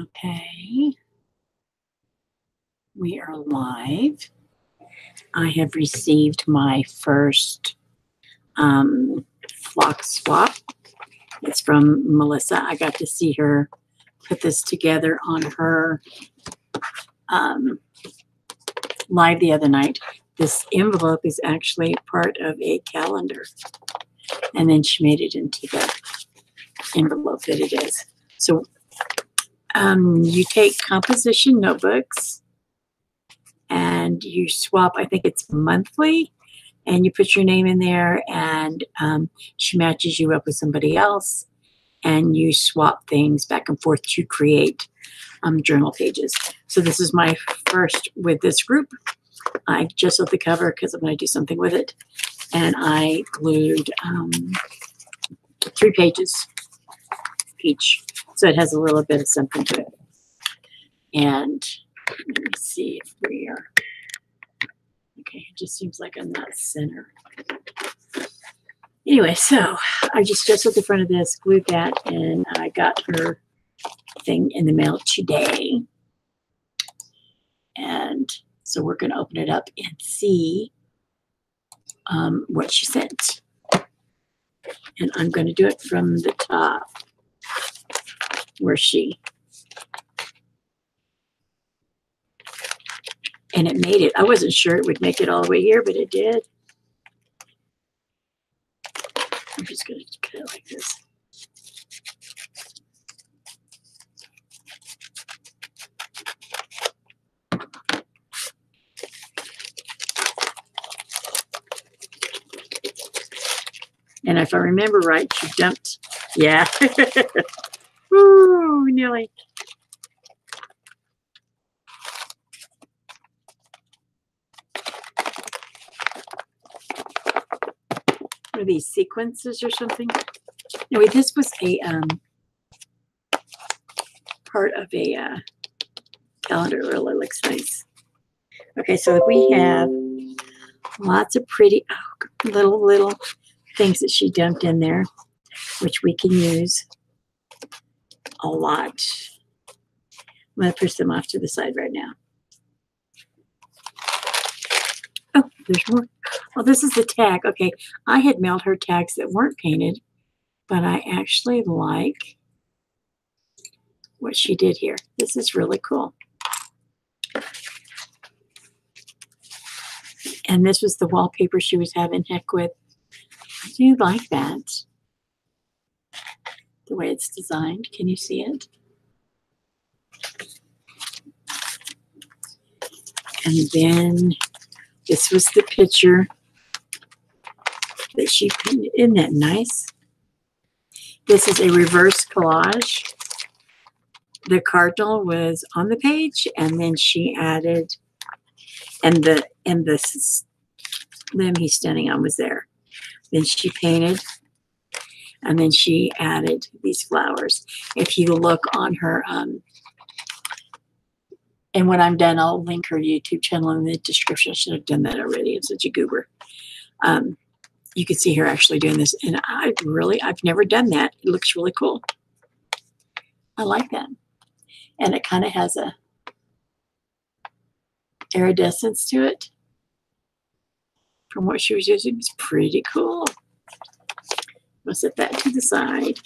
Okay, we are live. I have received my first flock swap. It's from Melissa. I got to see her put this together on her live the other night. This envelope is actually part of a calendar, and then she made it into the envelope that it is. So you take composition notebooks and you swap, I think it's monthly, and you put your name in there, and she matches you up with somebody else, and you swap things back and forth to create journal pages. So this is my first with this group. I just left the cover because I'm going to do something with it, and I glued 3 pages each, so it has a little bit of something to it. And let me see if we are okay. It just seems like I'm not center. Anyway, so I just at the front of this, glued that, and I got her thing in the mail today. And so we're going to open it up and see what she sent. And I'm going to do it from the top where she, and it made it. I wasn't sure it would make it all the way here, but it did. I'm just going to cut it like this. And if I remember right, she dumped, yeah. Ooh, nearly. Are these sequences or something? No, wait, this was a part of a calendar. It really looks nice. Okay, so we have lots of pretty little things that she dumped in there, which we can use a lot. I'm going to push them off to the side right now. Oh, there's more. Oh, this is the tag. Okay, I had mailed her tags that weren't painted, but I actually like what she did here. This is really cool. And this was the wallpaper she was having heck with. I do like that. The way it's designed. Can you see it? And then this was the picture that she painted. Isn't that nice? This is a reverse collage. The cardinal was on the page, and then she added, and the limb he's standing on was there. Then she painted, and then she added these flowers. If you look on her, and when I'm done, I'll link her YouTube channel in the description. I should have done that already. I'm such a goober. You can see her actually doing this, and I've never done that. It looks really cool. I like that. And it kind of has a iridescence to it from what she was using. It's pretty cool. I'll set that to the side.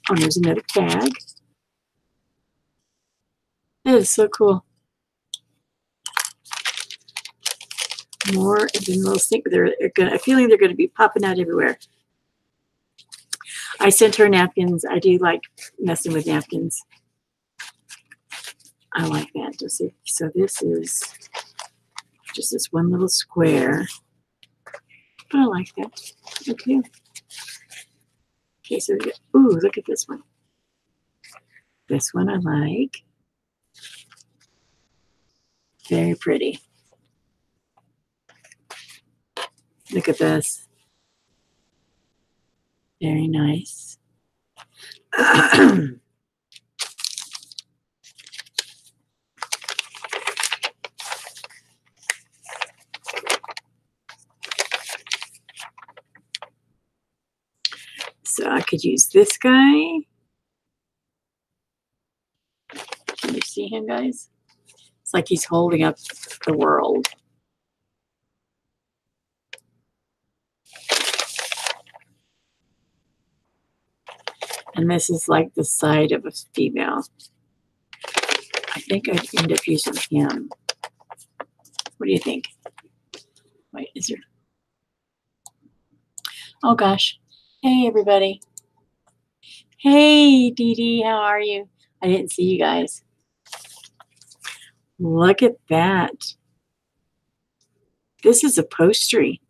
Oh, there's another tag. That is so cool. More of the little things. I'm feeling they're going to be popping out everywhere. I sent her napkins. I do like messing with napkins. I like that. So this is just this one little square. But I like that. I do. Okay, so ooh, look at this one. This one I like. Very pretty. Look at this. Very nice. So I could use this guy. at him, guys? It's like he's holding up the world. And this is like the side of a female. I think I'd end up using him. What do you think? Wait, is there? Oh gosh. Hey everybody. Hey Dee Dee, how are you? I didn't see you guys. Look at that. This is upholstery.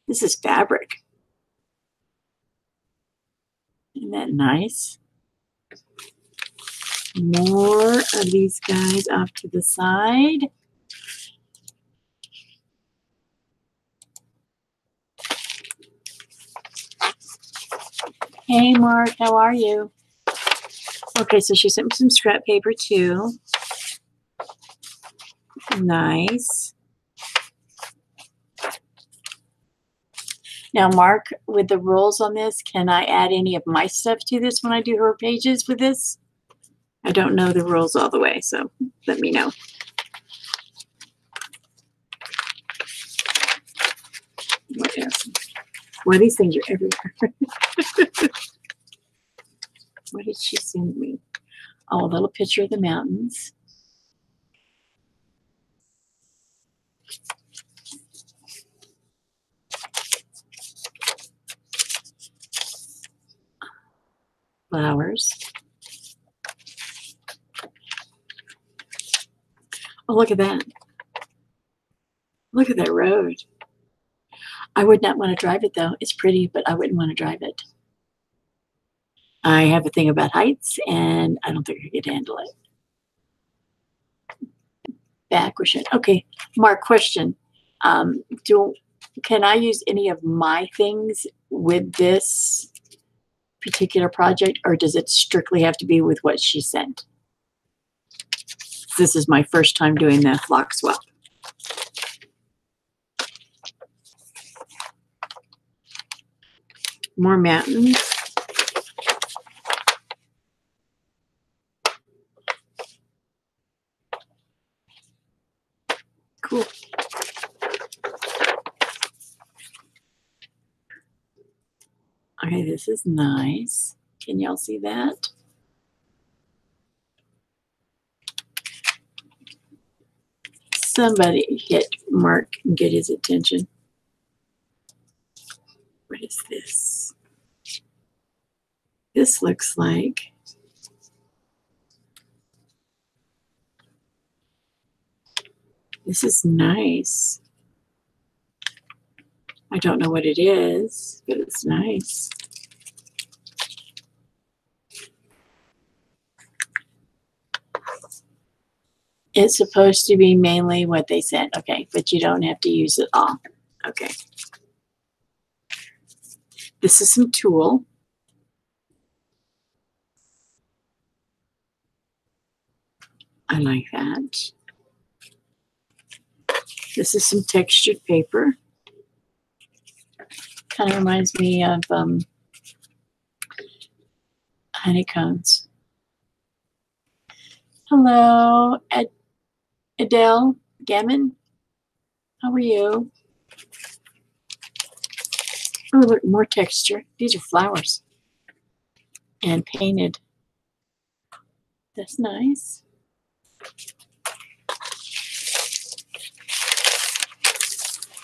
This is fabric. Isn't that nice? More of these guys off to the side. Hey Mark, how are you? Okay, so she sent me some scrap paper too. Nice. Now, Mark, with the rules on this, can I add any of my stuff to this when I do her pages with this? I don't know the rules all the way, so let me know. What else? Well, these things are everywhere. What did she send me? Oh, a little picture of the mountains. Flowers. Oh, look at that. Look at that road. I would not want to drive it, though. It's pretty, but I wouldn't want to drive it. I have a thing about heights, and I don't think I could handle it. Backwards. Okay, Mark, question. Can I use any of my things with this particular project, or does it strictly have to be with what she sent? This is my first time doing the flock swap. More mountains. Cool. Okay, this is nice. Can y'all see that? Somebody hit Mark and get his attention. What is this? This looks like this is nice. I don't know what it is, but it's nice. It's supposed to be mainly what they sent. Okay, but you don't have to use it all. Okay. This is some tulle. I like that. This is some textured paper. Kind of reminds me of honeycombs. Hello, Adele Gammon. How are you? Oh, look, more texture. These are flowers and painted. That's nice.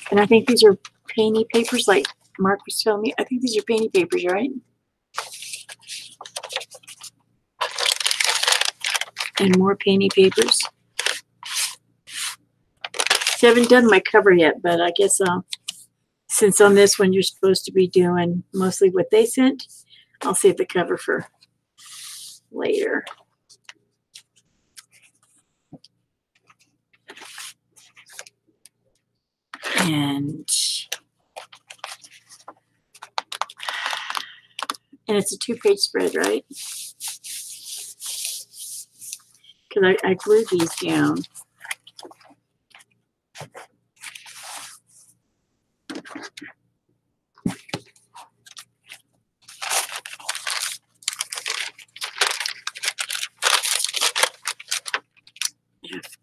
And I think these are painty papers, like Mark was telling me. I think these are painty papers, right? And more painty papers. So I haven't done my cover yet, but I guess since on this one you're supposed to be doing mostly what they sent, I'll save the cover for later. And it's a 2-page spread, right? Because I glued these down.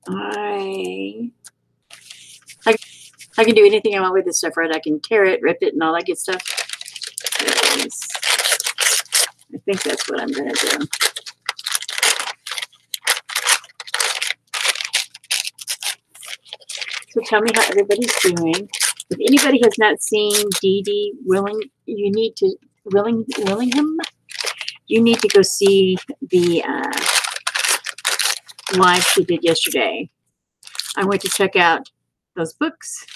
I can do anything I want with this stuff, right? I can tear it, rip it, and all that good stuff. I think that's what I'm going to do. So tell me how everybody's doing. If anybody has not seen Dee Dee Willingham, you need to go see the live she did yesterday. I went to check out those books,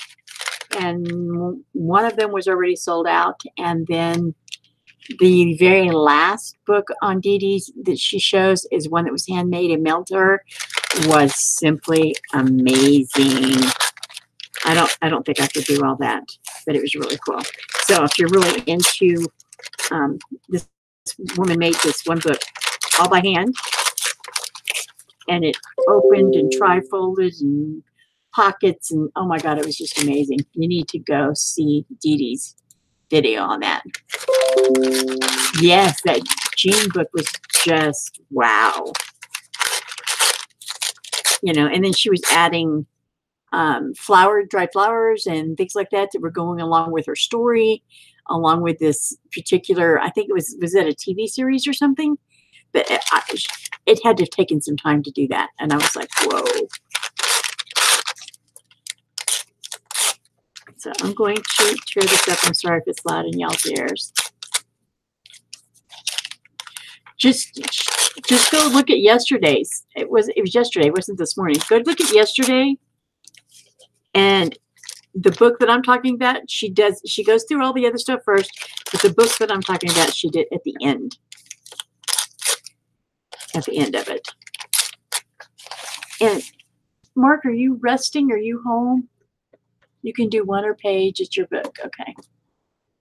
and one of them was already sold out, and then the very last book on Dee Dee's that she shows is one that was handmade and mailed to her. Was simply amazing. I don't think I could do all that, but it was really cool. So if you're really into this woman made this one book all by hand, and it opened and tri-folded and pockets, and oh my God, it was just amazing. You need to go see Dee Dee's video on that. Yes, that Jean book was just wow. You know, and then she was adding dried flowers and things like that were going along with her story, along with this particular, I think was it a TV series or something? But it had to have taken some time to do that. And I was like, whoa. So I'm going to tear this up. I'm sorry if it's loud in y'all's ears. Just go look at yesterday's. It was yesterday. It wasn't this morning. Go look at yesterday. And the book that I'm talking about, she goes through all the other stuff first, but the book that I'm talking about, she did at the end. At the end of it. And Mark, are you resting? Are you home? You can do one or page. It's your book. Okay.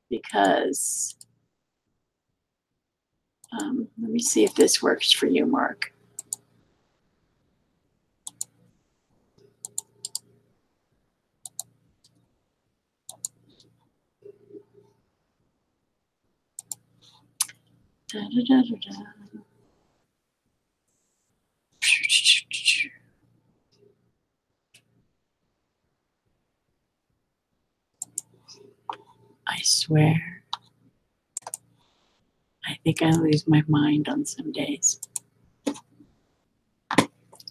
Because let me see if this works for you, Mark. Da, da, da, da, da. I swear, I think I lose my mind on some days.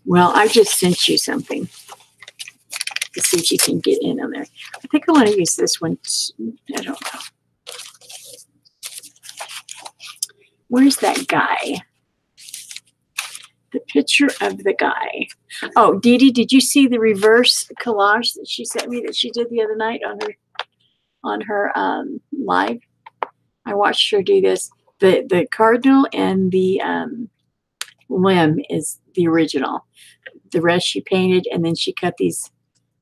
Well, I just sent you something to see if you can get in on there. I think I want to use this one. I don't know. Where's that guy? The picture of the guy. Oh, Dee Dee, did you see the reverse collage that she sent me that she did the other night on her live? I watched her do this. The cardinal and the limb is the original. The rest she painted, and then she cut these.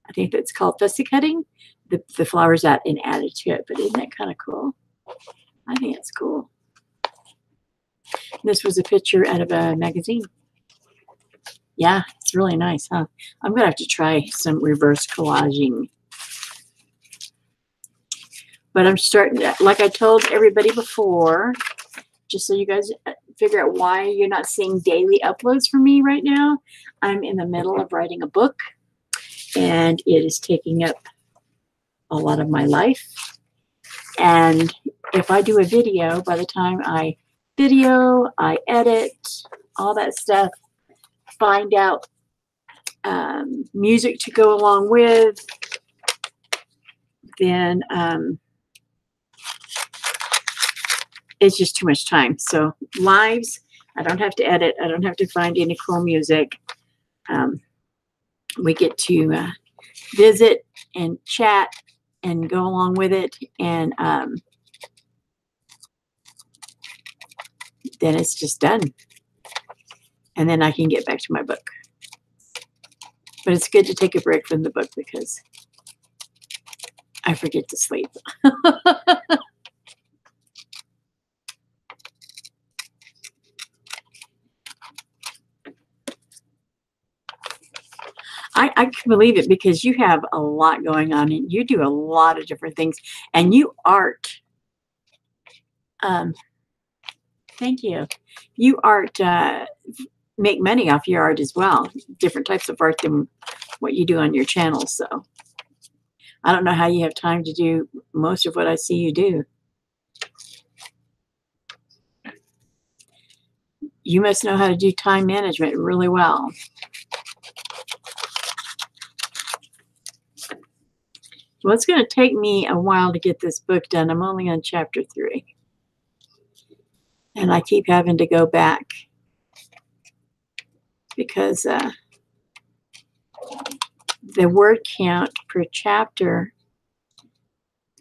I think that's called fussy cutting. The flowers out and added to it. But isn't that kind of cool? I think it's cool. This was a picture out of a magazine. Yeah, it's really nice, huh? I'm going to have to try some reverse collaging. But I'm starting, like I told everybody before, just so you guys figure out why you're not seeing daily uploads from me right now. I'm in the middle of writing a book, and it is taking up a lot of my life. And if I do a video, by the time I video, I edit, all that stuff, find out music to go along with, then it's just too much time. So lives, I don't have to edit. I don't have to find any cool music. We get to visit and chat and go along with it. And then it's just done. And then I can get back to my book. But it's good to take a break from the book because I forget to sleep. I can believe it because you have a lot going on and you do a lot of different things and you art. Thank you. You art make money off your art as well. Different types of art than what you do on your channel. So I don't know how you have time to do most of what I see you do. You must know how to do time management really well. Well, it's going to take me a while to get this book done. I'm only on chapter 3. And I keep having to go back because the word count per chapter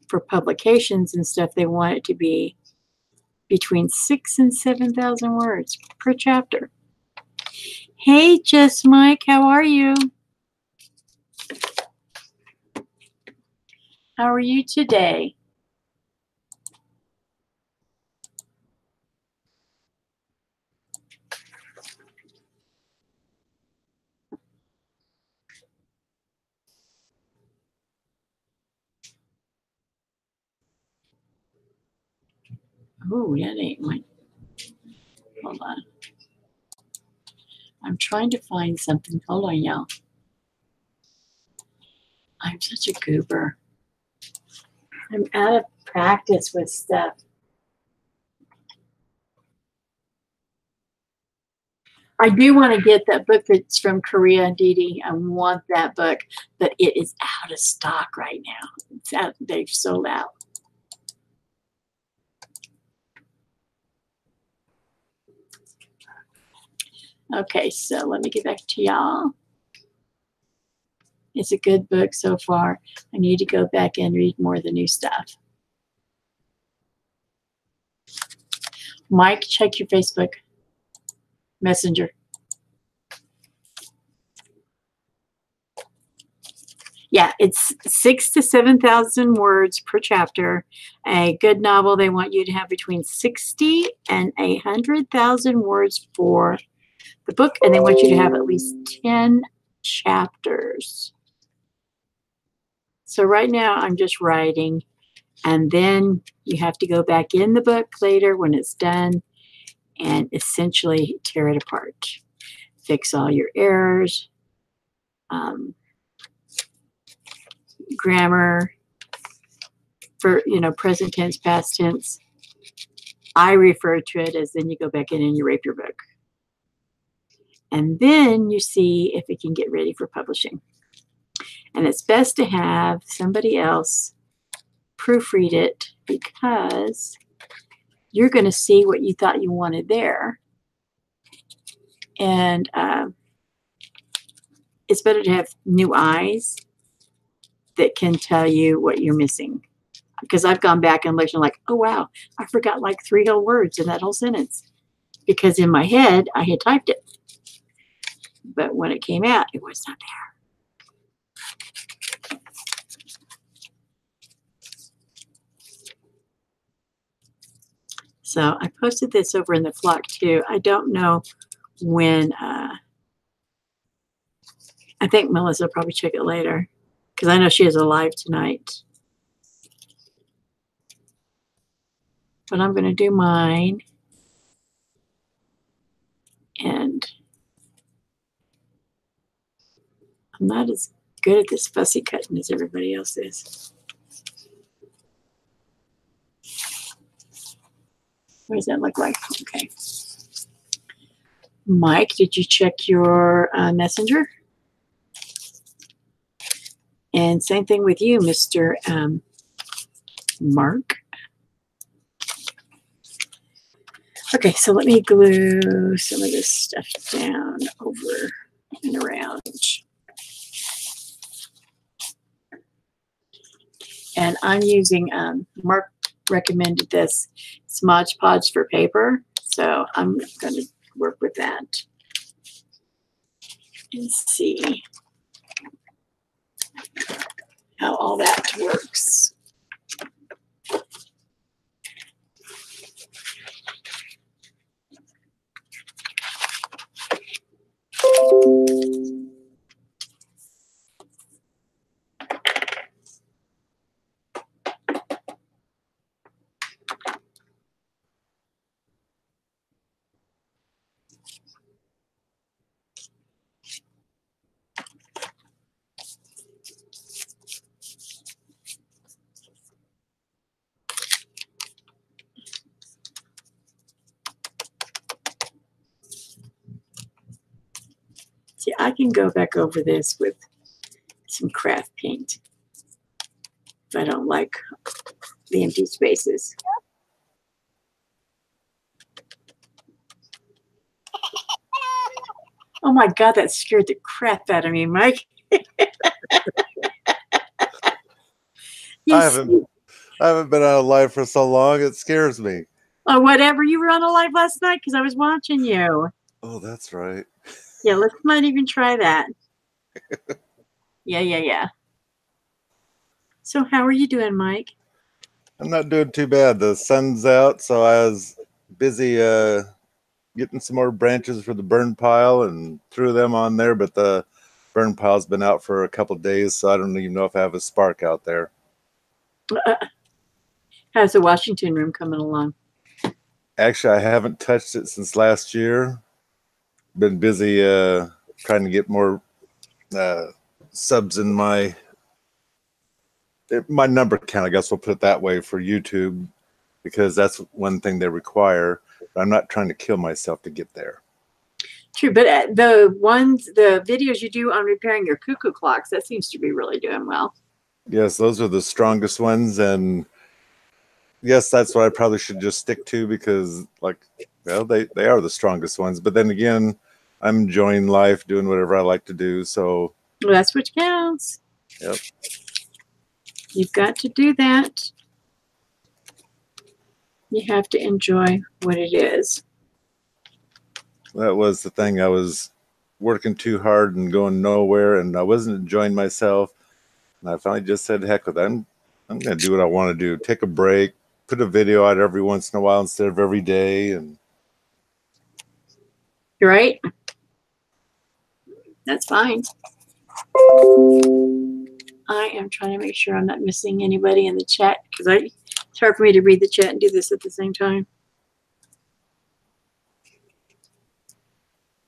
for publications and stuff, they want it to be between 6,000 and 7,000 words per chapter. Hey, Just Mike, how are you? How are you today? Oh, that ain't mine. Hold on. I'm trying to find something. Hold on, y'all. I'm such a goober. I'm out of practice with stuff. I do want to get that book that's from Korea, Dee Dee. I want that book, but it is out of stock right now. It's out, they've sold out. Okay, so let me get back to y'all. It's a good book so far. I need to go back and read more of the new stuff. Mike, check your Facebook Messenger. Yeah, it's 6,000 to 7,000 words per chapter. A good novel, they want you to have between 60 and 100,000 words for the book, and they want you to have at least 10 chapters. So right now I'm just writing, and then you have to go back in the book later when it's done and essentially tear it apart. Fix all your errors, grammar, for present tense, past tense. I refer to it as then you go back in and you rape your book. And then you see if it can get ready for publishing. And it's best to have somebody else proofread it because you're going to see what you thought you wanted there. And it's better to have new eyes that can tell you what you're missing. Because I've gone back and looked and like, oh, wow, I forgot like 3 whole words in that whole sentence. Because in my head, I had typed it. But when it came out, it was not there. So I posted this over in the flock too. I don't know when, I think Melissa will probably check it later because I know she has a live tonight. But I'm going to do mine. And I'm not as good at this fussy cutting as everybody else is. What does that look like? Okay. Mike, did you check your messenger? And same thing with you, Mr. Mark. Okay, so let me glue some of this stuff down over and around. And I'm using, Mark recommended this. It's Mod Podge for paper. So I'm going to work with that and see how all that works. See, I can go back over this with some craft paint if I don't like the empty spaces. Oh my God, that scared the crap out of me, Mike. I haven't been out of live for so long. It scares me. Or whatever. You were on a live last night because I was watching you. Oh, that's right. Yeah, let's not even try that. Yeah. So how are you doing, Mike? I'm not doing too bad. The sun's out, so I was busy getting some more branches for the burn pile and threw them on there, but the burn pile's been out for a couple of days, so I don't even know if I have a spark out there. How's the Washington room coming along? Actually, I haven't touched it since last year. Been busy trying to get more subs in my number count, I guess we'll put it that way, for YouTube, because that's one thing they require. But I'm not trying to kill myself to get there. True, but the videos you do on repairing your cuckoo clocks, that seems to be really doing well. Yes, those are the strongest ones, and yes, that's what I probably should just stick to, because, like, well, they are the strongest ones. But then again, I'm enjoying life, doing whatever I like to do. So well, that's what counts. Yep. You've got to do that. You have to enjoy what it is. That was the thing. I was working too hard and going nowhere, and I wasn't enjoying myself. And I finally just said, heck with it. I'm going to do what I want to do. Take a break, put a video out every once in a while instead of every day. And right? That's fine. I am trying to make sure I'm not missing anybody in the chat, because it's hard for me to read the chat and do this at the same time.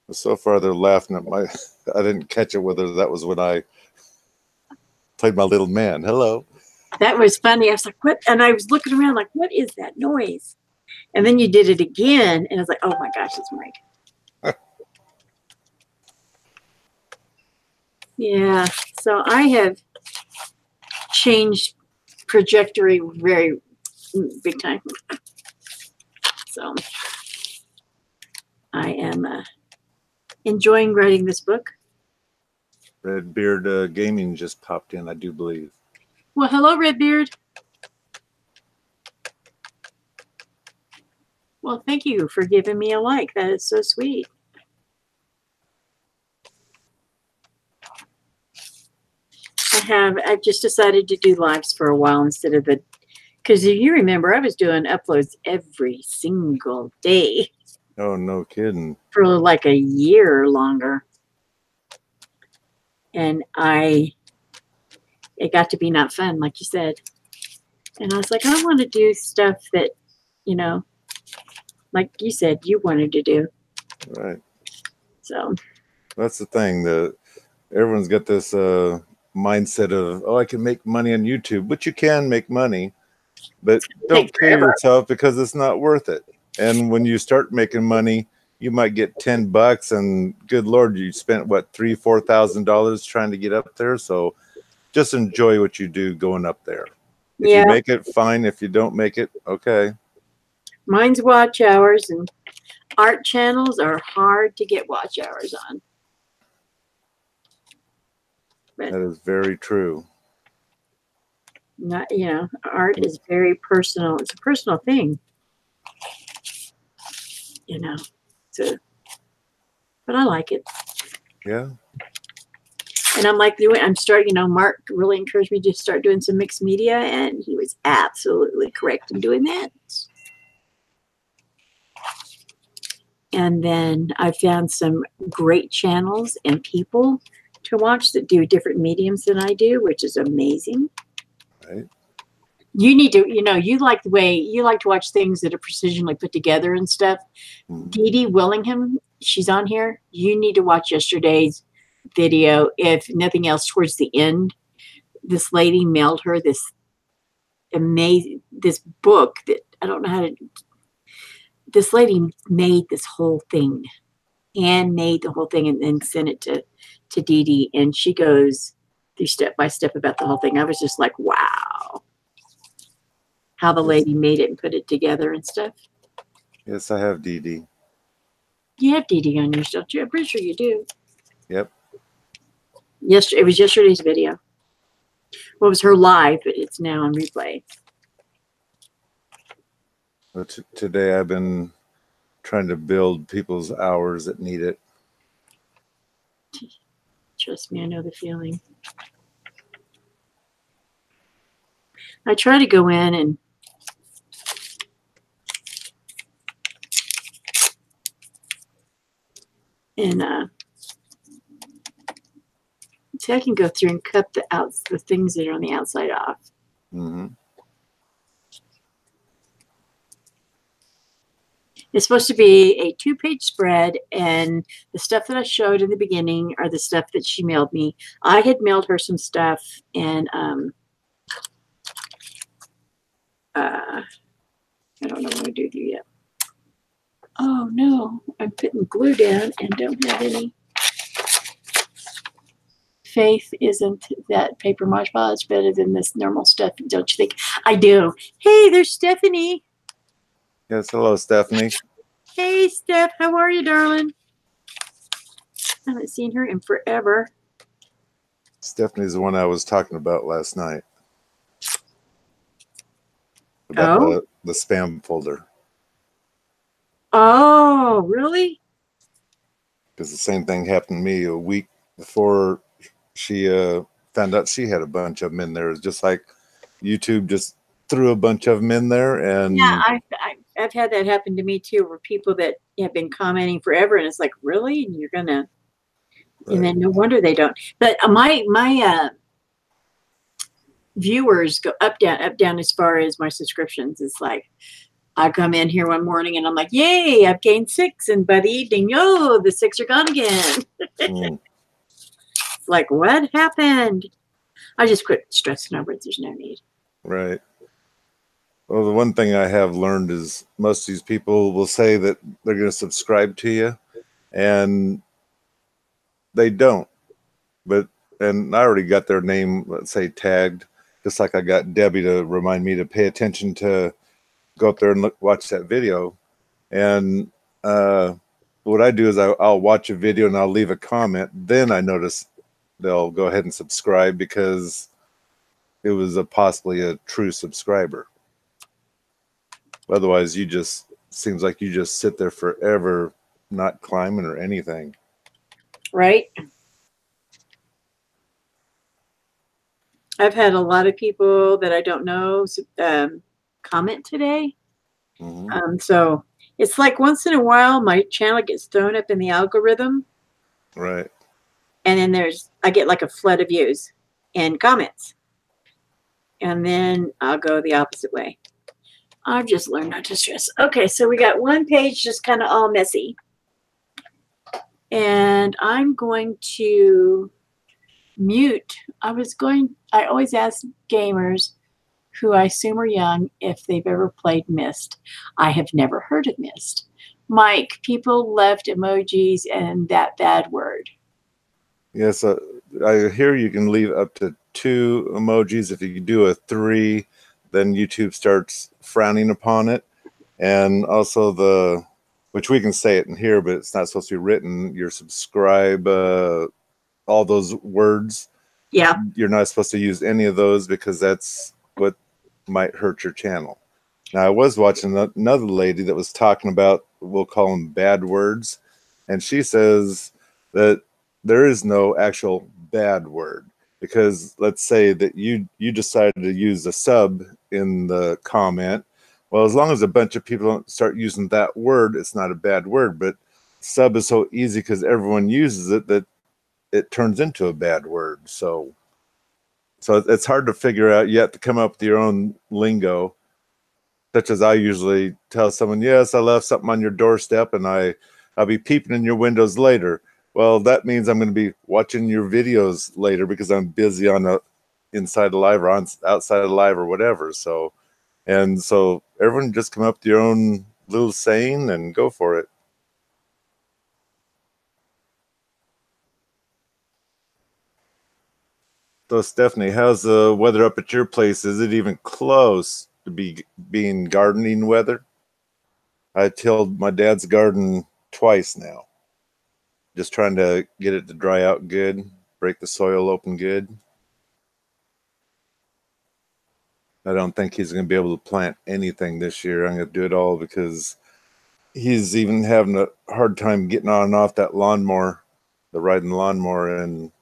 So far, they're laughing at I didn't catch it, whether that was when I played my little man. Hello. That was funny. I was like, what? And I was looking around like, what is that noise? And then you did it again. And I was like, oh my gosh, it's Mike. Yeah. So I have changed trajectory very big time. So I am enjoying writing this book. Redbeard Gaming just popped in, I do believe. Well, hello, Redbeard. Well, thank you for giving me a like. That is so sweet. I've just decided to do lives for a while instead of because if you remember, I was doing uploads every single day. Oh, no kidding. For like a year or longer. And it got to be not fun, like you said. And I was like, I want to do stuff that, like you said, you wanted to do. Right. So that's the thing, that everyone's got this mindset of, oh, I can make money on YouTube, which you can make money, but don't kill yourself, because it's not worth it. And when you start making money, you might get $10, and good Lord, you spent what, $3,000-$4,000 trying to get up there. So just enjoy what you do going up there. If you make it, fine. If you don't make it, okay. Mine's watch hours, and art channels are hard to get watch hours on. But that is very true. Not, art is very personal. It's a personal thing. But I like it. Yeah. And I'm starting, Mark really encouraged me to start doing some mixed media, and he was absolutely correct in doing that. And then I found some great channels and people to watch that do different mediums than I do, which is amazing. Right. You need to, you like the way you like to watch things that are precisionally put together and stuff. Dee Dee Willingham, she's on here. You need to watch yesterday's video. If nothing else, towards the end, this lady mailed her this book that I don't know how to. This lady made this whole thing Anne made the whole thing and then sent it to Dee Dee, and she goes through step by step about the whole thing. I was just like, wow, how the lady made it and put it together and stuff. Yes, I have Dee Dee. You have Dee Dee on yours, don't you? I'm pretty sure you do. Yep. Yes, it was yesterday's video. Well, it was her live, but it's now on replay. But today I've been trying to build people's hours that need it. Trust me, I know the feeling. I try to go in and see, I can go through and cut the things that are on the outside off. Mm-hmm. It's supposed to be a 2-page spread, and the stuff that I showed in the beginning are the stuff that she mailed me. I had mailed her some stuff, and I don't know what I do with you yet. Oh no, I'm putting glue down and don't have any. Faith isn't that paper Mod Podge better than this normal stuff, don't you think? I do. Hey, there's Stephanie. Yes, hello, Stephanie. Hey, Steph, how are you, darling? I haven't seen her in forever. Stephanie's the one I was talking about last night. About the spam folder. Oh, really? Because the same thing happened to me a week before she found out she had a bunch of them in there. It's just like YouTube just threw a bunch of them in there. And yeah, I've had that happen to me too, where people that have been commenting forever, and it's like, really? And you're gonna, right. And then no wonder they don't. But my viewers go up, down as far as my subscriptions. It's like, I come in here one morning and I'm like, yay, I've gained 6. And by the evening, yo, the 6 are gone again. Like, what happened? I just quit stressing over it. There's no need. Right. Well, the one thing I have learned is most of these people will say that they're going to subscribe to you, and they don't. And I already got their name, let's say, tagged, just like I got Debbie to remind me to pay attention to go up there and watch that video. And what I do is I'll watch a video and I'll leave a comment. Then I notice they'll go ahead and subscribe because it was possibly a true subscriber. Otherwise, seems like you just sit there forever, not climbing or anything. Right. I've had a lot of people that I don't know comment today. Mm-hmm. So it's like once in a while my channel gets thrown up in the algorithm. Right. And then I get like a flood of views and comments. And then I'll go the opposite way. I've just learned not to stress. Okay, so we got one page just kind of all messy. And I'm going to mute. I always ask gamers who I assume are young if they've ever played Myst. I have never heard of Myst. Mike, people left emojis and that bad word. Yes, I hear you can leave up to 2 emojis. If you do a 3, then YouTube starts frowning upon it. And also which we can say it in here, but it's not supposed to be written, your subscribe, all those words. Yeah. You're not supposed to use any of those because that's what might hurt your channel. Now, I was watching another lady that was talking about, we'll call them bad words. And she says that there is no actual bad word, because let's say that you decided to use a sub in the comment. Well, as long as a bunch of people don't start using that word, it's not a bad word. But sub is so easy because everyone uses it that it turns into a bad word. So it's hard to figure out. You have to come up with your own lingo, such as I usually tell someone, yes, I left something on your doorstep and I'll be peeping in your windows later. Well, that means I'm going to be watching your videos later because I'm busy on inside the live or outside of the live or whatever. So everyone just come up with your own little saying and go for it. So Stephanie, how's the weather up at your place? Is it even close to being gardening weather? I tilled my dad's garden twice now, just trying to get it to dry out good, break the soil open good. I don't think he's going to be able to plant anything this year. I'm going to do it all because he's even having a hard time getting on and off that lawnmower, the riding lawnmower, and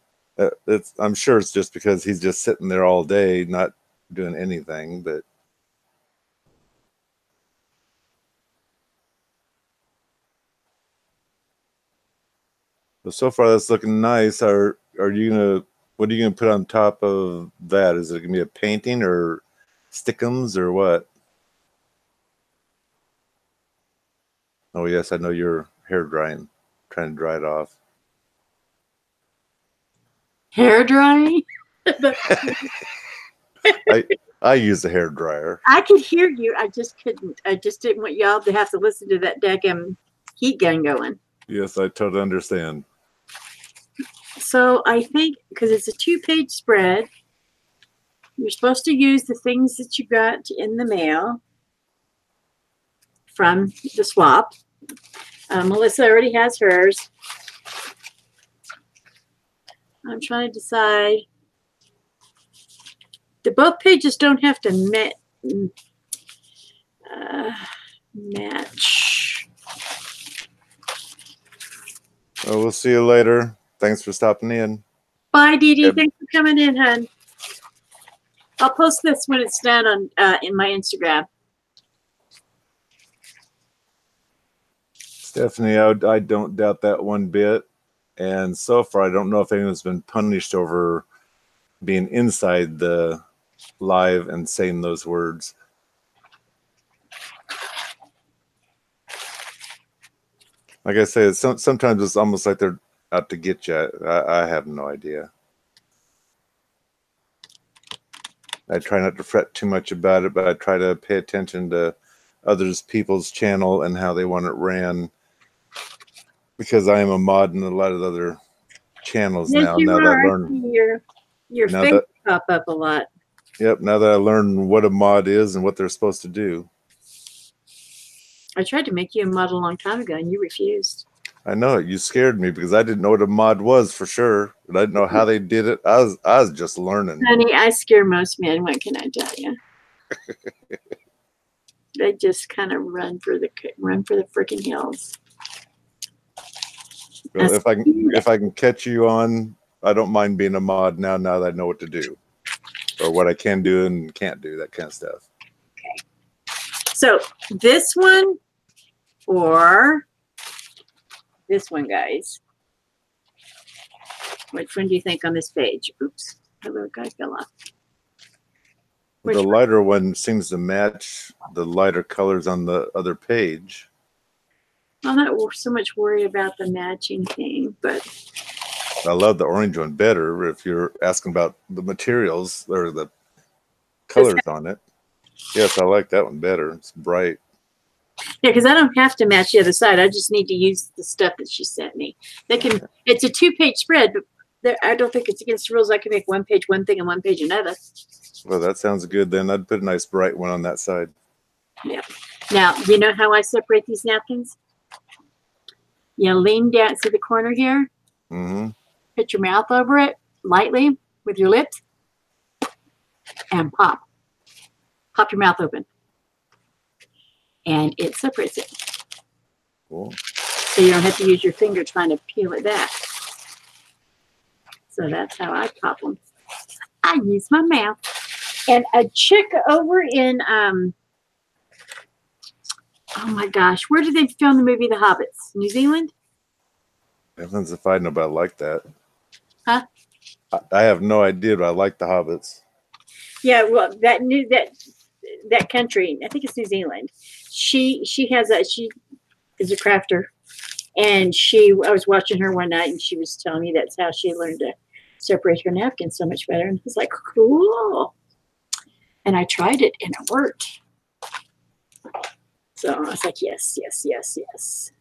I'm sure it's just because he's just sitting there all day, not doing anything. But so far that's looking nice. Are you gonna what are you gonna put on top of that? Is it gonna be a painting or stickums or what? Oh yes, I know you're hair drying, trying to dry it off. Hair drying? I use a hair dryer. I could hear you. I just couldn't. I just didn't want y'all to have to listen to that daggum heat gun going. Yes, I totally understand. So I think because it's a 2-page spread, you're supposed to use the things that you got in the mail from the swap. Melissa already has hers. I'm trying to decide. Both pages don't have to match. Oh, we'll see you later. Thanks for stopping in. Bye, Dee Dee. Yep. Thanks for coming in, hon. I'll post this when it's done on in my Instagram. Stephanie, I don't doubt that one bit. And so far, I don't know if anyone's been punished over being inside the live and saying those words. Like I say, sometimes it's almost like they're out to get you. I have no idea. I try not to fret too much about it, but I try to pay attention to others people's channel and how they want it ran, because I am a mod in a lot of other channels now. Now that I learn your face pop up a lot. Yep, now that I learn what a mod is and what they're supposed to do. I tried to make you a mod a long time ago and you refused. I know it. You scared me because I didn't know what a mod was for sure. But I didn't know how they did it. I was just learning. Honey, I scare most men. What can I tell you? They just kind of run for the freaking hills. Well, if I can catch you on, I don't mind being a mod now that I know what to do, or what I can do and can't do, that kind of stuff. Okay. So this one or this one, guys. Which one do you think on this page? Oops, that little guy fell off. The lighter one seems to match the lighter colors on the other page. I'm not so much worried about the matching thing, but I love the orange one better if you're asking about the materials or the colors on it. Yes, I like that one better. It's bright. Yeah, because I don't have to match the other side. I just need to use the stuff that she sent me. They can. It's a 2-page spread, but I don't think it's against the rules. I can make one page one thing and one page another. Well, that sounds good then. I'd put a nice bright one on that side. Yeah. Now, you know how I separate these napkins? You lean down to the corner here. Mm-hmm. Put your mouth over it lightly with your lips and pop. Pop your mouth open. And it separates it. Cool. So you don't have to use your finger trying to peel it back. So that's how I pop them. I use my mouth. And a chick over in, oh my gosh, where did they film the movie The Hobbits? New Zealand? Heavens if I know, but I like that. Huh? I have no idea, but I like the Hobbits. Yeah, well, that country, I think it's New Zealand. She is a crafter, and I was watching her one night, and she was telling me that's how she learned to separate her napkins so much better. And I was like, cool. And I tried it, and it worked. So I was like, yes, yes, yes, yes.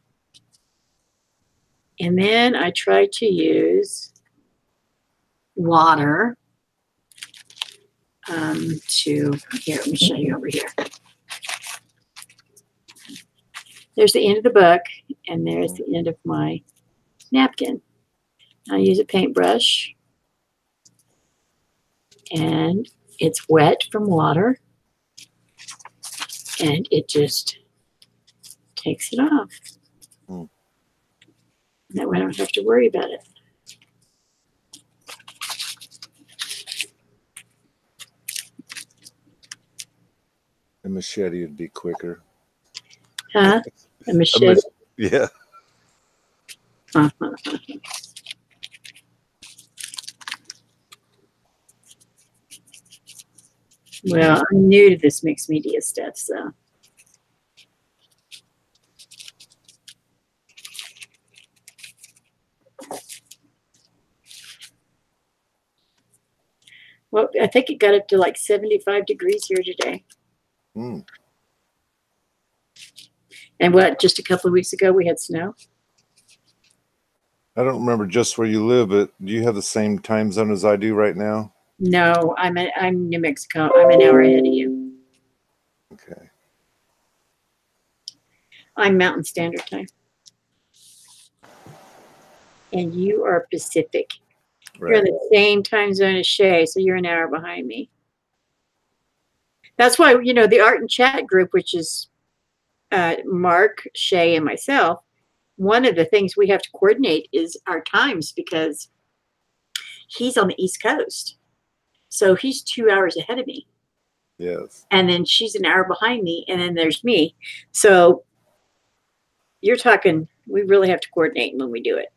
And then I tried to use water to, here, let me show you over here. There's the end of the book, and there's the end of my napkin. I use a paintbrush, and it's wet from water, and it just takes it off. That way I don't have to worry about it. A machete would be quicker. Huh? A machete? Yeah. Well, I'm new to this mixed media stuff, so. Well, I think it got up to like 75 degrees here today. Mm. And what, just a couple of weeks ago, we had snow? I don't remember just where you live, but do you have the same time zone as I do right now? No, I'm New Mexico. I'm an hour ahead of you. Okay. I'm Mountain Standard Time. And you are Pacific. Right. You're in the same time zone as Shay, so you're an hour behind me. That's why, you know, the art and chat group, which is Mark, Shay, and myself, one of the things we have to coordinate is our times because he's on the East Coast. So he's 2 hours ahead of me. Yes. And then she's an hour behind me, and then there's me. So you're talking, we really have to coordinate when we do it.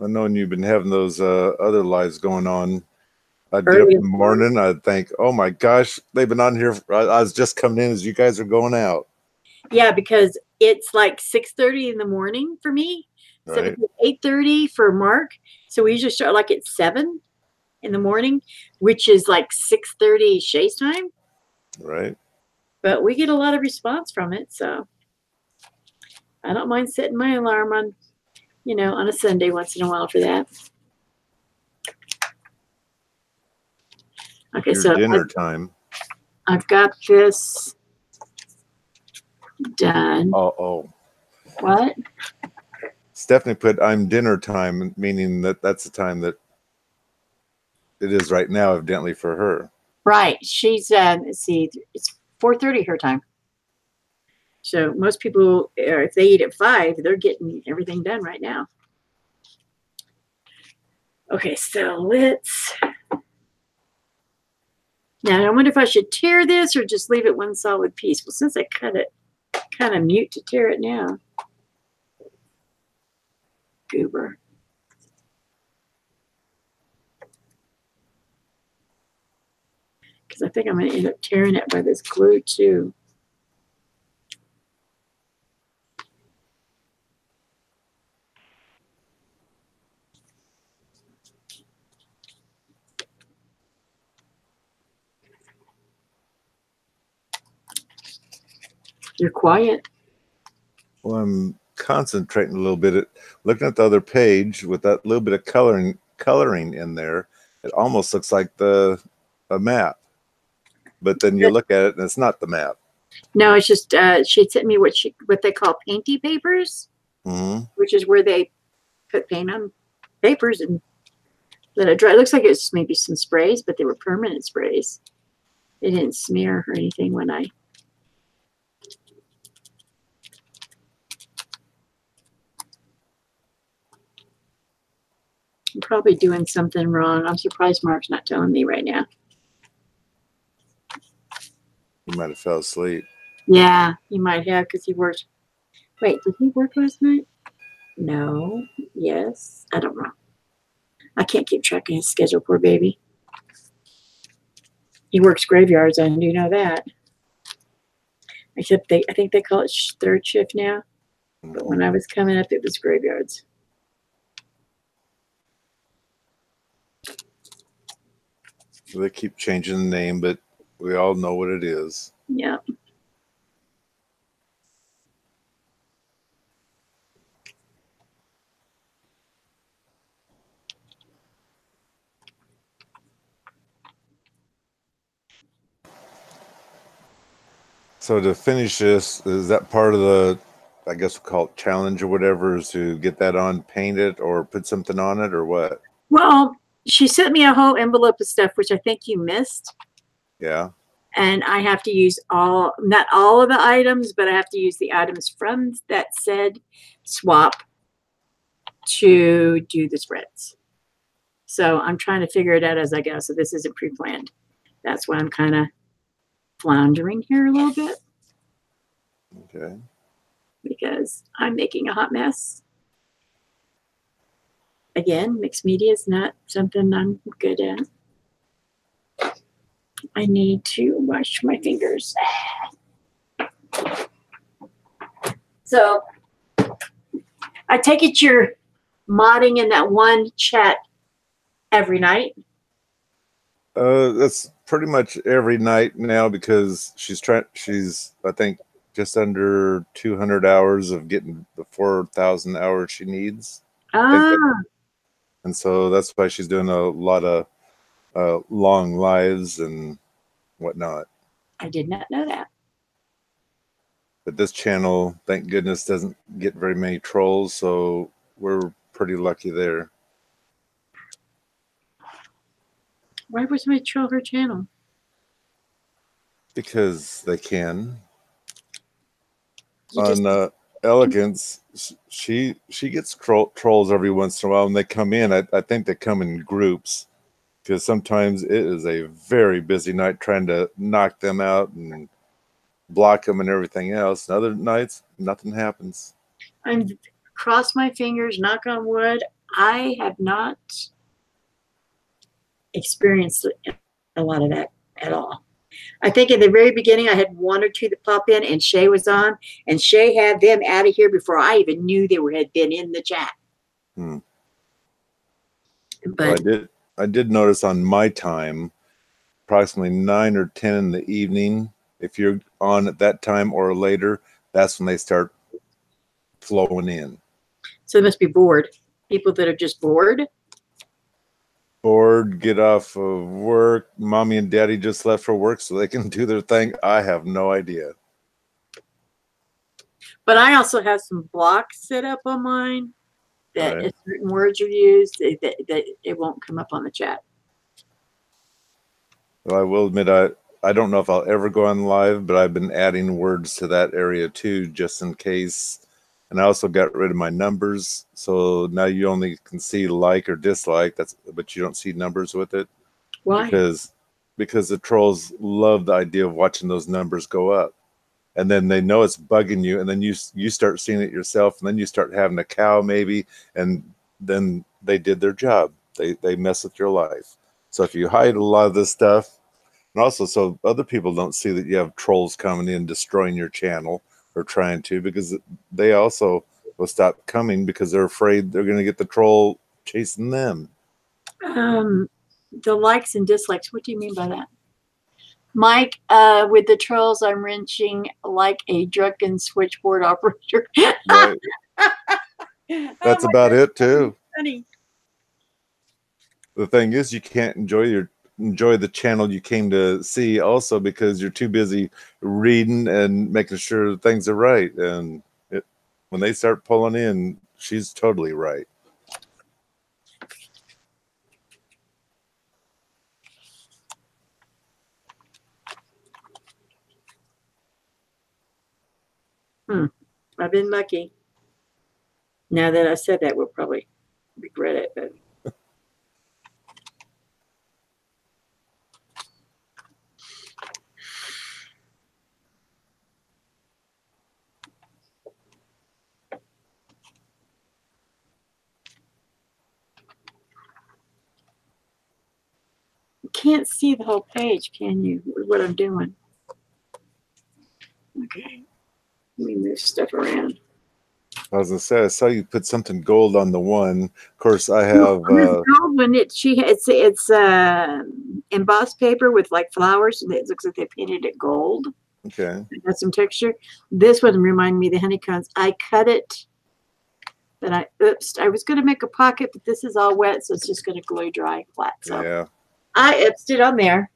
I know you've been having those other lives going on. I'd get up Early in the morning, I'd think, oh my gosh, they've been on here. I was just coming in as you guys are going out. Yeah, because it's like 6:30 in the morning for me. Right. 8:30 for Mark. So we usually start like at 7 in the morning, which is like 6:30 Shay's time. Right. But we get a lot of response from it, so I don't mind setting my alarm on, you know, on a Sunday once in a while for that. Okay, Your so dinner time. I've got this done. Oh. What? Stephanie put I'm dinner time, meaning that's the time that it is right now, evidently for her. Right. She's let's see, it's 4:30 her time. So most people, if they eat at 5, they're getting everything done right now. Okay, so let's. Now I wonder if I should tear this or just leave it one solid piece. Well, since I cut it, kind of mute to tear it now. Goober. Because I think I'm going to end up tearing it by this glue too. You're quiet. Well, I'm concentrating a little bit at looking at the other page with that little bit of coloring in there. It almost looks like a map, but then you look at it and it's not the map. No, it's just she sent me what they call painty papers, which is where they put paint on papers and let it dry. It looks like it's maybe some sprays, but they were permanent sprays. They didn't smear or anything when I. I'm probably doing something wrong. I'm surprised Mark's not telling me right now. You might have fell asleep. Yeah, he might have because he worked. Wait, did he work last night? No. Yes. I don't know. I can't keep track of his schedule, poor baby. He works graveyards, I do know that. Except I think they call it third shift now. But when I was coming up, it was graveyards. They keep changing the name, but we all know what it is. Yeah. So to finish this, is that part of the, I guess we'll call it challenge or whatever, is to get that on, paint it, or put something on it, or what? Well, she sent me a whole envelope of stuff, which I think you missed. Yeah. And I have to use not all of the items, but I have to use the items from that said swap to do the spreads. So I'm trying to figure it out as I go. So this isn't pre-planned. That's why I'm kind of floundering here a little bit. Okay. Because I'm making a hot mess. Again, mixed media is not something I'm good at. I need to wash my fingers. So I take it you're modding in that one chat every night. That's pretty much every night now because she's I think just under 200 hours of getting the 4,000 hours she needs. And so that's why she's doing a lot of long lives and whatnot. I did not know that. But this channel, thank goodness, doesn't get very many trolls, so we're pretty lucky there. Why was my troll her channel? Because they can. On Elegance, she gets trolls every once in a while, and they come in. I think they come in groups because sometimes it is a very busy night trying to knock them out and block them and everything else. And other nights, nothing happens. I'm cross my fingers, knock on wood. I have not experienced a lot of that at all. I think in the very beginning, I had one or two that pop in, and Shay was on, and Shay had them out of here before I even knew they had been in the chat. But well, I did notice on my time, approximately 9 or 10 in the evening, if you're on at that time or later, that's when they start flowing in. So they must be bored. People that are just bored. Bored, get off of work. Mommy and daddy just left for work so they can do their thing. I have no idea. But I also have some blocks set up on mine that if certain words are used, that it won't come up on the chat. Well, I will admit, I don't know if I'll ever go on live, but I've been adding words to that area too, just in case. And I also got rid of my numbers, so now you only can see like or dislike. But you don't see numbers with it. Why? Because the trolls love the idea of watching those numbers go up, and then they know it's bugging you, and then you start seeing it yourself, and then you start having a cow maybe, and then they did their job. They mess with your life. So if you hide a lot of this stuff, and also so other people don't see that you have trolls coming in destroying your channel or trying to, because they also will stop coming because they're afraid they're going to get the troll chasing them. The likes and dislikes, what do you mean by that? Mike, with the trolls, I'm wrenching like a drunken switchboard operator. Right. That's about it too. Funny. The thing is, you can't enjoy the channel you came to see also because you're too busy reading and making sure things are right. And when they start pulling in, she's totally right. I've been lucky. Now that I said that, we'll probably regret it, but you can't see the whole page, can you? What I'm doing. Okay. Let me move stuff around. I was gonna say, I saw you put something gold on the one. Of course, I have gold one. It's embossed paper with like flowers. It looks like they painted it gold. Okay. It has some texture. This one reminded me of the honeycombs. I cut it, but I was going to make a pocket, but this is all wet, so it's just going to glue dry flat. So yeah, I oopsed it on there.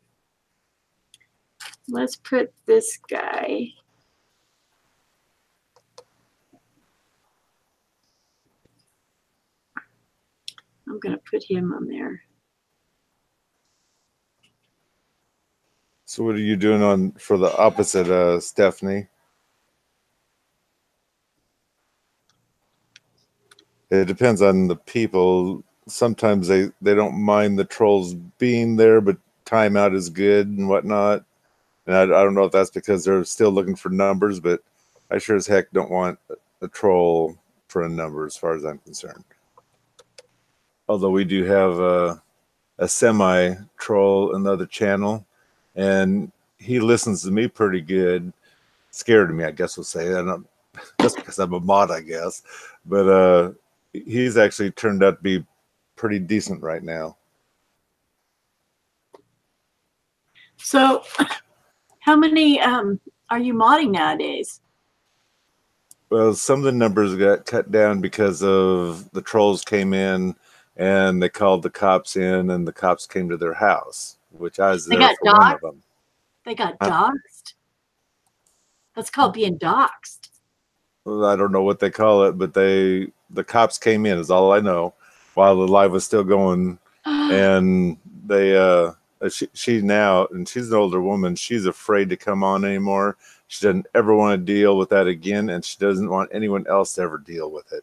let's put this guy. I'm going to put him on there. So what are you doing on for the opposite, Stephanie? It depends on the people. Sometimes they don't mind the trolls being there, but timeout is good and whatnot. And I don't know if that's because they're still looking for numbers, but I sure as heck don't want a troll for a number as far as I'm concerned. Although we do have a semi-troll, another channel, and he listens to me pretty good. Scared of me, I guess we'll say. I don't, just because I'm a mod, I guess. But he's actually turned out to be pretty decent right now. So how many are you modding nowadays? Well, some of the numbers got cut down because of the trolls came in and they called the cops in, and the cops came to their house, which I was there for one of them. They got doxxed? That's called being doxxed. I don't know what they call it, but the cops came in, is all I know, while the live was still going. And they she now, and she's an older woman, she's afraid to come on anymore. She doesn't ever want to deal with that again, and she doesn't want anyone else to ever deal with it.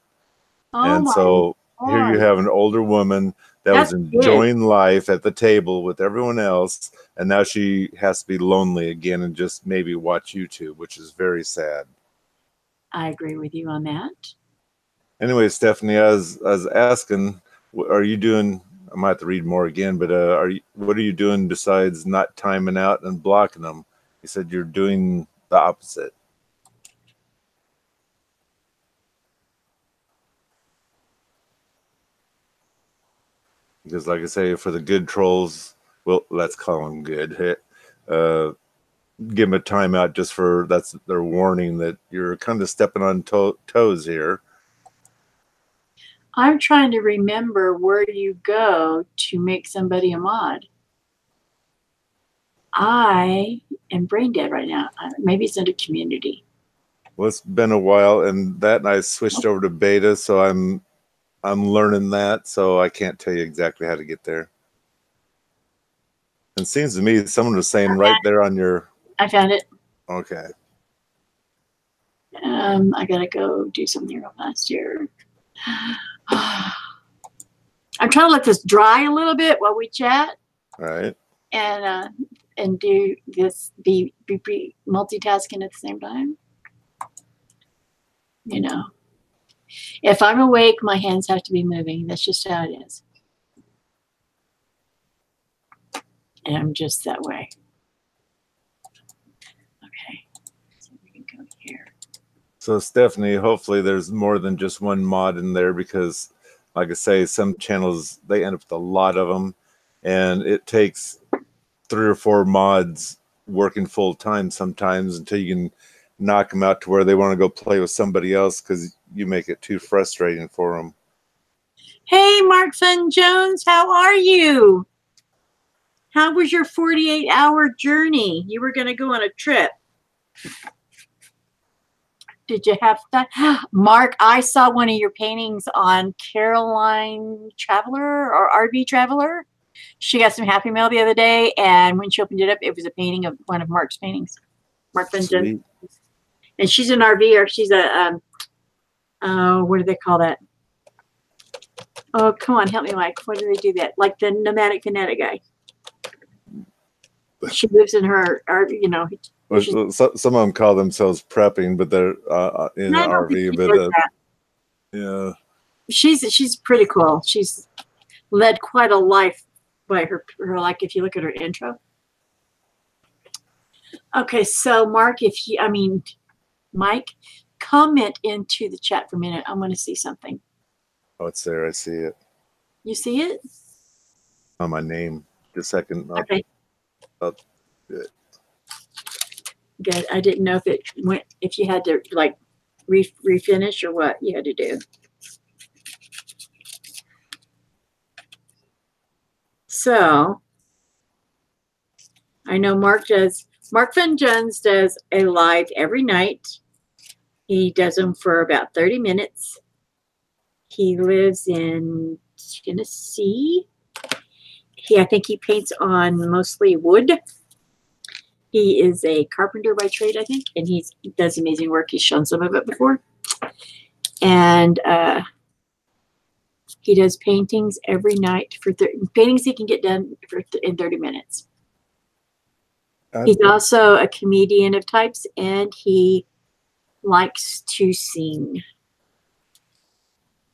And so here you have an older woman that was enjoying life at the table with everyone else, and now she has to be lonely again and just maybe watch YouTube, which is very sad. I agree with you on that. Anyway, Stephanie, I was asking, are you doing? I might have to read more again, but what are you doing besides not timing out and blocking them? You said you're doing the opposite. Because, like I say, for the good trolls, well, let's call them good. Give them a timeout just for that's their warning that you're kind of stepping on toes here. I'm trying to remember where you go to make somebody a mod. I am brain dead right now. Maybe it's under community. Well, it's been a while, and I switched over to beta, so I'm learning that, so I can't tell you exactly how to get there. And it seems to me someone was saying right there on your... I found it. Okay. I gotta go do something real fast here. I'm trying to let this dry a little bit while we chat. All right. And do this, be multitasking at the same time. You know, if I'm awake, my hands have to be moving. That's just how it is. And I'm just that way. Okay, so we can go here. So Stephanie, hopefully there's more than just one mod in there, because like I say, some channels, they end up with a lot of them, and it takes 3 or 4 mods working full time sometimes until you can knock them out to where they want to go play with somebody else, because you make it too frustrating for them. Hey, Mark Fun Jones, how are you? How was your 48-hour journey? You were going to go on a trip. Did you have that? Mark, I saw one of your paintings on Caroline Traveler or RV Traveler. She got some Happy Mail the other day, and when she opened it up, it was a painting of one of Mark's paintings. Mark Benjamin. And she's an RVer. She's a, what do they call that? Oh, come on, help me, Mike. What do they do that? Like the nomadic kinetic guy. She lives in her, you know. Well, some of them call themselves prepping, but they're in an RV. But yeah, she's pretty cool. She's led quite a life by her like if you look at her intro. Okay, so Mark, Mike, comment into the chat for a minute. I want to see something. Oh, it's there. I see it. You see it? On my name. Just a second. Okay. Good. Good. I didn't know if it went, if you had to like refinish or what you had to do. So I know Mark does Mark Van Jones does a live every night. He does them for about 30 minutes. He lives in Tennessee. I think he paints on mostly wood. He is a carpenter by trade, I think, and he does amazing work. He's shown some of it before. And he does paintings every night for paintings he can get done in 30 minutes. He's also a comedian of types, and he likes to sing.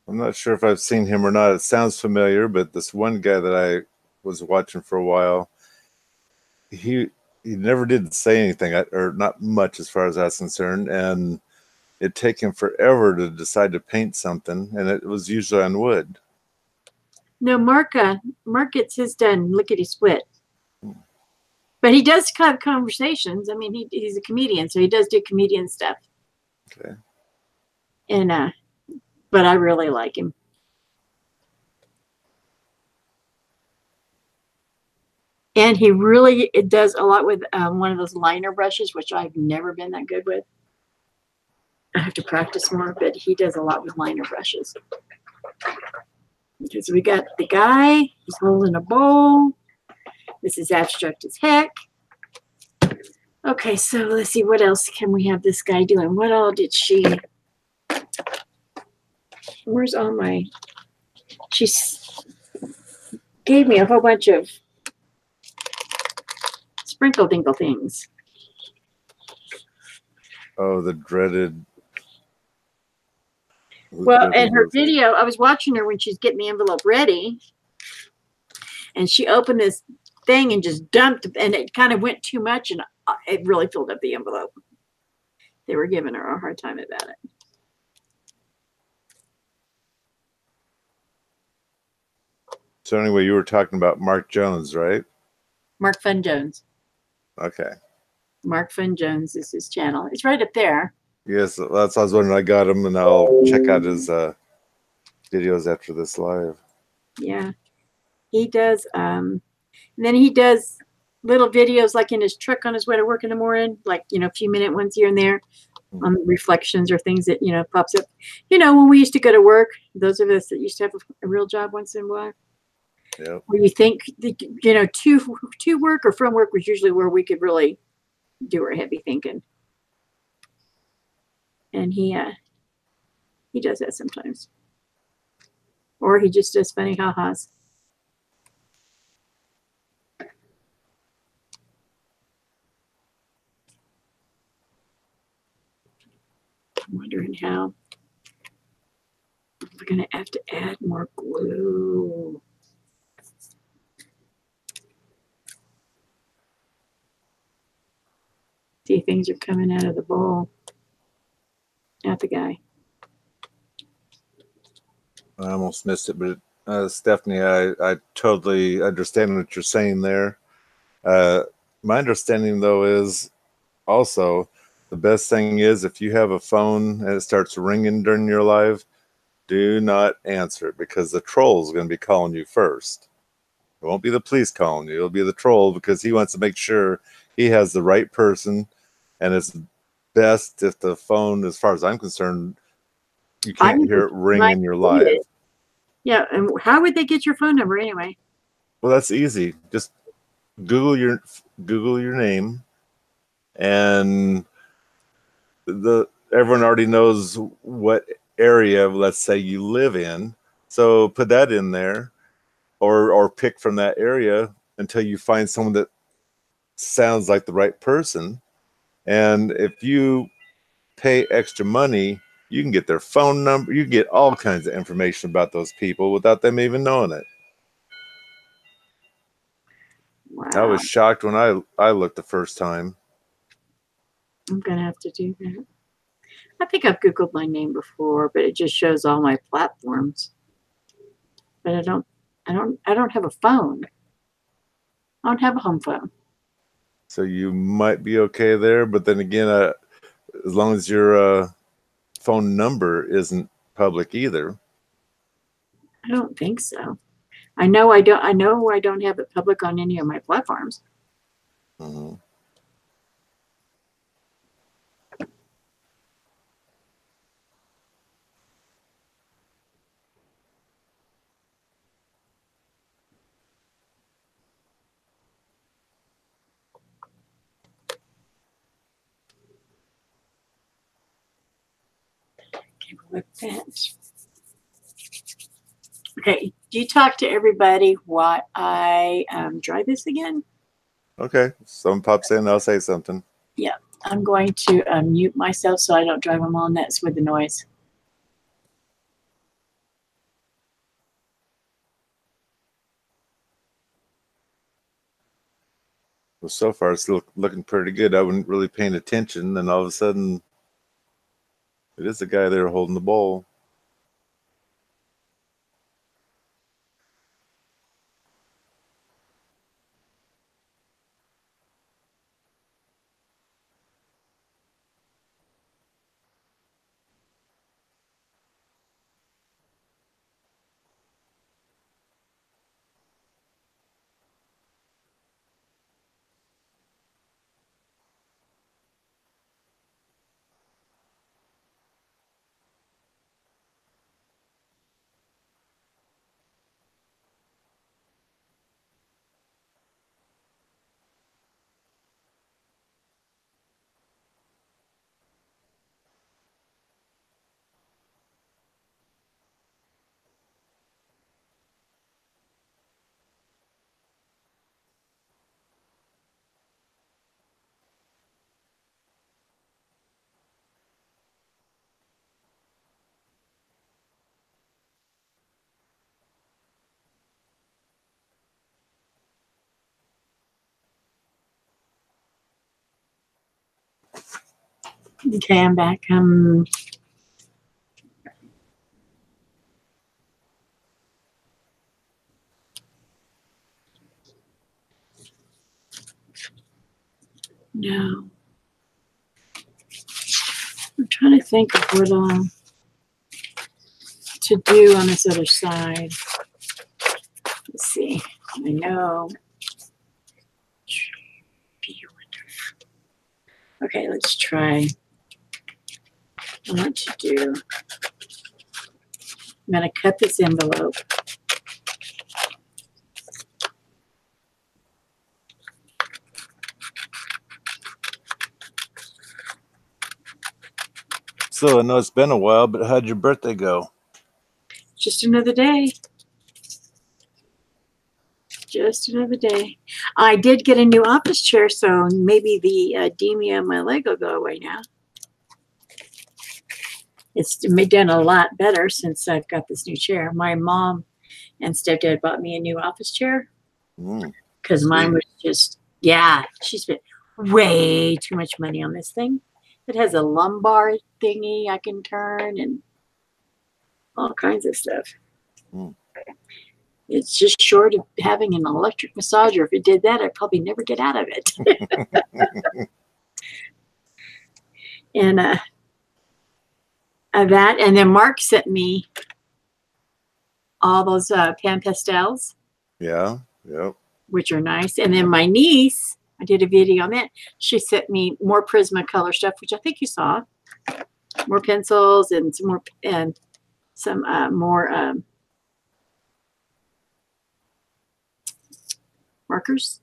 I'm not sure if I've seen him or not. It sounds familiar, but this one guy that I was watching for a while, he never did say anything, or not much as far as that's concerned, and it'd take him forever to decide to paint something, and it was usually on wood. No, Mark gets his done lickety split. But he does have conversations. I mean, he's a comedian, so he does do comedian stuff. Okay. And but I really like him. And he really does a lot with one of those liner brushes, which I've never been that good with. I have to practice more, but he does a lot with liner brushes. Because we got the guy, he's holding a bowl. This is abstract as heck. Okay, so let's see, what else can we have this guy doing? What all did she... Where's all my... She gave me a whole bunch of sprinkle dinkle things. Oh, the dreaded... Well, and her video, I was watching her when she's getting the envelope ready, and she opened this thing and just dumped, and it kind of went too much, and it really filled up the envelope. They were giving her a hard time about it. So anyway, you were talking about Mark Jones, right? Mark Van Jones. Okay. Mark Van Jones is his channel. It's right up there. Yes, that's what I was wondering. I got him, and I'll check out his videos after this live. Yeah. He does, and then he does little videos like in his truck on his way to work in the morning, like, you know, a few minute ones here and there on reflections or things that, you know, pops up. You know, when we used to go to work, those of us that used to have a real job once in a while, yep. where you think, you know, to work or from work was usually where we could really do our heavy thinking. And he does that sometimes. Or he just does funny ha-has. I'm wondering how we're going to have to add more glue. See, things are coming out of the bowl. Not the guy. I almost missed it, but Stephanie, I totally understand what you're saying there. My understanding, though, is also the best thing is if you have a phone and it starts ringing during your live, do not answer it, because the troll is going to be calling you first. It won't be the police calling you. It'll be the troll, because he wants to make sure he has the right person. And it's best if the phone, as far as I'm concerned, you can't hear it ring in your live. Yeah, and how would they get your phone number anyway? Well, that's easy. Just Google your name, and everyone already knows what area, let's say, you live in. So put that in there, or pick from that area until you find someone that sounds like the right person. And if you pay extra money, you can get their phone number. You can get all kinds of information about those people without them even knowing it. Wow. I was shocked when I looked the first time. I'm gonna have to do that. I think I've Googled my name before, but it just shows all my platforms. But I don't have a phone. I don't have a home phone. So you might be okay there, but then again, as long as your phone number isn't public either. I don't think so. I know I don't have it public on any of my platforms. Mm-hmm. With that. Okay, do you talk to everybody while I try this again? Okay. Someone pops in, I'll say something. Yeah, I'm going to mute myself so I don't drive them all nuts with the noise. Well, so far it's looking pretty good. I wasn't really paying attention, and all of a sudden, it is the guy there holding the bowl. Okay, I'm back. No. I'm trying to think of what to do on this other side. Let's see. I know. Okay, let's try. I want to do. I'm going to cut this envelope. So I know it's been a while, but how'd your birthday go? Just another day. Just another day. I did get a new office chair, so maybe the edema on my leg will go away now. It's done a lot better since I've got this new chair. My mom and stepdad bought me a new office chair because mine was just, yeah, she spent way too much money on this thing. It has a lumbar thingy I can turn and all kinds of stuff. It's just short of having an electric massager. If it did that, I'd probably never get out of it. And that, and then Mark sent me all those pan pastels. Yeah, yep. Which are nice. And then my niece, I did a video on that. She sent me more Prismacolor stuff, which I think you saw. More pencils and some more markers.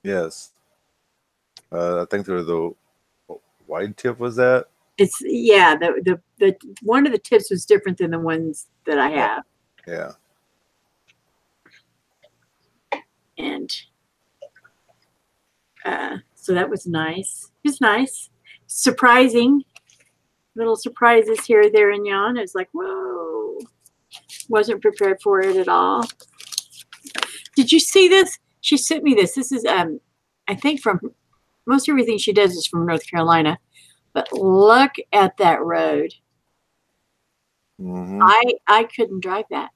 Yes. I think there was the wide tip. Was that? It's yeah. The one of the tips was different than the ones that I have. Yeah. And so that was nice. It was nice, surprising. Little surprises here, there, and yon. I was like, whoa! Wasn't prepared for it at all. Did you see this? She sent me this. This is I think from most everything she does is from North Carolina. But look at that road. I couldn't drive that.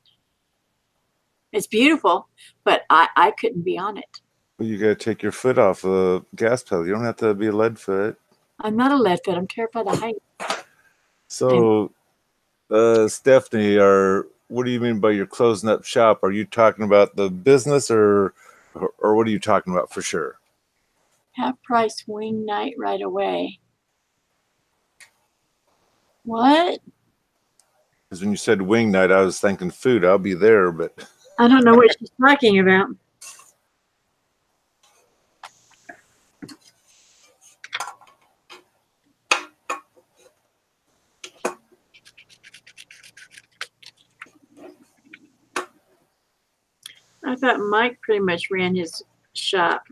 It's beautiful, but I couldn't be on it. Well, you got to take your foot off the gas pedal. You don't have to be a lead foot. I'm not a lead foot. I'm terrified of height. So, Stephanie, what do you mean by you're closing up shop? Are you talking about the business or what are you talking about for sure? Half price wing night right away. What? Because when you said wing night, I was thinking food. I'll be there, but I don't know what she's talking about. I thought Mike pretty much ran his shop.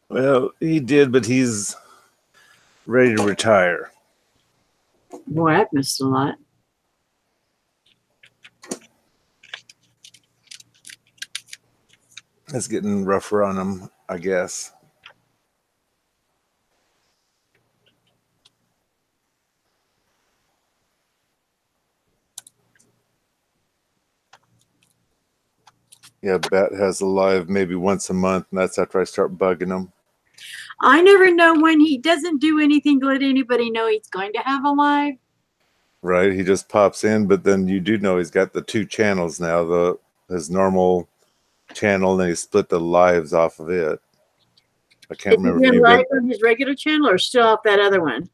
Well, he did, but he's ready to retire. Boy, I've missed a lot. It's getting rougher on him, I guess. Yeah, Bat has a live maybe once a month, and that's after I start bugging him. I never know when he doesn't do anything to let anybody know he's going to have a live. Right, he just pops in, but then you do know he's got the 2 channels now, his normal channel, and then he split the lives off of it. I can't remember Is if he you've live been. on his regular channel or still off that other one?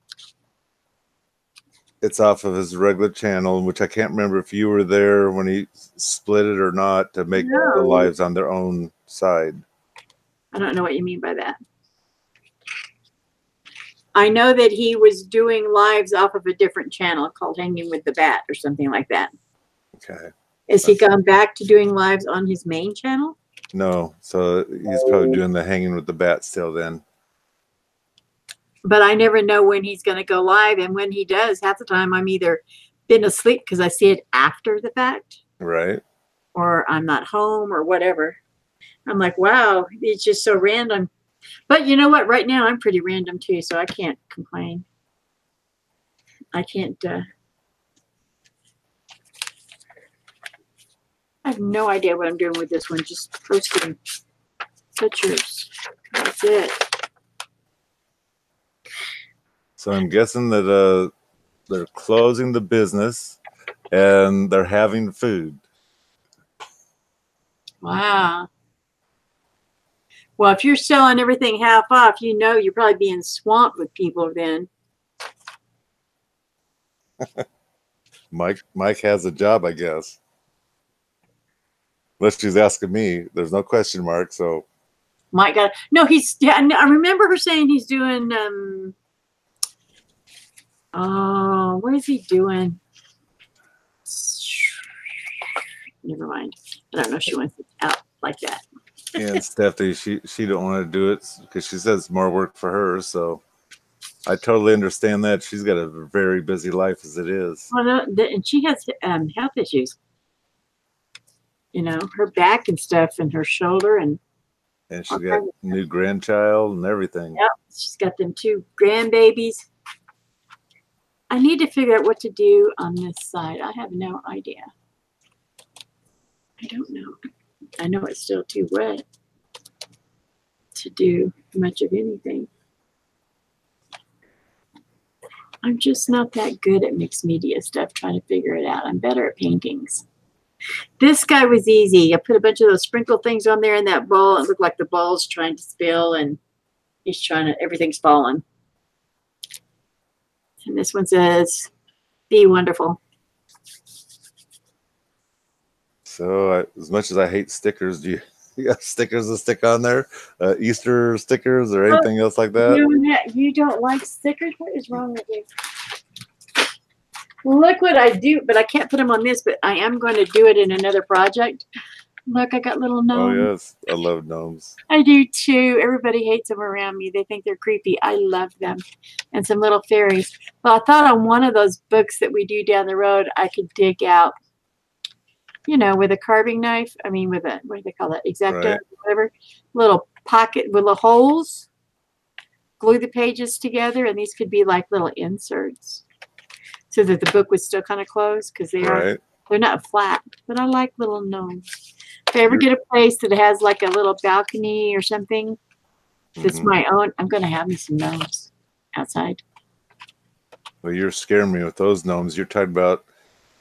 It's off of his regular channel, which I can't remember if you were there when he split it or not to make the No. lives on their own side. I don't know what you mean by that. I know that he was doing lives off of a different channel called Hanging with the Bat or something like that. Okay. Has he gone back to doing lives on his main channel? No, so he's probably doing the Hanging with the Bat still then. But I never know when he's going to go live, and when he does, half the time I'm either been asleep because I see it after the fact, Right. or I'm not home or whatever. I'm like, wow, it's just so random. But you know what? Right now I'm pretty random too, so I can't complain. I can't. I have no idea what I'm doing with this one. Just posting pictures. That's it. So I'm guessing that they're closing the business and they're having food. Wow. Well, if you're selling everything half off, you know you're probably being swamped with people then. Mike has a job, I guess. Unless she's asking me. There's no question mark, so. Mike got no. I remember her saying he's doing. Oh, what is he doing? Never mind. I don't know. She wants it out like that. And Stephanie, she don't want to do it because she says it's more work for her. So I totally understand that. She's got a very busy life as it is. Well, no, and she has health issues. You know, her back and stuff, and her shoulder, and she's got a new grandchild and everything. Yep, she's got them 2 grandbabies. I need to figure out what to do on this side. I have no idea. I don't know. I know it's still too wet to do much of anything. I'm just not that good at mixed media stuff, trying to figure it out. I'm better at paintings. This guy was easy. I put a bunch of those sprinkle things on there in that bowl. It looked like the bowl's trying to spill, and he's trying to, everything's falling. And this one says, be wonderful. So as much as I hate stickers, do you got stickers to stick on there? Easter stickers or anything else like that? You don't like stickers? What is wrong with you? Look what I do, but I can't put them on this, but I am going to do it in another project. Look, I got little gnomes. Oh, yes. I love gnomes. I do too. Everybody hates them around me. They think they're creepy. I love them. And some little fairies. Well, I thought on one of those books that we do down the road, I could dig out, you know, with a carving knife. I mean, with a, what do they call that? Exacto, right. Whatever. Little pocket with little holes. Glue the pages together, and these could be like little inserts, so that the book was still kind of closed, because they are, they're not flat, but I like little gnomes. If I ever get a place that has like a little balcony or something that's my own, I'm going to have me some gnomes outside. Well, you're scaring me with those gnomes. You're talking about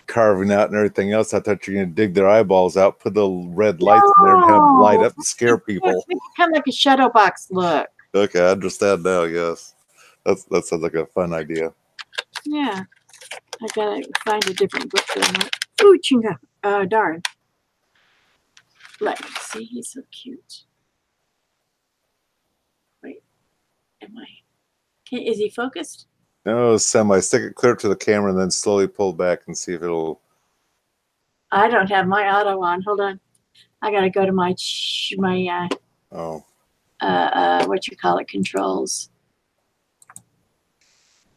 carving out and everything else. I thought you were going to dig their eyeballs out, put the red lights in there and have them light up and scare people. Kind of like a shadow box look. Okay, I understand now, yes. That sounds like a fun idea. Yeah. I gotta find a different book. Ooh, chinga. Darn. Let's see, he's so cute. Wait, is he focused? No, semi. Stick it clear to the camera and then slowly pull back and see if it'll. I don't have my auto on. Hold on. I got to go to my what you call it, controls.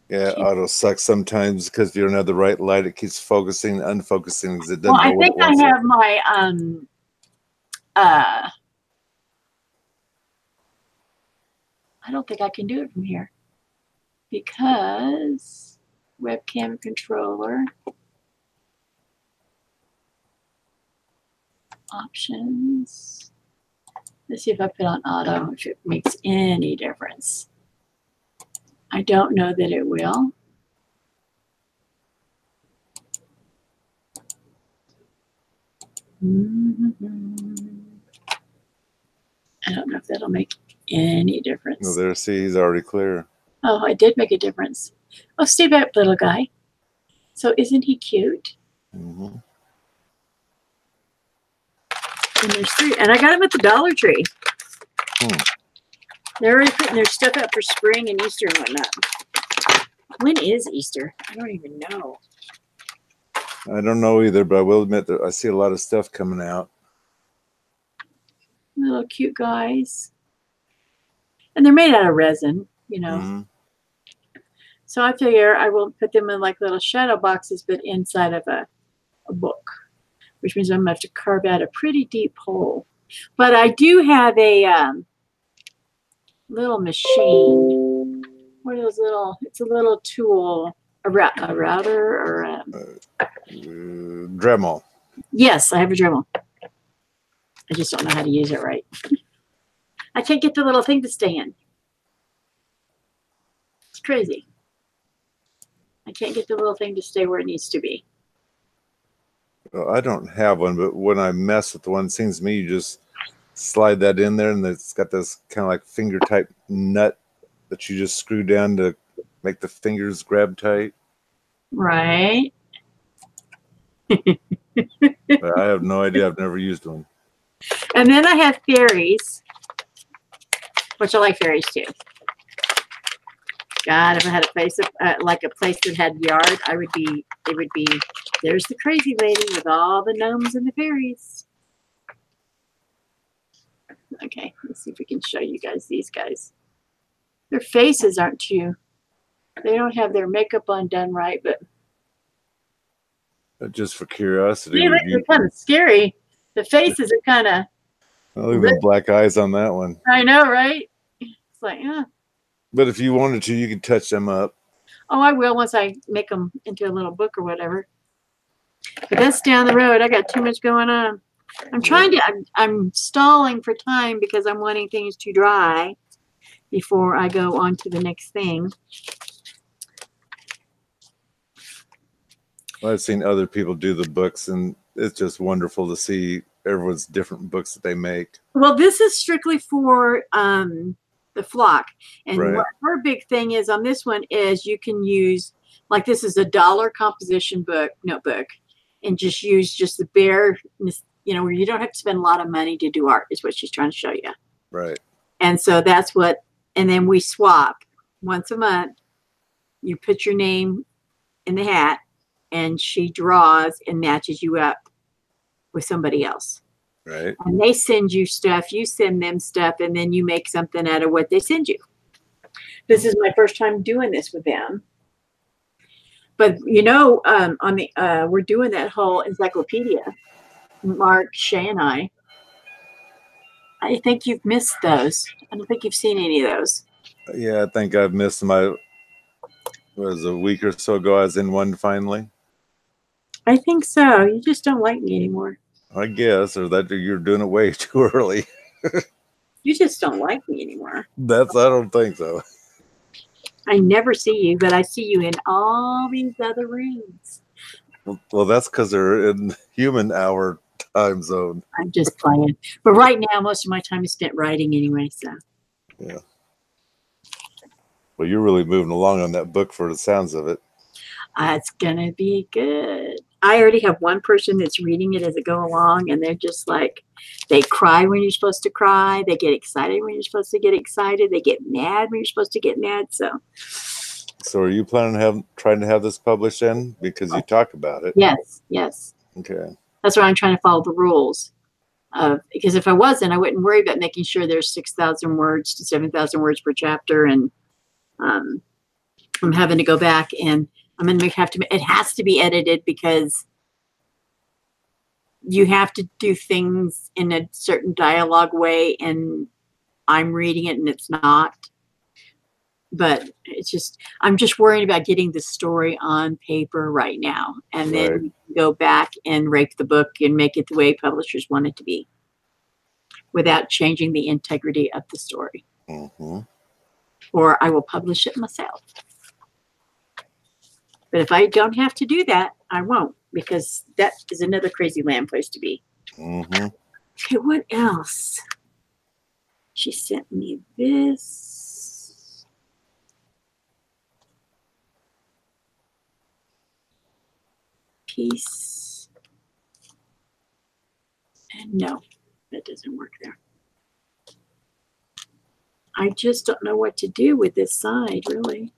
Yeah, auto sucks sometimes because if you don't have the right light, it keeps focusing, unfocusing because it doesn't Well, know I what think it wants. I have my I don't think I can do it from here because webcam controller options. Let's see if I put on auto, if it makes any difference. I don't know that it will. I don't know if that'll make any difference. No, there, see, he's already clear. Oh, I did make a difference. Oh, stay back, little guy. So isn't he cute? Mm-hmm. And there's 3, and I got him at the Dollar Tree. They're already putting their stuff up for spring and Easter and whatnot. When is Easter? I don't even know. I don't know either, but I will admit that I see a lot of stuff coming out. Little cute guys. And they're made out of resin, you know. Mm-hmm. So I figure I will put them in like little shadow boxes, but inside of a book, which means I'm going to have to carve out a pretty deep hole. But I do have a little machine. What are those little, it's a little tool, a router or a... Dremel. Yes, I have a Dremel. I just don't know how to use it right. I can't get the little thing to stay in. It's crazy. I can't get the little thing to stay where it needs to be. Well, I don't have one, but when I mess with the one, it seems to me you just slide that in there, and it's got this kind of like finger type nut that you just screw down to make the fingers grab tight. Right. But I have no idea. I've never used one. And then I have fairies, which I like fairies too. God, if I had a place like a place that had yard, it would be, there's the crazy lady with all the gnomes and the fairies. Okay, let's see if we can show you guys these guys. Their faces aren't too, they don't have their makeup on done right, but Just for curiosity. yeah, they're kind of scary. The faces are kind of. I'll leave the black eyes on that one. I know, right? It's like, yeah. But if you wanted to, you could touch them up. Oh, I will once I make them into a little book or whatever. But that's down the road. I got too much going on. I'm trying to, I'm stalling for time because I'm wanting things to dry before I go on to the next thing. Well, I've seen other people do the books, and it's just wonderful to see everyone's different books that they make. Well, this is strictly for the flock. And Right. what her big thing is on this one is you can use, like this is a dollar composition book, notebook, and just use just the bare, you know, where you don't have to spend a lot of money to do art is what she's trying to show you. Right. And so that's what, and then we swap once a month. You put your name in the hat and she draws and matches you up with somebody else. Right. And they send you stuff, you send them stuff, and then you make something out of what they send you. This is my first time doing this with them. But you know, on the we're doing that whole encyclopedia. Mark, Shay, and I think you've missed those. I don't think you've seen any of those. Yeah, I think I've missed my, was a week or so ago I was in one finally. I think so. You just don't like me anymore. I guess, or that you're doing it way too early. You just don't like me anymore. I don't think so. I never see you, but I see you in all these other rooms. Well, that's because they're in human hour time zone. I'm just playing. But right now, most of my time is spent writing anyway, so. Yeah. Well, you're really moving along on that book for the sounds of it. It's going to be good. I already have one person that's reading it as it go along, and they're just like, they cry when you're supposed to cry. They get excited when you're supposed to get excited. They get mad when you're supposed to get mad. So are you planning to trying to have this published in? Because you talk about it. Yes, yes. Okay. That's why I'm trying to follow the rules. Because if I wasn't, I wouldn't worry about making sure there's 6,000 words to 7,000 words per chapter, and I'm having to go back and I'm going to have to. It has to be edited because you have to do things in a certain dialogue way, and I'm reading it and it's not. But it's just, I'm just worried about getting the story on paper right now, and then Right. we can go back and rake the book and make it the way publishers want it to be, without changing the integrity of the story. Mm-hmm. Or I will publish it myself. But if I don't have to do that, I won't, because that is another crazy land place to be. Mm-hmm. Okay, what else? She sent me this. Piece. And no, that doesn't work there. I just don't know what to do with this side, really.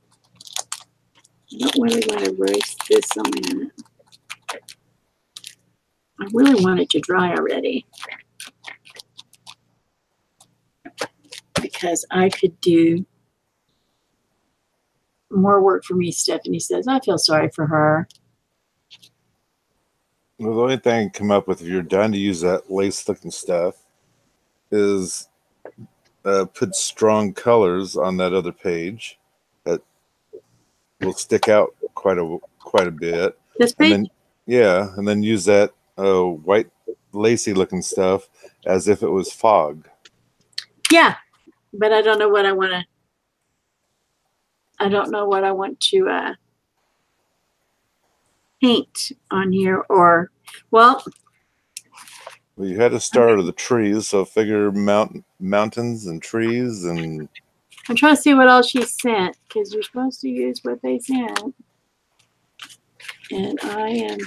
I don't really want to erase this on it. I really want it to dry already, because I could do more work for me, Stephanie says. I feel sorry for her. Well, the only thing I can come up with if you're done to use that lace looking stuff is put strong colors on that other page that will stick out quite a bit. This And page? then and then use that white lacy looking stuff as if it was fog. Yeah, but I don't know what I want to. I don't know what I want to paint on here, or well, You had to start with the trees, so figure mountains and trees, and I'm trying to see what else she sent, because you're supposed to use what they sent, and I am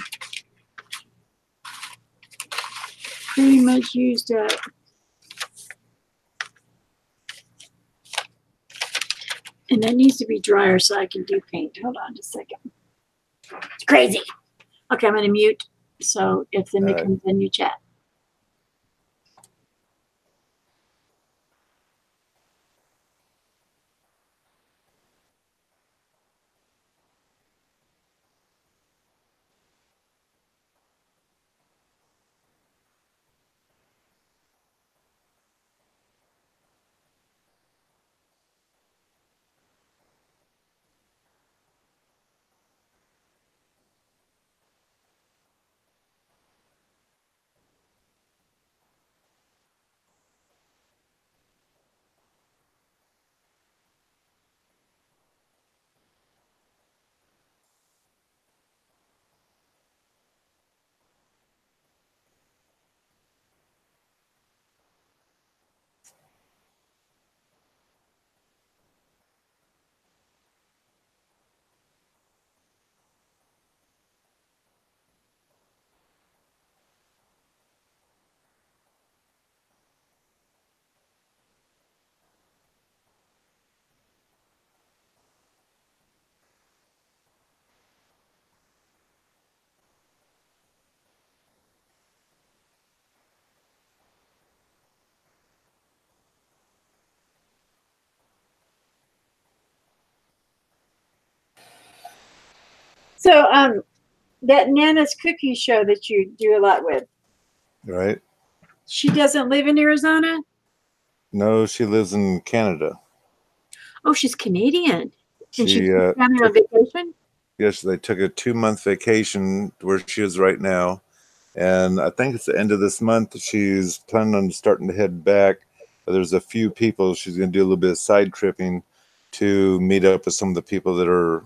pretty much used up. And that needs to be drier so I can do paint. Hold on just a second. It's crazy. Okay, I'm going to mute. So if then it comes in, you chat. So that Nana's cookie show that you do a lot with. right. She doesn't live in Arizona? No, she lives in Canada. Oh, she's Canadian. And she's She down there on vacation? yes, they took a 2-month vacation where she is right now, and I think it's the end of this month. She's planning on starting to head back. There's a few people she's going to do a little bit of side tripping to meet up with some of the people that are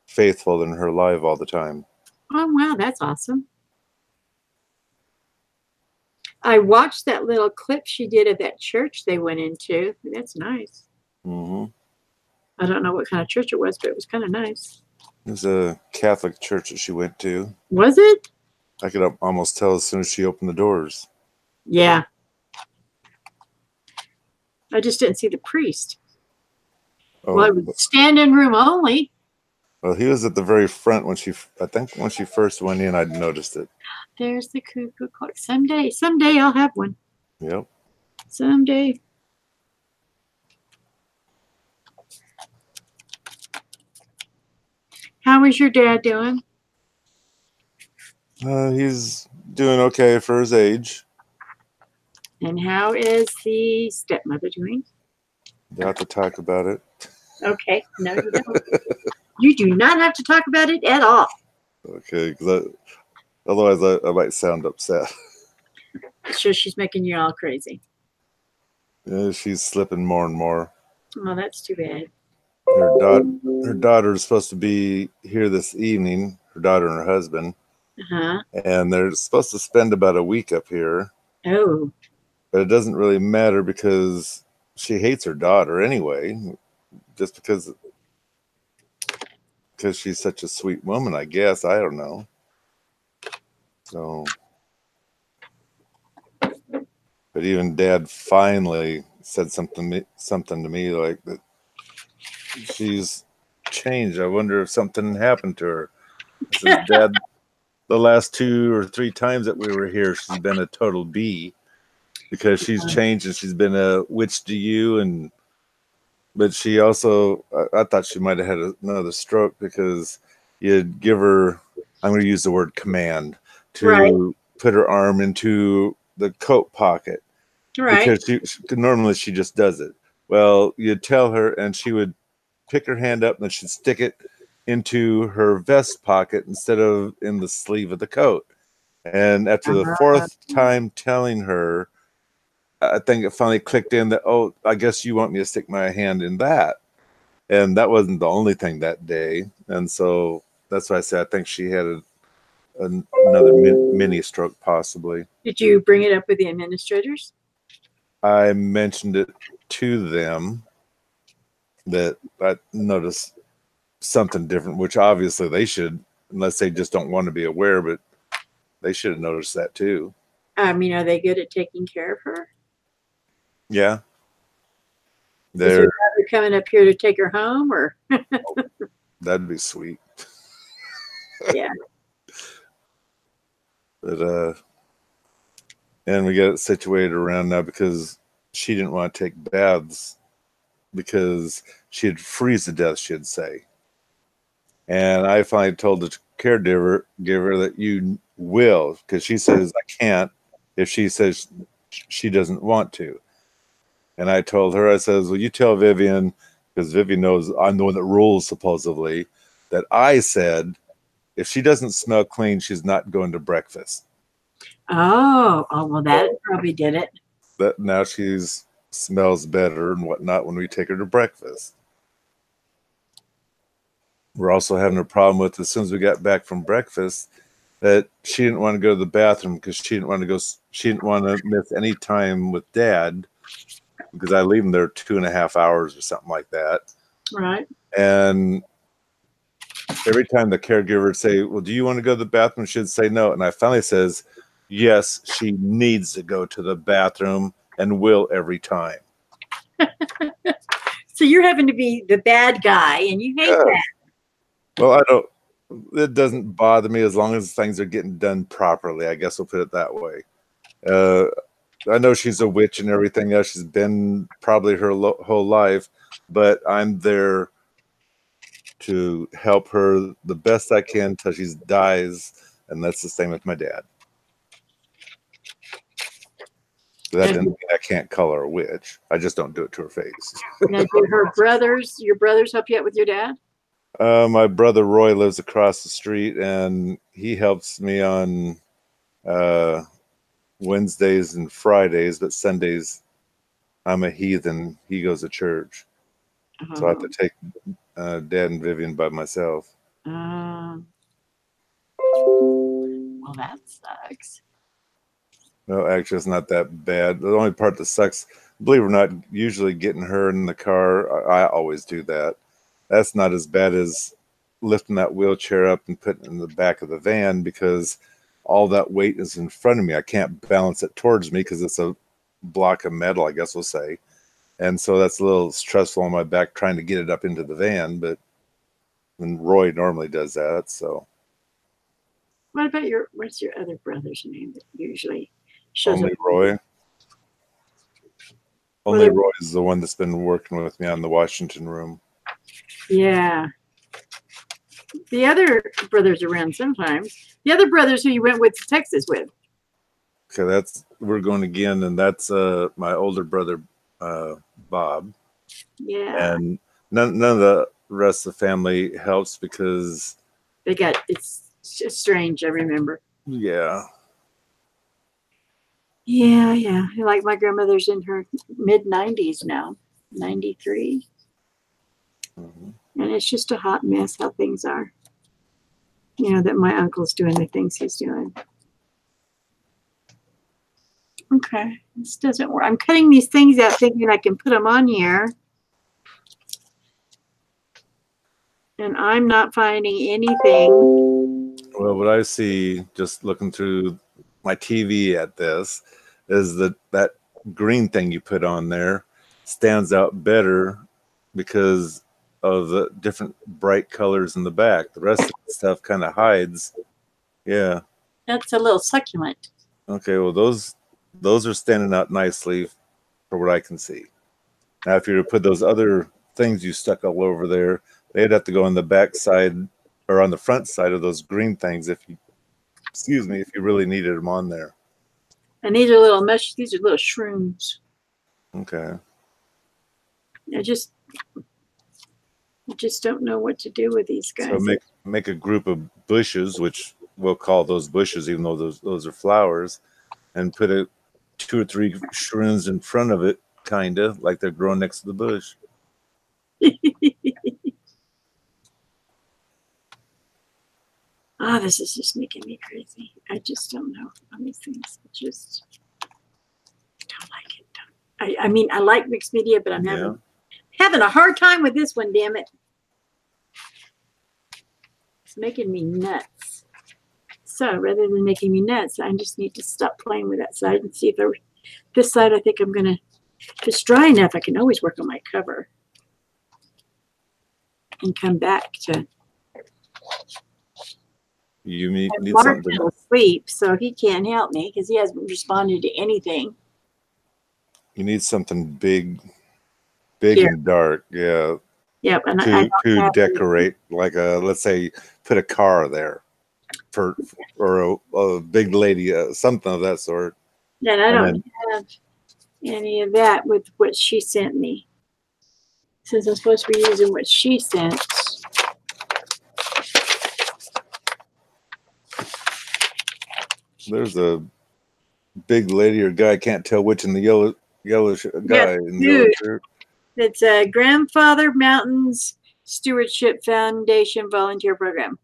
faithful in her life all the time. Oh, wow, that's awesome. I watched that little clip she did of that church they went into. That's nice. Mm-hmm. I don't know what kind of church it was, but it was kind of nice. It was a Catholic church that she went to. Was it? I could almost tell as soon as she opened the doors. Yeah. I just didn't see the priest. Oh, Well, it was stand-in room only. Well, he was at the very front when I think when she first went in, I noticed it. There's the cuckoo clock. Someday I'll have one. Yep. Someday. How is your dad doing? He's doing okay for his age. And how is the stepmother doing? You have to talk about it. Okay. No, you don't. You do not have to talk about it at all. Okay, because otherwise I might sound upset. So she's making you all crazy. Yeah, she's slipping more and more. Oh, that's too bad. Her daughter is supposed to be here this evening. Her daughter and her husband, and they're supposed to spend about a week up here. Oh. But it doesn't really matter because she hates her daughter anyway, just because she's such a sweet woman, I guess. I don't know. So, but even Dad finally said something to me like that she's changed. I wonder if something happened to her. I said, Dad, the last 2 or 3 times that we were here, she's been a total B because she's changed and she's been a witch to you. But she also, I thought she might have had another stroke because you'd give her, I'm going to use the word command, to put her arm into the coat pocket. Because normally she just does it. Well, you'd tell her and she would pick her hand up and then she'd stick it into her vest pocket instead of in the sleeve of the coat. And after the 4th time telling her, I think it finally clicked in that, oh, I guess you want me to stick my hand in that. And that wasn't the only thing that day. And so that's why I said I think she had another mini stroke possibly. Did you bring it up with the administrators? I mentioned it to them that I noticed something different, which obviously they should, unless they just don't want to be aware, but they should have noticed that too. Are they good at taking care of her? Yeah. Is her brother coming up here to take her home, or? That'd be sweet. Yeah. But and we got it situated around now because she didn't want to take baths because she'd freeze to death, she'd say. And I finally told the caregiver that you will, because she says I can't if she says she doesn't want to. And I told her, I says, well, you tell Vivian, because Vivian knows I'm the one that rules supposedly, that I said if she doesn't smell clean, she's not going to breakfast. Oh, well, that probably did it. That now she's smells better and whatnot when we take her to breakfast. We're also having a problem with, as soon as we got back from breakfast, that she didn't want to go to the bathroom because she didn't want to miss any time with Dad, because I leave him there 2.5 hours or something like that. Right. And every time the caregiver would say, well, do you want to go to the bathroom? She'd say no. And I finally says, yes, she needs to go to the bathroom and will every time. So you're having to be the bad guy and you hate that. Well, it doesn't bother me as long as things are getting done properly. I guess we'll put it that way. I know she's a witch and everything else. She's been probably her whole life, but I'm there to help her the best I can until she dies. And that's the same with my dad. That doesn't mean I can't call her a witch. I just don't do it to her face. Now, did your brothers help you out with your dad? My brother Roy lives across the street, and he helps me on Wednesdays and Fridays, but Sundays I'm a heathen. He goes to church. So I have to take Dad and Vivian by myself. Well, that sucks. No, actually, it's not that bad. The only part that sucks, believe it or not, usually getting her in the car. I always do that. That's not as bad as lifting that wheelchair up and putting it in the back of the van, because all that weight is in front of me. I can't balance it towards me because it's a block of metal, I guess we'll say. And so that's a little stressful on my back trying to get it up into the van. But And Roy normally does that. So What about what's your other brother's name that usually shows up? only Roy. Well, Only Roy is the one that's been working with me on the Washington room. yeah. The other brother's around sometimes. The other brothers who you went with to Texas with. Okay, we're going again, and that's my older brother, Bob. Yeah. And none of the rest of the family helps because it's just strange, I remember. yeah. Yeah. Like my grandmother's in her mid-90s now, 93. Mm-hmm. And it's just a hot mess how things are. That my uncle's doing the things he's doing. Okay, this doesn't work. I'm cutting these things out thinking I can put them on here. And I'm not finding anything. Well, what I see just looking through my TV at this is that green thing you put on there stands out better because of the different bright colors in the back. The rest of the stuff kind of hides. Yeah. That's a little succulent. Okay, well those are standing out nicely for what I can see. Now if you were to put those other things you stuck all over there, they'd have to go on the back side or on the front side of those green things if you really needed them on there. And these are little these are little shrooms. Okay. I just don't know what to do with these guys. So make a group of bushes, which we'll call those bushes, even though those are flowers, and put 2 or 3 shrooms in front of it, kind of like they're growing next to the bush. Oh, this is just making me crazy. I just don't know on these things. I just don't like it. I mean, I like mixed media, but I'm having a hard time with this one, damn it. It's making me nuts. So rather than making me nuts, I just need to stop playing with that side and see if this side, I think I'm going to, if it's dry enough, I can always work on my cover and come back to. You need Mark fell asleep, so he can't help me because he hasn't responded to anything. You need something big and dark, yeah. Yep, and to decorate, like let's say, put a car there, or a big lady, something of that sort. And I don't have any of that with what she sent me, since I'm supposed to be using what she sent. There's a big lady or guy, can't tell which, in the yellow guy in the yellow shirt. It's a Grandfather Mountains Stewardship Foundation volunteer program.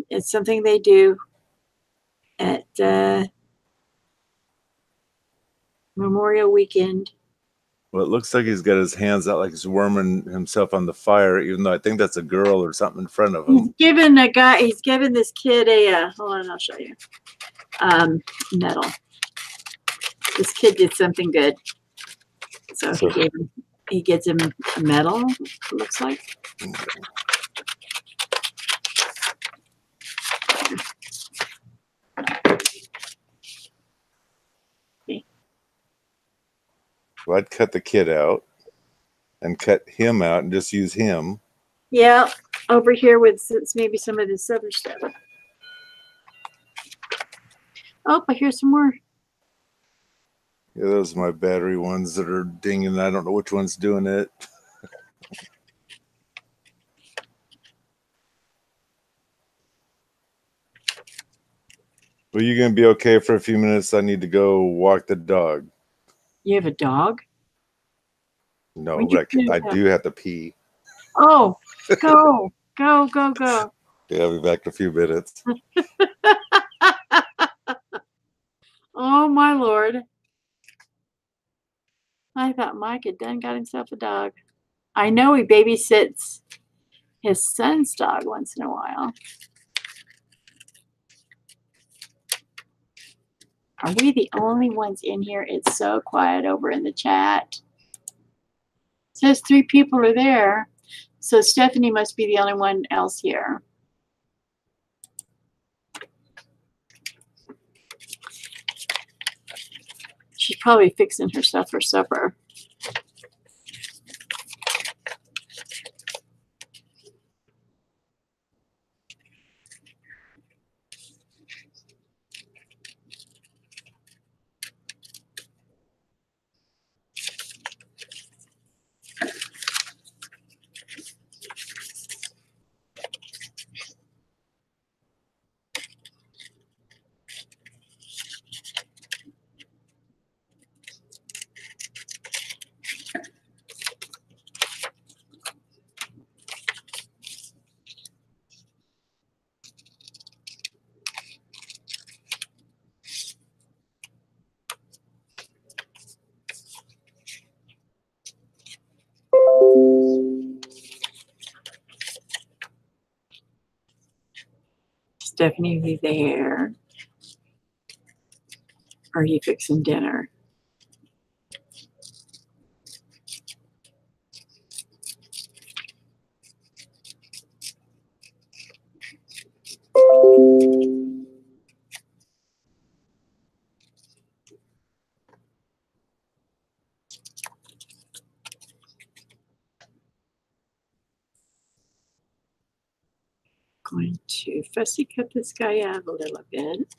It's something they do at Memorial Weekend. Well, it looks like he's got his hands out like he's warming himself on the fire, even though I think that's a girl or something in front of him. He's giving this kid a, hold on, I'll show you, medal. This kid did something good. So he gets him a medal, it looks like. Okay. Well, I'd cut the kid out and cut him out and just use him. Yeah, over here with maybe some of this other stuff. Oh, I hear some more. Yeah, those are my battery ones that are dinging. I don't know which one's doing it. Well, you gonna be okay for a few minutes? I need to go walk the dog. You have a dog? No, but I do have to pee. Oh, go. Yeah, I'll be back in a few minutes. Oh, my Lord. I thought Mike had done got himself a dog. I know he babysits his son's dog once in a while. Are we the only ones in here? It's so quiet over in the chat. It says 3 people are there. So Stephanie must be the only one else here. She's probably fixing herself for supper. Stephanie, are you there? Are you fixing dinner? Going to fussy cut this guy out a little bit.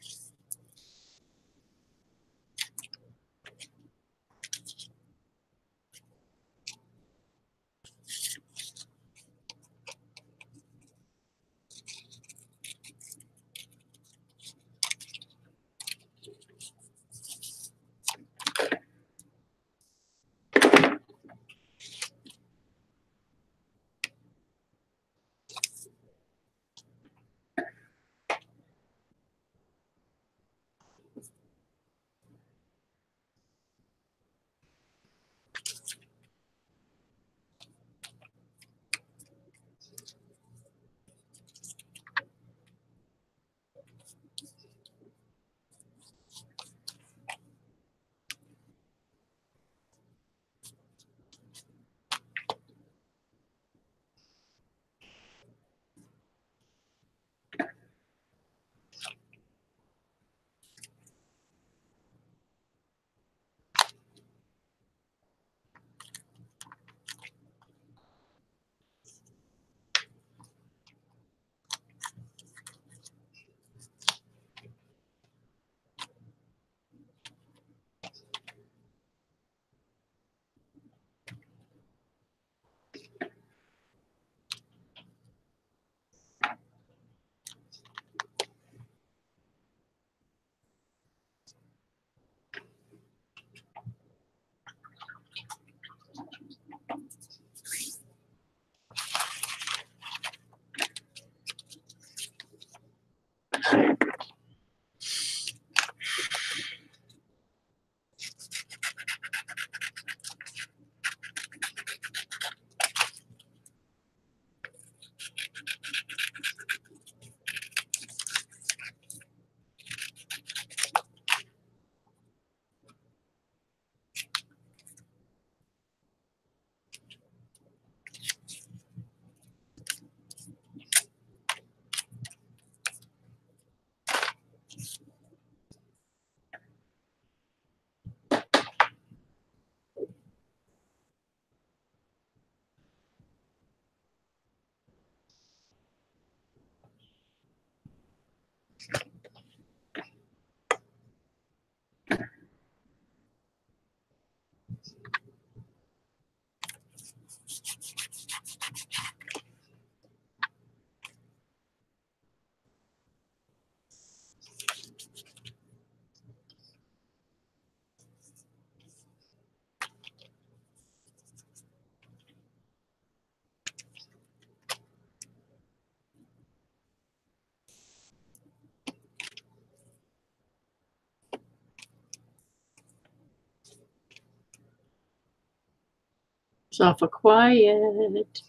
It's awful quiet.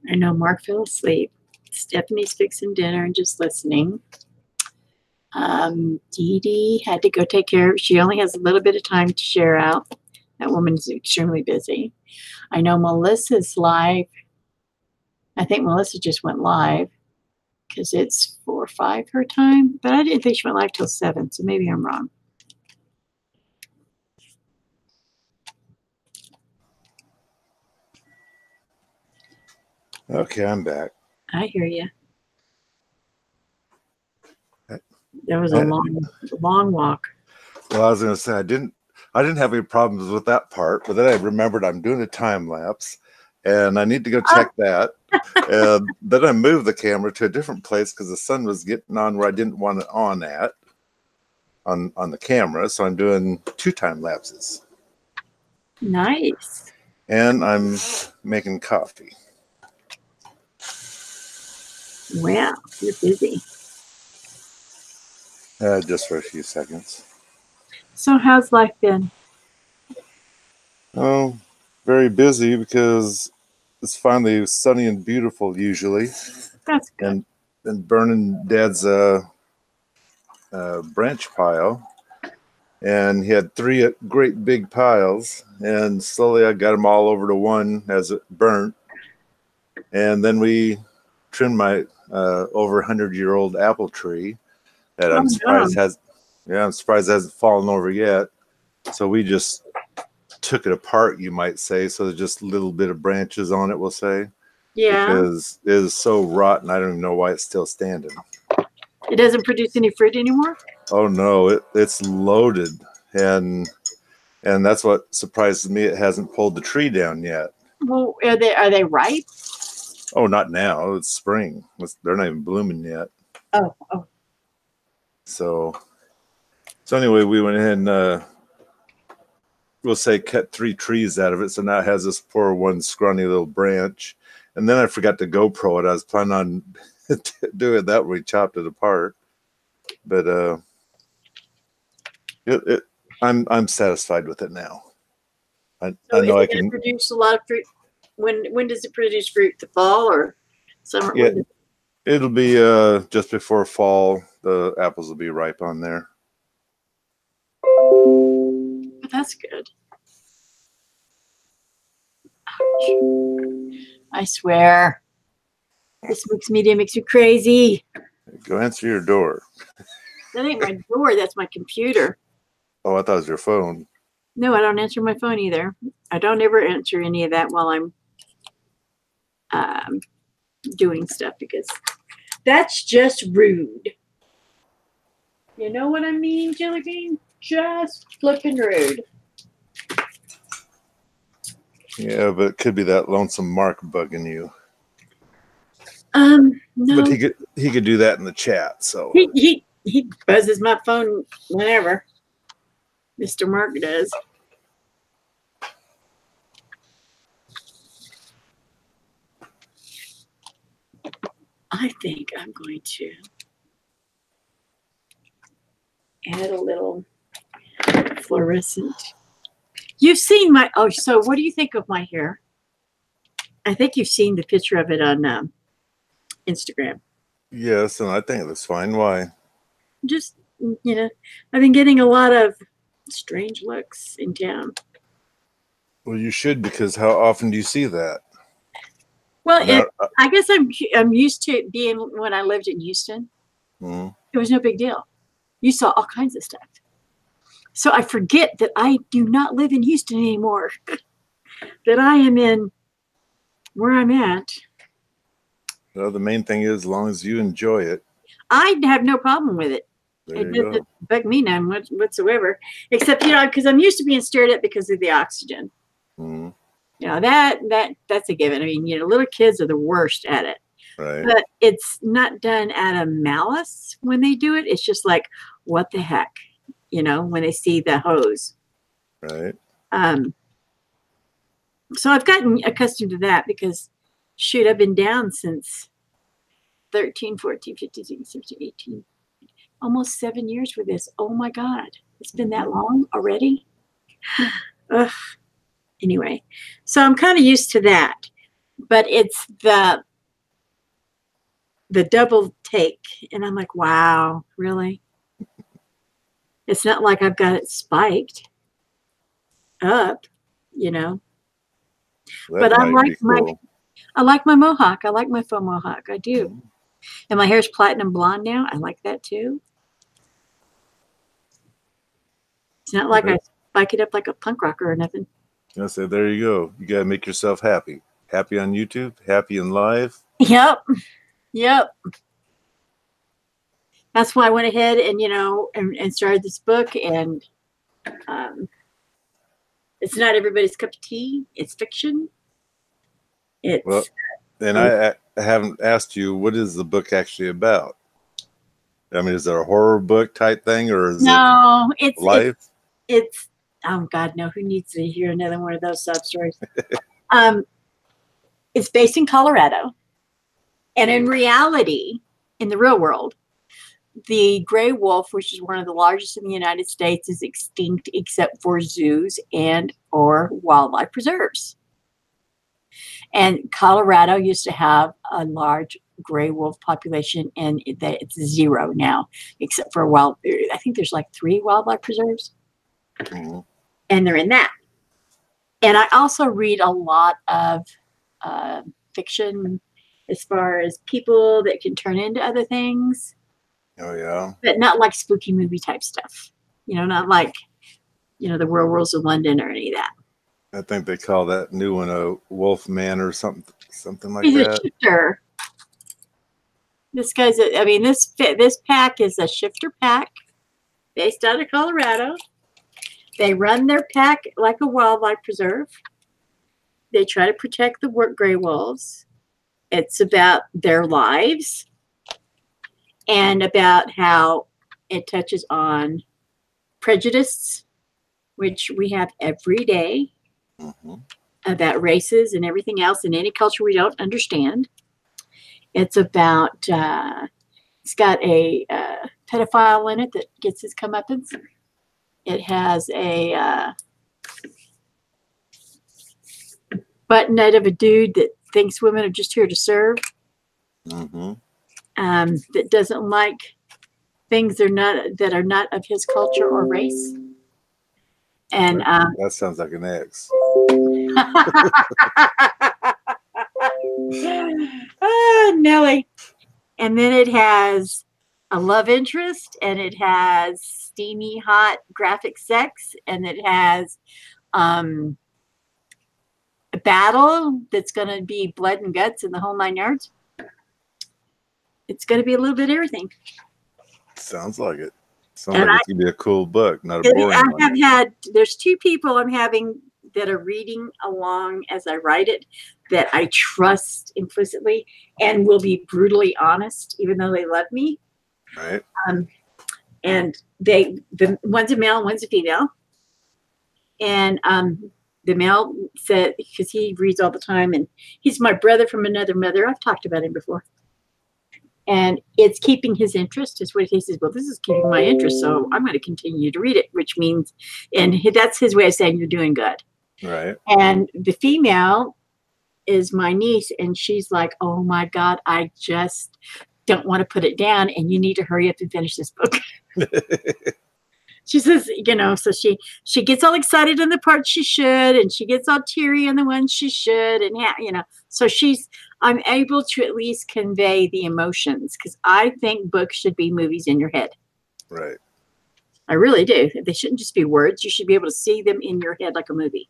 I know Mark fell asleep. Stephanie's fixing dinner and just listening. Dee Dee had to go take care of. She only has a little bit of time to share out. That woman's extremely busy. I know Melissa's live. I think Melissa just went live because it's 4 or 5 her time, but I didn't think she went live till 7, so maybe I'm wrong. Okay, I'm back. I hear you. That was a long walk. Well, I was going to say I didn't have any problems with that part, but then I remembered I'm doing a time lapse, and I need to go check that. And then I moved the camera to a different place because the sun was getting on where I didn't want it on the camera. So I'm doing 2 time lapses. Nice. And I'm making coffee. Wow, you're busy. Just for a few seconds. So how's life been? Oh, very busy because it's finally sunny and beautiful usually. That's good. And burning Dad's branch pile. And he had 3 great big piles, and slowly I got them all over to one as it burnt. And then we trimmed my over 100-year-old apple tree that I'm surprised hasn't fallen over yet. So we just took it apart, you might say. So there's just a little bit of branches on it, we'll say. Yeah. Because it is so rotten, I don't even know why it's still standing. It doesn't produce any fruit anymore? Oh no, it's loaded, and that's what surprises me. It hasn't pulled the tree down yet. Well, are they ripe? Oh, not now. It's spring. They're not even blooming yet. Oh. So anyway, we went ahead and we'll say cut 3 trees out of it. So now it has this poor one scrawny little branch. And then I forgot to GoPro it. I was planning on doing that when we chopped it apart. But I'm satisfied with it now. I know I can produce a lot of fruit. When does it produce fruit? The fall or summer? Yeah, it'll be just before fall. The apples will be ripe on there. But that's good. Ouch. I swear, this media makes me crazy. Go answer your door. That ain't my door. That's my computer. Oh, I thought it was your phone. No, I don't answer my phone either. I don't ever answer any of that while I'm doing stuff because that's just rude. You know what I mean, Jelly Bean? Just flipping rude. Yeah, but it could be that lonesome Mark bugging you. No. But he could do that in the chat. So he buzzes my phone whenever. Mr. Mark does. I think I'm going to add a little fluorescent. You've seen my, so what do you think of my hair? I think you've seen the picture of it on Instagram. Yes, and I think that's fine. Why? Just, I've been getting a lot of strange looks in town. Well, you should, because how often do you see that? Well, I guess I'm used to it being when I lived in Houston. Mm-hmm. It was no big deal. You saw all kinds of stuff. So I forget that I do not live in Houston anymore. That I am in where I'm at. Well, the main thing is, as long as you enjoy it, I have no problem with it. There it you doesn't go. bug me none whatsoever. Except, because I'm used to being stared at because of the oxygen. Mm-hmm. That's a given. I mean, little kids are the worst at it. Right. But it's not done out of malice when they do it. It's just like, what the heck, when they see the hose. Right. So I've gotten accustomed to that because, shoot, I've been down since 13, 14, 15, 16, 17, 18. Almost 7 years for this. Oh, my God. It's been that long already? Ugh. Anyway, so I'm kind of used to that. But it's the double take. And I'm like, wow, really? It's not like I've got it spiked. up, you know. That But might be cool. I like my mohawk. I like my faux mohawk. I do. Mhm. And my hair's platinum blonde now. I like that too. It's not like I spike it up like a punk rocker or nothing. I said, there you go. You got to make yourself happy. Happy on YouTube, happy in live. Yep. Yep. That's why I went ahead and, and started this book. And it's not everybody's cup of tea. It's fiction. Well, It's and I haven't asked you, what is the book actually about? I mean, is it a horror book type thing, or is it life? It's oh God, no, who needs to hear another one of those sub stories? It's based in Colorado. And in reality, in the real world, the gray wolf, which is one of the largest in the United States, is extinct except for zoos and or wildlife preserves. And Colorado used to have a large gray wolf population, and it's zero now, except for I think there's like 3 wildlife preserves. Mm-hmm. And they're in that. And I also read a lot of fiction as far as people that can turn into other things. Oh, yeah. But not like spooky movie type stuff. Not like, the werewolves of London or any of that. I think they call that new one a wolf man or something like He's that. a shifter. This this pack is a shifter pack based out of Colorado. They run their pack like a wildlife preserve. They try to protect the gray wolves. It's about their lives and about how it touches on prejudice, which we have every day, about races and everything else in any culture we don't understand. It's about, it's got a pedophile in it that gets his comeuppance. It has a button-nut of a dude that thinks women are just here to serve. That doesn't like things that are not of his culture or race. And that sounds like an ex. Nelly. And then it has a love interest, and it has steamy, hot, graphic sex, and it has a battle that's going to be blood and guts and the whole 9 yards. It's going to be a little bit of everything. Sounds like it. Sounds like it's going to be a cool book, not a boring one. There's 2 people I'm having that are reading along as I write it that I trust implicitly and will be brutally honest, even though they love me. Right. And one's a male, one's a female. And the male said, because he reads all the time, and he's my brother from another mother. I've talked about him before. And it's keeping his interest, is what he says. Well, this is keeping my interest, so I'm going to continue to read it, which means, and that's his way of saying you're doing good. Right. And the female is my niece, and she's like, oh my God, I just don't want to put it down, and you need to hurry up and finish this book. She says, so she gets all excited in the parts she should, and she gets all teary in the ones she should, and so I'm able to at least convey the emotions, because I think books should be movies in your head. Right. I really do. They shouldn't just be words. You should be able to see them in your head like a movie.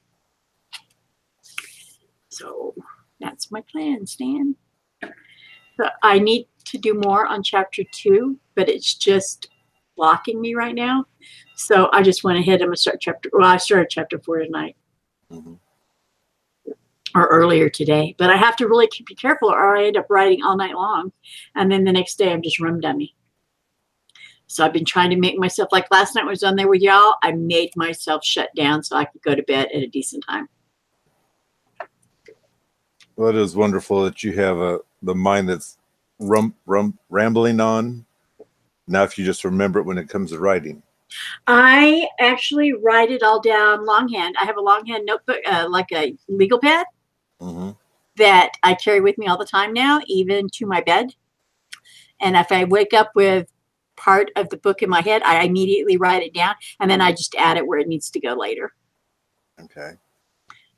So that's my plan, Stan. So I need to do more on chapter 2, but it's just blocking me right now. So I just went ahead and I started chapter 4 tonight. Or earlier today. But I have to really be careful, or I end up writing all night long. And then the next day I'm just rum dummy. So I've been trying to make myself, like last night when I was on there with y'all, I made myself shut down so I could go to bed at a decent time. Well, it is wonderful that you have the mind that's rambling on. Now, if you just remember it when it comes to writing. I actually write it all down longhand. I have a longhand notebook, like a legal pad, that I carry with me all the time now, even to my bed. And if I wake up with part of the book in my head, I immediately write it down, and then I just add it where it needs to go later. Okay.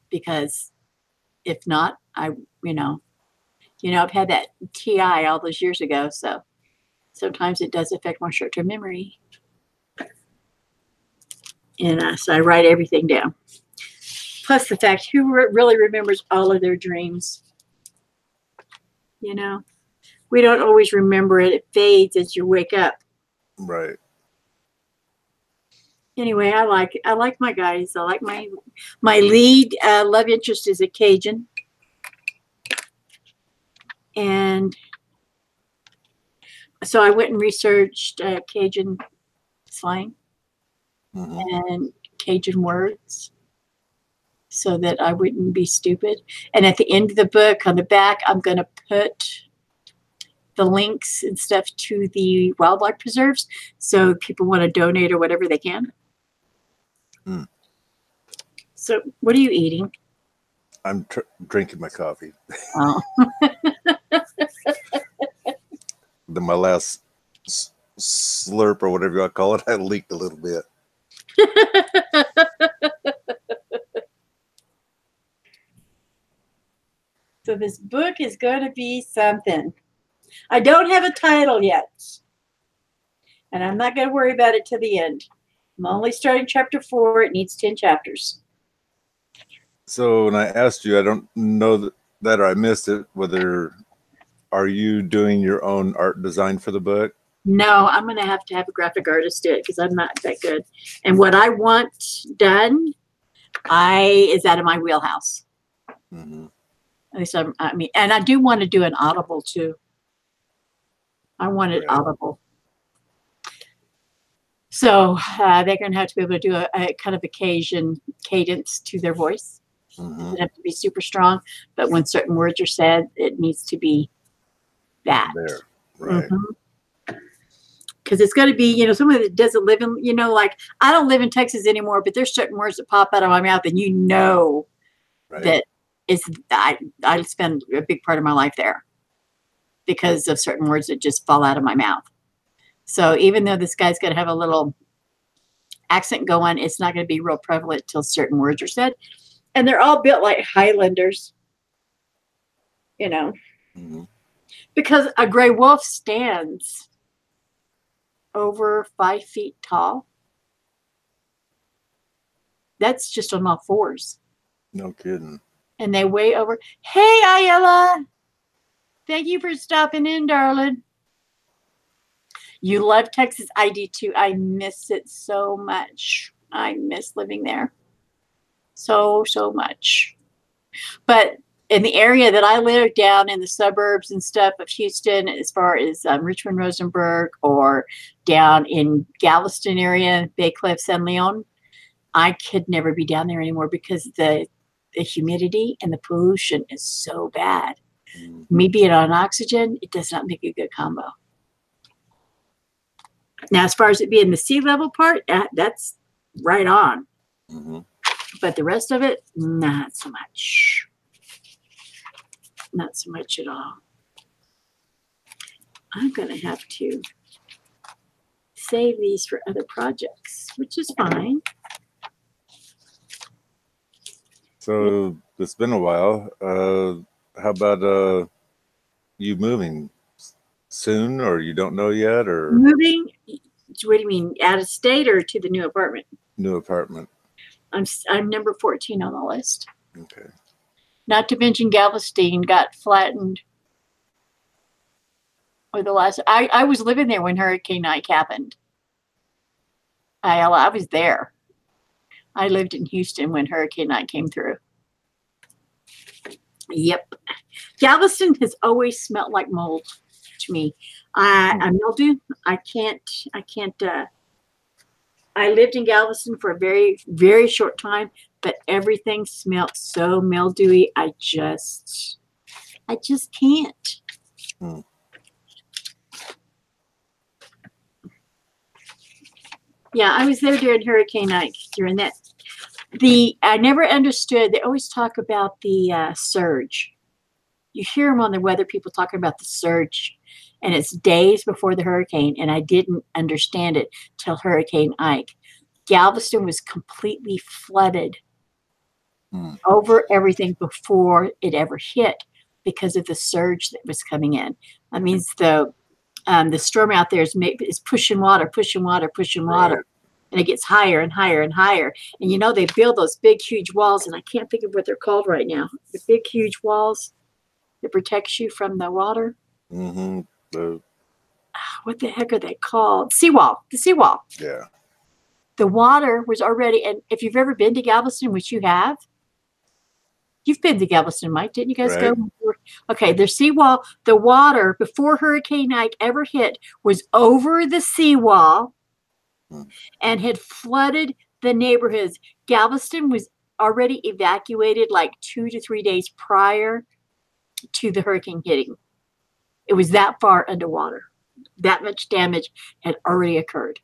Because if not, I've had that TI all those years ago, so sometimes it does affect my short-term memory. And so I write everything down. Plus the fact, who really remembers all of their dreams? We don't always remember it. It fades as you wake up. Right. Anyway, I like my guys. I like my lead love interest is a Cajun. And so I went and researched Cajun slang and Cajun words so that I wouldn't be stupid. And at the end of the book, on the back, I'm going to put the links and stuff to the wildlife preserves. So people want to donate or whatever they can. So what are you eating? I'm drinking my coffee. Oh. My last slurp or whatever you want to call it, I leaked a little bit. So this book is going to be something. I don't have a title yet. And I'm not going to worry about it till the end. I'm only starting chapter 4. It needs 10 chapters. So when I asked you, I don't know that or I missed it, whether are you doing your own art design for the book? No, I'm going to have a graphic artist do it because I'm not that good. And what I want done is out of my wheelhouse. At least and I do want to do an Audible too. I want it Audible. So they're going to have to be able to do a kind of occasion cadence to their voice. It doesn't have to be super strong, but when certain words are said, it needs to be that. There, right. Because it's going to be, someone that doesn't live in, like I don't live in Texas anymore, but there's certain words that pop out of my mouth and that I spend a big part of my life there because of certain words that just fall out of my mouth. So even though this guy's going to have a little accent going, it's not going to be real prevalent till certain words are said. And they're all built like Highlanders, because a gray wolf stands over 5 feet tall. That's just on all fours. No kidding. And they weigh over. Hey, Ayala. Thank you for stopping in, darling. You love Texas. I do too. I miss it so much. I miss living there so much. But in the area that I live down in the suburbs and stuff of Houston, as far as Richmond, Rosenberg, or down in Galveston area, Bay Cliff, San Leon, I could never be down there anymore because the humidity and the pollution is so bad. Me being on oxygen, it does not make a good combo. Now, as far as it being the sea level part, that's right on. But the rest of it, not so much. Not so much at all. I'm going to have to save these for other projects, which is fine. So it's been a while. How about you moving soon, or you don't know yet, or moving? What do you mean, out of state or to the new apartment? New apartment. I'm number 14 on the list. Okay. Not to mention Galveston got flattened. Or the last, I was living there when Hurricane Ike happened. I was there. I lived in Houston when Hurricane Ike came through. Yep. Galveston has always smelled like mold to me. Mildew. I can't. I lived in Galveston for a very, very short time, but everything smelled so mildewy. I just can't. Yeah, I was there during Hurricane Ike. During that, I never understood. They always talk about the surge. You hear them on the weather people talking about the surge, and it's days before the hurricane, and I didn't understand it till Hurricane Ike. Galveston was completely flooded over everything before it ever hit because of the surge that was coming in. That means the storm out there is pushing water, pushing water, pushing water. Right. And it gets higher and higher and higher. And, you know, they build those big, huge walls, and I can't think of what they're called right now. The big, huge walls that protects you from the water. Mm-hmm. What the heck are they called? Seawall. The seawall. Yeah. The water was already, and if you've ever been to Galveston, which you have, you've been to Galveston, Mike, didn't you guys Right. go? Okay, the seawall, the water before Hurricane Ike ever hit was over the seawall and had flooded the neighborhoods. Galveston was already evacuated like 2 to 3 days prior to the hurricane hitting. It was that far underwater. That much damage had already occurred.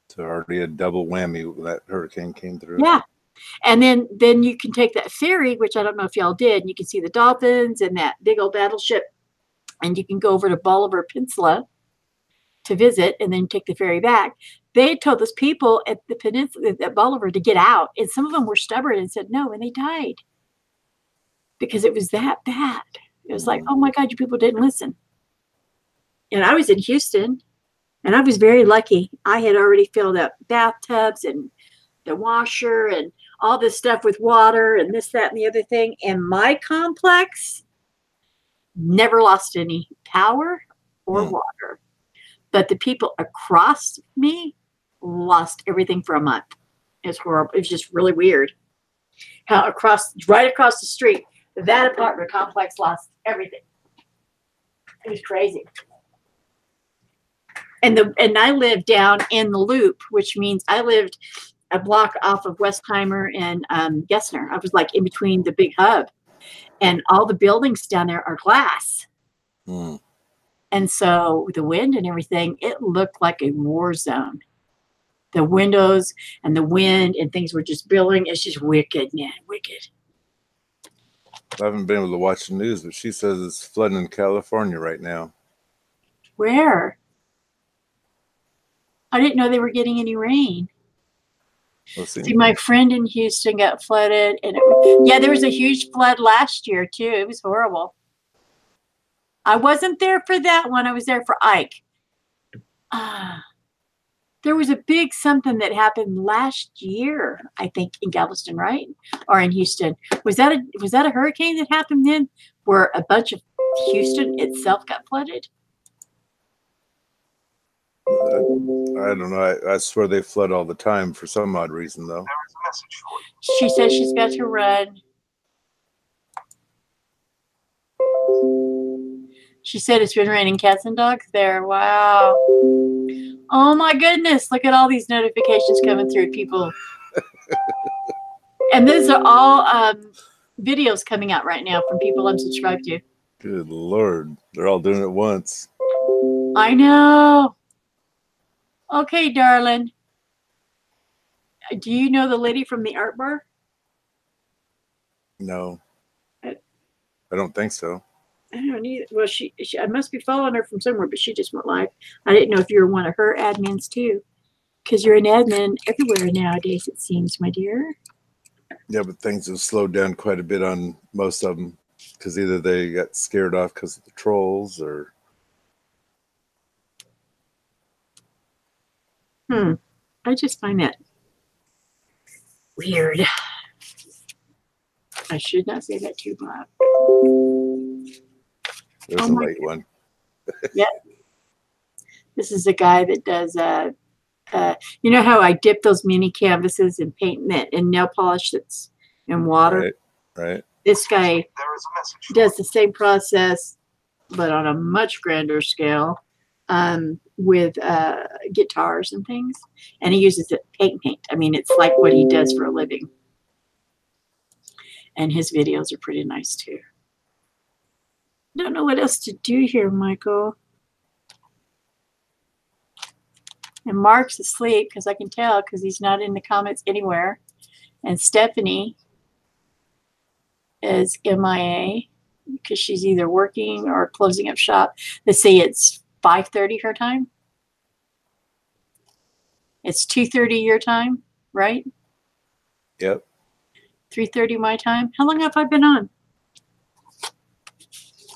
So already a double whammy when that hurricane came through. Yeah. And then you can take that ferry, which I don't know if y'all did, and you can see the dolphins and that big old battleship, and you can go over to Bolivar Peninsula to visit and then take the ferry back. They told those people at the peninsula at Bolivar to get out, and some of them were stubborn and said no, and they died because it was that bad. It was like, oh my God, you people didn't listen. And I was in Houston, and I was very lucky. I had already filled up bathtubs and the washer and all this stuff with water and this, that, and the other thing. And my complex never lost any power or water. But the people across me lost everything for a month. It's horrible. It was just really weird. How right across the street, that apartment complex lost everything. It was crazy. And I lived down in the Loop, which means I lived a block off of Westheimer and Gessner. I was like in between the big hub, and all the buildings down there are glass. And so the wind and everything, it looked like a war zone. The windows and the wind and things were just billowing. It's just wicked, man, wicked. I haven't been able to watch the news, but she says it's flooding in California right now. Where? I didn't know they were getting any rain. See, my friend in Houston got flooded, and there was a huge flood last year too. It was horrible. I wasn't there for that one. I was there for Ike. There was a big something that happened last year, I think, in Galveston, right? Or in Houston. Was that a hurricane that happened then where a bunch of Houston itself got flooded? I don't know. I swear they flood all the time for some odd reason, though. She says she's got to run. She said it's been raining cats and dogs there. Wow. Oh my goodness. Look at all these notifications coming through, people. And these are all videos coming out right now from people I'm subscribed to. Good Lord. They're all doing it at once. I know. Okay, darling. Do you know the lady from the art bar? No. I don't think so. I don't either. Well, she I must be following her from somewhere, but she just went live. I didn't know if you were one of her admins too, because you're an admin everywhere nowadays, it seems, my dear. Yeah, but things have slowed down quite a bit on most of them because either they got scared off because of the trolls or... I just find that weird. I should not say that too loud. There's a late one. Yeah. This is a guy that does, you know how I dip those mini canvases and paint in nail polish that's in water? Right. This guy does the same process, but on a much grander scale, with guitars and things. And he uses it paint. I mean, it's like what he does for a living. And his videos are pretty nice too. Don't know what else to do here, Michael. And Mark's asleep because I can tell because he's not in the comments anywhere. And Stephanie is MIA because she's either working or closing up shop. Let's see, it's 5:30 her time. It's 2:30 your time, right? Yep. 3:30 my time. How long have I been on?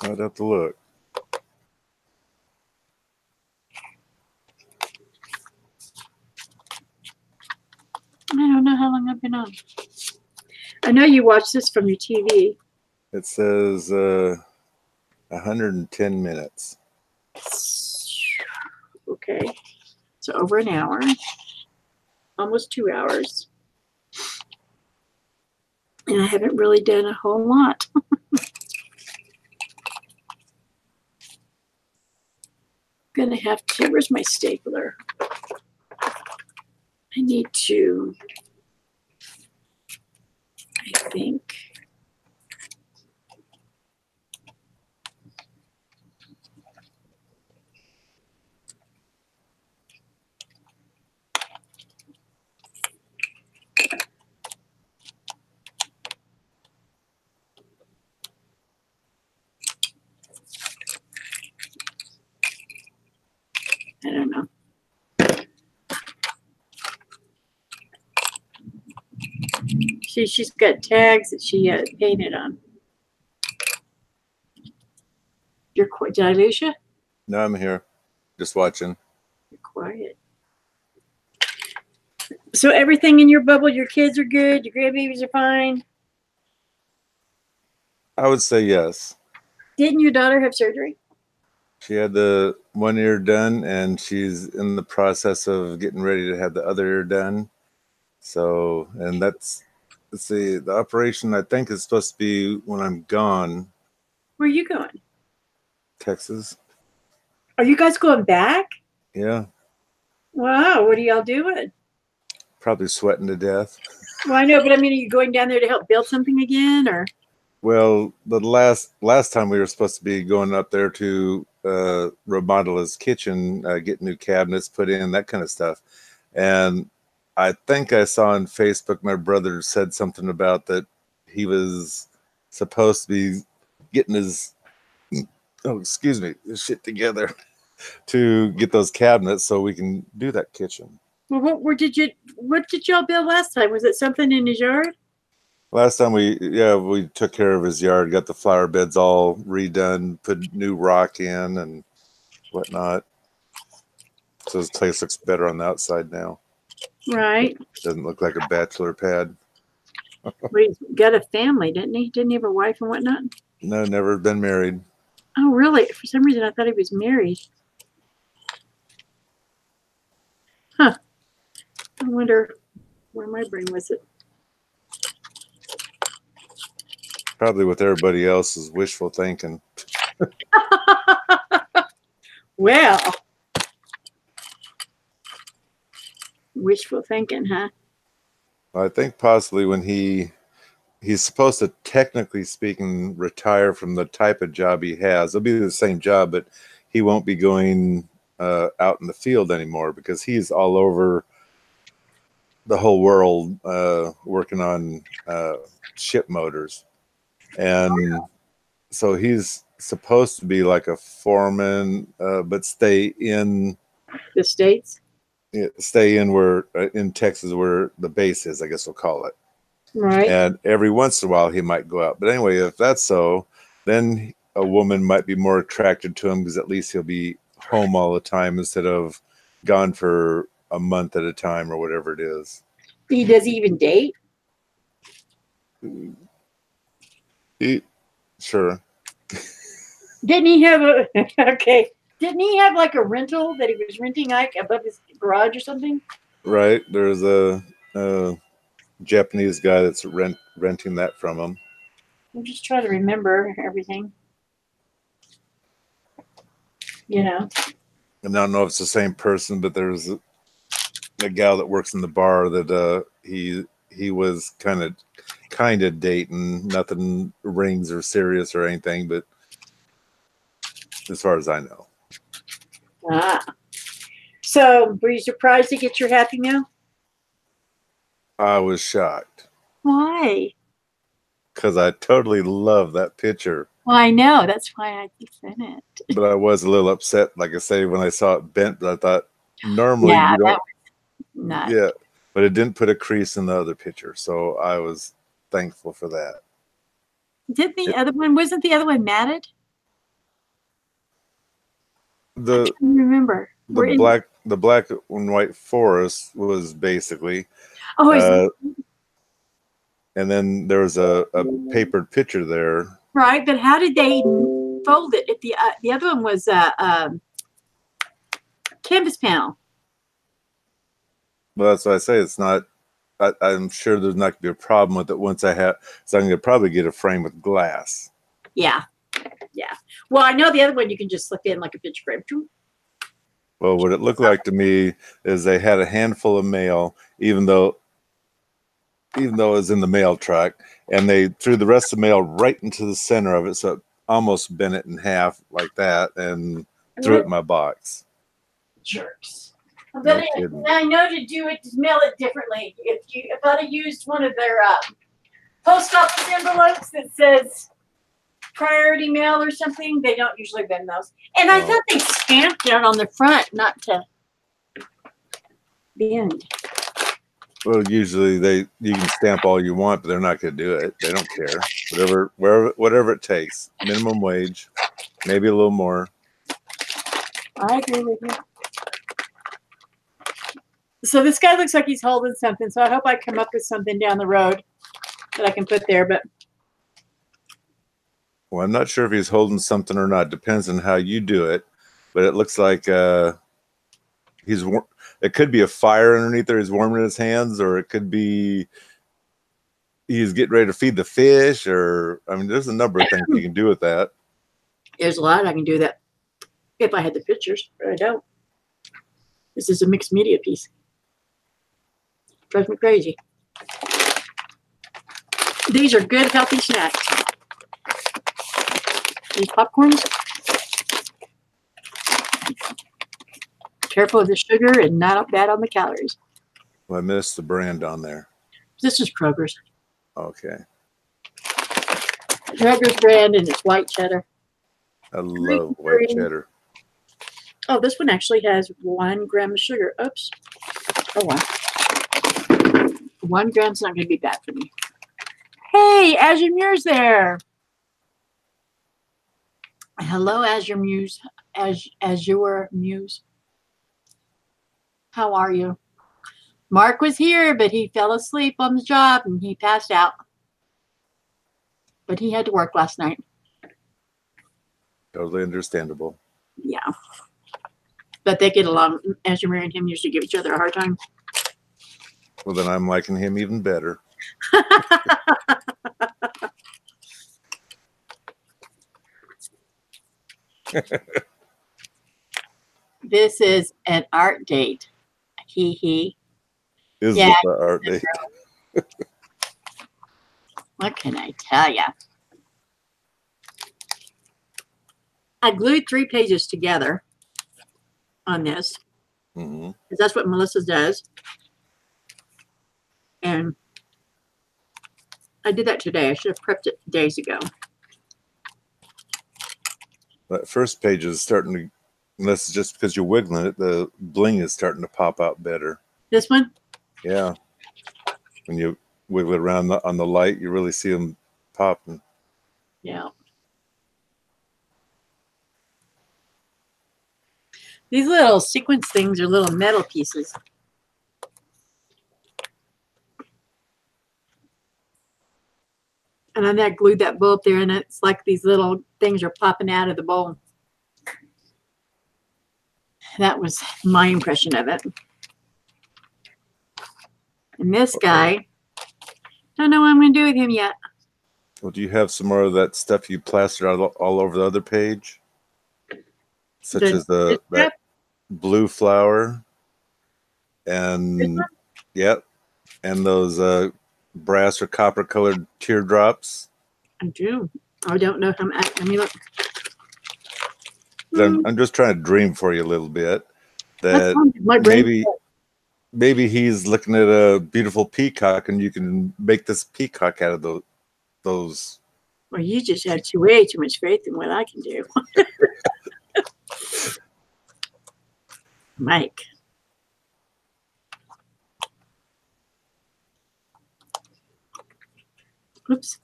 I'd have to look. I don't know how long I've been on. I know you watch this from your TV. It says 110 minutes. Okay. So over an hour. Almost 2 hours. And I haven't really done a whole lot. Gonna have to, where's my stapler? I need to, I think. I don't know. See, she's got tags that she painted on. You're quiet. Did I lose you? No, I'm here. Just watching. You're quiet. So everything in your bubble, your kids are good, your grandbabies are fine. I would say yes. Didn't your daughter have surgery? She had the one ear done, and she's in the process of getting ready to have the other ear done. So, and that's, let's see, the operation I think is supposed to be when I'm gone. Where are you going? Texas. Are you guys going back? Yeah. Wow, what are y'all doing? Probably sweating to death. Well, I know, but I mean, are you going down there to help build something again, or? Well, the last time we were supposed to be going up there to remodel his kitchen, get new cabinets put in, that kind of stuff. And I think I saw on Facebook my brother said something about that he was supposed to be getting his his shit together to get those cabinets so we can do that kitchen. Well, what did y'all build last time? Was it something in his yard? Last time we took care of his yard, got the flower beds all redone, put new rock in and whatnot. So his place looks better on the outside now. Right. Doesn't look like a bachelor pad. Well, he's got a family, didn't he? Didn't he have a wife and whatnot? No, never been married. Oh, really? For some reason, I thought he was married. Huh. I wonder where my brain was. It. Probably with everybody else's wishful thinking. Well, wishful thinking, huh? I think possibly when he's supposed to, technically speaking, retire from the type of job he has. It'll be the same job, but he won't be going out in the field anymore because he's all over the whole world working on ship motors. And so he's supposed to be like a foreman, but stay in The States? Stay in where in Texas where the base is, I guess we'll call it. Right. And every once in a while he might go out. But anyway, if that's so, then a woman might be more attracted to him because at least he'll be home all the time instead of gone for a month at a time or whatever it is. Does he even date? Sure. Didn't he have a okay? Didn't he have like a rental that he was renting like above his garage or something? Right. There's a Japanese guy that's renting that from him. I'm just trying to remember everything. You know. And I don't know if it's the same person, but there's a gal that works in the bar that he was kind of dating. Nothing rings or serious or anything, but as far as I know. Ah. So, were you surprised to get your Happy Meal? I was shocked. Why? Because I totally love that picture. Well, I know. That's why I sent it. But I was a little upset, like I say, when I saw it bent. But I thought, normally you don't. Not. Yeah, but it didn't put a crease in the other picture. So I thankful for that. Did the other one, wasn't the other one matted? I The can't remember. the black and white forest was basically, Oh, and then there was a papered picture there. right, but how did they fold it? If the other one was canvas panel. Well, that's why I say it's not. I'm sure there's not going to be a problem with it once I have. So I'm going to probably get a frame with glass. Yeah, yeah. Well, I know the other one you can just slip in like a picture frame. Well, what it looked like to me is they had a handful of mail, even though it was in the mail truck, and they threw the rest of the mail right into the center of it, so it almost bent it in half like that, and threw it in my box. Jerks. No But kidding. I know to do it, to mail it differently. If I'd have used one of their post office envelopes that says priority mail or something, they don't usually bend those. And I thought they stamped it on the front, not to bend. Well, usually you can stamp all you want, but they're not going to do it. They don't care. Whatever it takes. Minimum wage, maybe a little more. I agree with you. So this guy looks like he's holding something. So I hope I come up with something down the road that I can put there. But Well, I'm not sure if he's holding something or not. Depends on how you do it. But it looks like it could be a fire underneath there. He's warming his hands, or it could be he's getting ready to feed the fish. Or I mean, there's a number of things you can do with that. there's a lot I can do that if I had the pictures, but I don't. This is a mixed media piece. Drives me crazy. These are good, healthy snacks. These popcorns. Careful of the sugar and not bad on the calories. Well, I missed the brand on there. This is Kroger's. Okay. Kroger's brand, and it's white cheddar. I love white cheddar. Oh, this one actually has 1 gram of sugar. Oops. Oh, well. 1 gram's not going to be bad for me. Hey, Azure Mure's there. Hello, Azure Muse. Azure Muse. How are you? Mark was here, but he fell asleep on the job and he passed out. But he had to work last night. Totally understandable. Yeah. But they get along. Azure Mure and him usually give each other a hard time. Well, then I'm liking him even better. This is an art date. He. Is yeah, the art date. What can I tell you? I glued 3 pages together on this. Mm-hmm. Because that's what Melissa does. And I did that today. I should have prepped it days ago. That first page is starting to, unless it's just because you're wiggling it, the bling is starting to pop out better. This one? Yeah. When you wiggle it around on the light, you really see them popping. Yeah. These little sequence things are little metal pieces. And then I glued that bow up there, and it's like these little things are popping out of the bowl. That was my impression of it. And this guy, don't know what I'm going to do with him yet. Well, do you have some more of that stuff you plastered out all over the other page? Such as that blue flower and yep, and those brass or copper colored teardrops. I do. I don't know how. I mean, look. I'm just trying to dream for you a little bit. That maybe he's looking at a beautiful peacock, and you can make this peacock out of those. Well, you just have way too much faith in what I can do. Mike. Oops.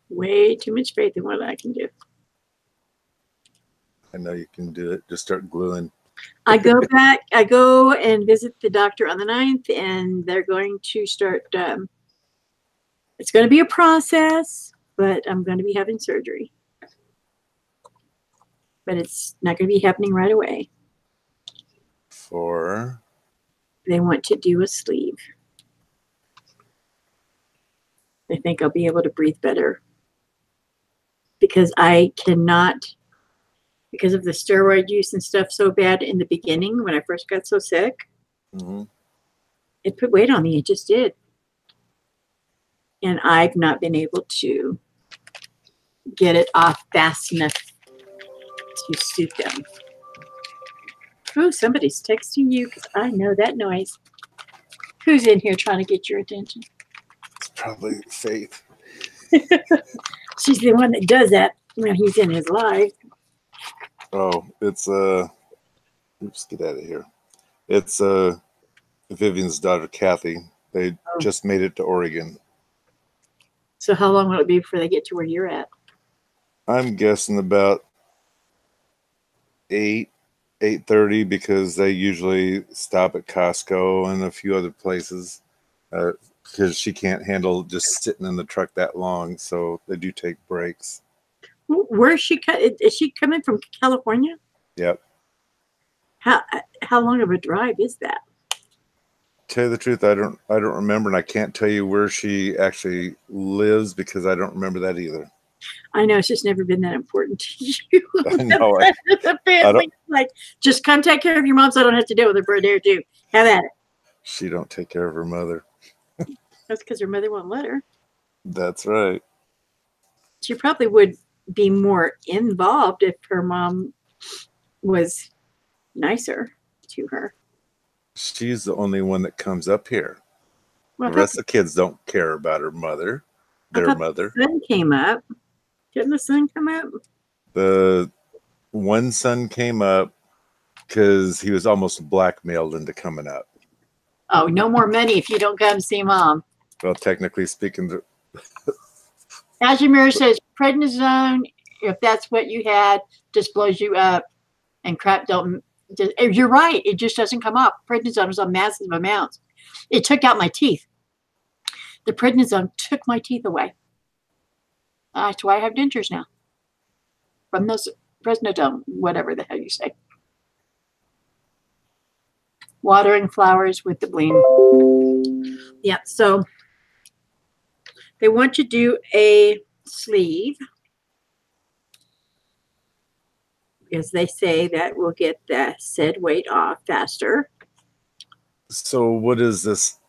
Way too much faith in what I can do. I know you can do it. Just start gluing. I go and visit the doctor on the 9th, and they're going to start, it's going to be a process, but I'm going to be having surgery. But it's not going to be happening right away. They want to do a sleeve. They think I'll be able to breathe better. Because I cannot, because of the steroid use and stuff so bad in the beginning when I first got so sick, it put weight on me. It just did. And I've not been able to get it off fast enough to suit them. Oh, somebody's texting you because I know that noise. Who's in here trying to get your attention? It's probably Faith. She's the one that does that when he's in his life. Oh, it's oops, get out of here. It's Vivian's daughter, Kathy. They just made it to Oregon. So how long will it be before they get to where you're at? I'm guessing about 8:30 because they usually stop at Costco and a few other places because she can't handle just sitting in the truck that long. So they do take breaks. Where is she? Is she coming from California? Yep. How long of a drive is that? Tell you the truth, I don't remember, and I can't tell you where she actually lives because I don't remember that either. I know it's just never been that important to you. I know. The family, like, just come take care of your mom, so I don't have to deal with her for a day or two. Have at it. She don't take care of her mother. That's because her mother won't let her. That's right. She probably would be more involved if her mom was nicer to her. She's the only one that comes up here. Well, the rest of the kids don't care about her mother, their mother. The son came up. Didn't the son come up? The one son came up because he was almost blackmailed into coming up. Oh, no more money if you don't come see mom. Well, technically speaking, Ashimura says prednisone, if that's what you had, just blows you up, and crap don't. You're right. It just doesn't come up. Prednisone was on massive amounts. It took out my teeth. The prednisone took my teeth away. That's why I have dentures now. From those prednisone, whatever the hell you say. Watering flowers with the bling. Yeah, so they want to do a sleeve because they say that will get the said weight off faster. So what is this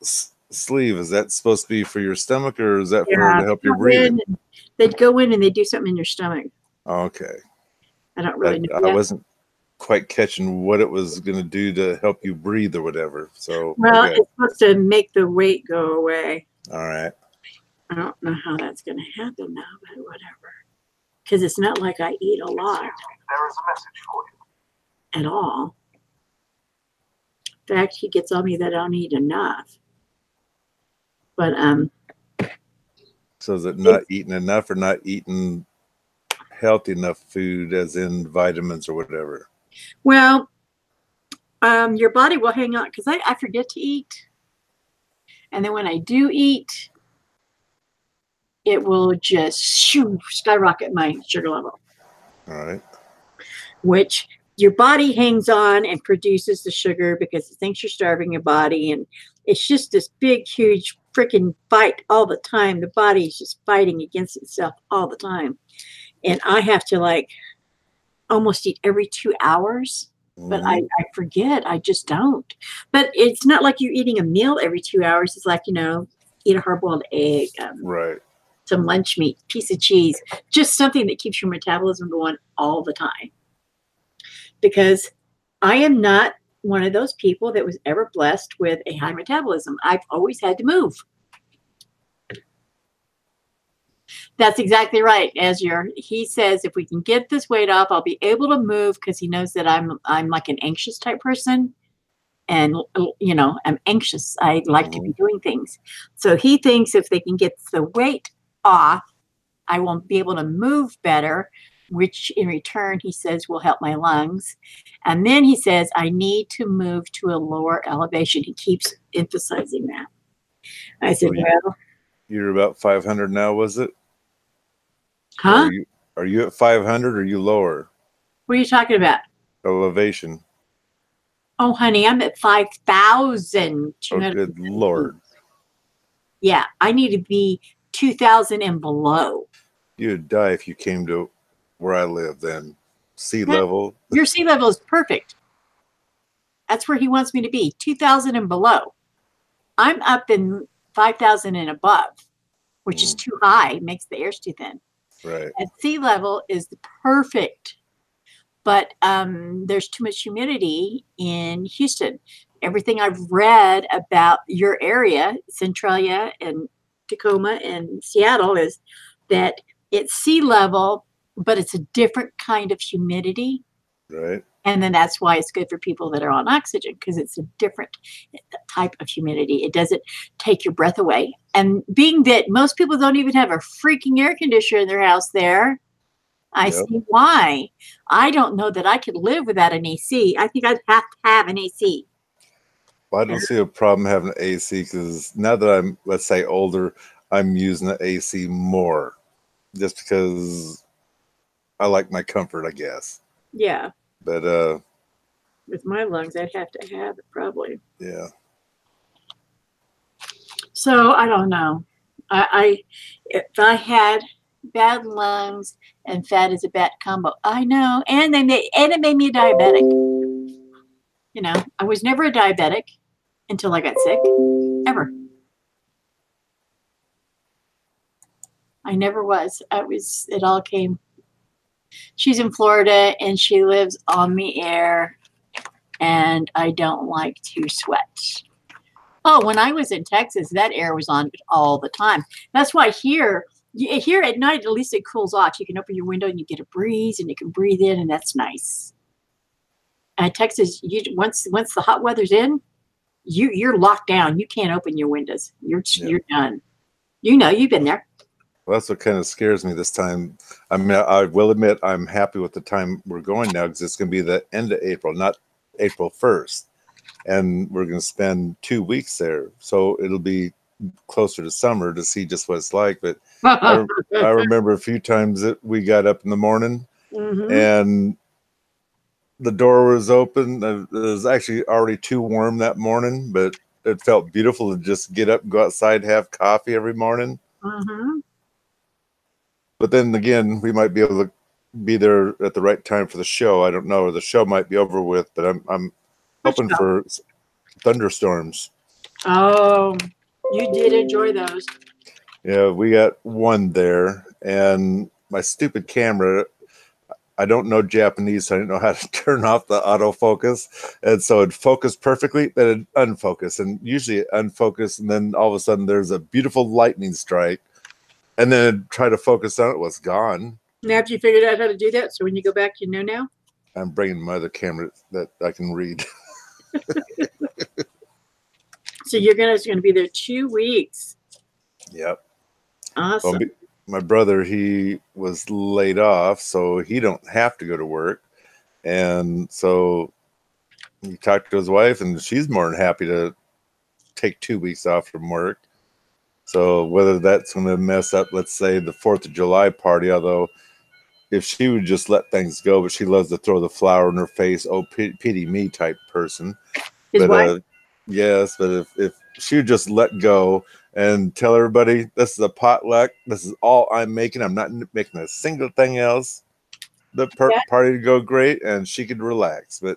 sleeve? Is that supposed to be for your stomach, or is that for to help your breathing? They'd go in and they do something in your stomach. Okay. I don't really know. I wasn't quite catching what it was going to do to help you breathe or whatever. So it's supposed to make the weight go away. All right. I don't know how that's going to happen now, but whatever. Because it's not like I eat a lot. There is a message for you. At all. In fact, he gets on me that I don't eat enough. But so is it not eating enough or not eating healthy enough food, as in vitamins or whatever? Well, your body will hang on because I forget to eat. And then when I do eat, it will just skyrocket my sugar level. All right. Which your body hangs on and produces the sugar because it thinks you're starving your body. And it's just this big, huge freaking fight all the time. The body is just fighting against itself all the time. And I have to like almost eat every 2 hours. But I forget. I just don't. But it's not like you're eating a meal every 2 hours. It's like, eat a hard-boiled egg. Right. Some lunch meat, piece of cheese, just something that keeps your metabolism going all the time. Because I am not one of those people that was ever blessed with a high metabolism. I've always had to move. That's exactly right. He says, if we can get this weight off, I'll be able to move because he knows that I'm like an anxious type person. and I'm anxious. I like to be doing things. So he thinks if they can get the weight off, I won't be able to move better, which in return, he says, will help my lungs. And then he says, I need to move to a lower elevation. He keeps emphasizing that. I said, well, you're about 500 now, was it? Huh? Are you at 500 or are you lower? What are you talking about? Elevation. Oh, honey, I'm at 5,000. Oh, good Lord. Yeah, I need to be 2,000 and below. You'd die if you came to where I live then. Sea level. Your sea level is perfect. That's where he wants me to be, 2,000 and below. I'm up in 5,000 and above, which is too high, makes the air too thin. Right. At sea level is perfect, but there's too much humidity in Houston. Everything I've read about your area, Centralia and Tacoma and Seattle, is that it's sea level, but it's a different kind of humidity. Right. And then that's why it's good for people that are on oxygen, because it's a different type of humidity. It doesn't take your breath away. And being that most people don't even have a freaking air conditioner in their house there, I see why. I don't know that I could live without an AC. I think I'd have to have an AC. Well, I don't see a problem having an AC because now that I'm, let's say, older, I'm using the AC more just because I like my comfort, I guess. Yeah. But with my lungs, I'd have to have it probably. Yeah. So I don't know. If I had bad lungs and fat is a bad combo. I know, and it made me a diabetic. I was never a diabetic until I got sick. Ever. I never was. It all came. She's in Florida and she lives on the air, and I don't like to sweat. Oh, when I was in Texas, that air was on all the time. That's why here at night, at least it cools off. You can open your window and you get a breeze and you can breathe in, and that's nice. Texas, once the hot weather's in, you're locked down. You can't open your windows. You're done. You've been there. Well, that's what kind of scares me this time. I mean, I will admit I'm happy with the time we're going now because it's going to be the end of April, not April 1st. And we're going to spend 2 weeks there. So it'll be closer to summer to see just what it's like. But I remember a few times that we got up in the morning and the door was open. It was actually already too warm that morning, but it felt beautiful to just get up and go outside, have coffee every morning. But then again, we might be able to be there at the right time for the show. I don't know. The show might be over with, but I'm hoping for thunderstorms. Oh, you did enjoy those. Yeah, we got one there, and my stupid camera, I don't know Japanese, so I didn't know how to turn off the autofocus. And so it focused perfectly, then it unfocused. And usually it unfocused, and then all of a sudden there's a beautiful lightning strike. And then it tried to focus on it, was gone. Now, have you figured out how to do that? So when you go back, you know now? I'm bringing my other camera that I can read. So you're going to be there 2 weeks. Yep. Awesome. Well, my brother, he was laid off, so he don't have to go to work. And so he talked to his wife, and she's more than happy to take 2 weeks off from work. So whether that's going to mess up, let's say, the 4th of July party, although if she would just let things go, but she loves to throw the flower in her face, oh, pity me type person. His wife? Yes, but if she would just let go and tell everybody, this is a potluck, this is all I'm making, I'm not making a single thing else, the party would go great and she could relax. But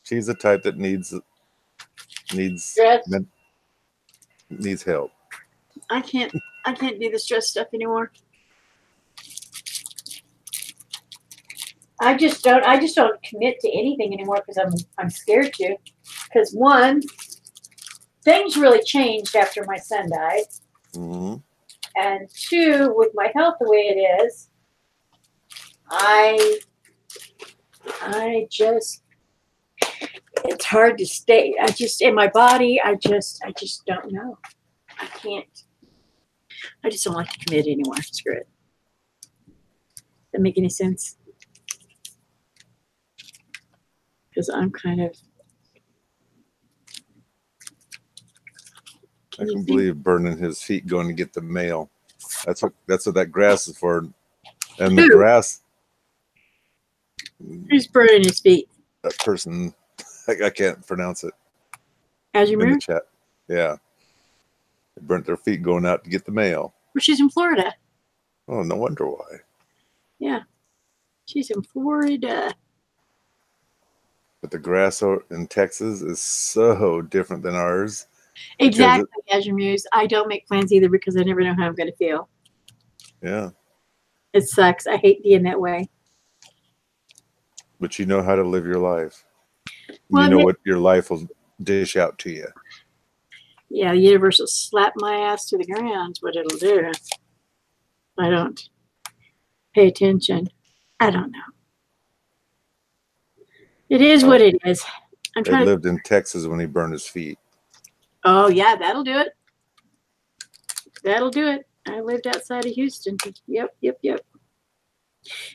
she's the type that needs help. I can't do the stress stuff anymore. I just don't commit to anything anymore because I'm scared to. Because one, things really changed after my son died. And two, with my health the way it is, I just it's hard to stay. I just, in my body, I just don't know. I can't. I just don't like to commit anymore. Screw it. Does that make any sense? Because I'm kind of. I can believe burning his feet going to get the mail. That's what that grass is for. And the grass. Who's burning his feet? That person, I can't pronounce it. As you in the move? chat. Yeah. They burnt their feet going out to get the mail. Well, she's in Florida. Oh, no wonder why. Yeah. She's in Florida. But the grass in Texas is so different than ours. Exactly, as you muse. I don't make plans either because I never know how I'm going to feel. Yeah. It sucks. I hate being that way. But you know how to live your life. Well, you know what your life will dish out to you. Yeah, the universe will slap my ass to the ground. What it'll do. I don't pay attention. I don't know. It is what it is. I'm trying. They lived in Texas when he burned his feet. Oh yeah, that'll do it. That'll do it. I lived outside of Houston. Yep.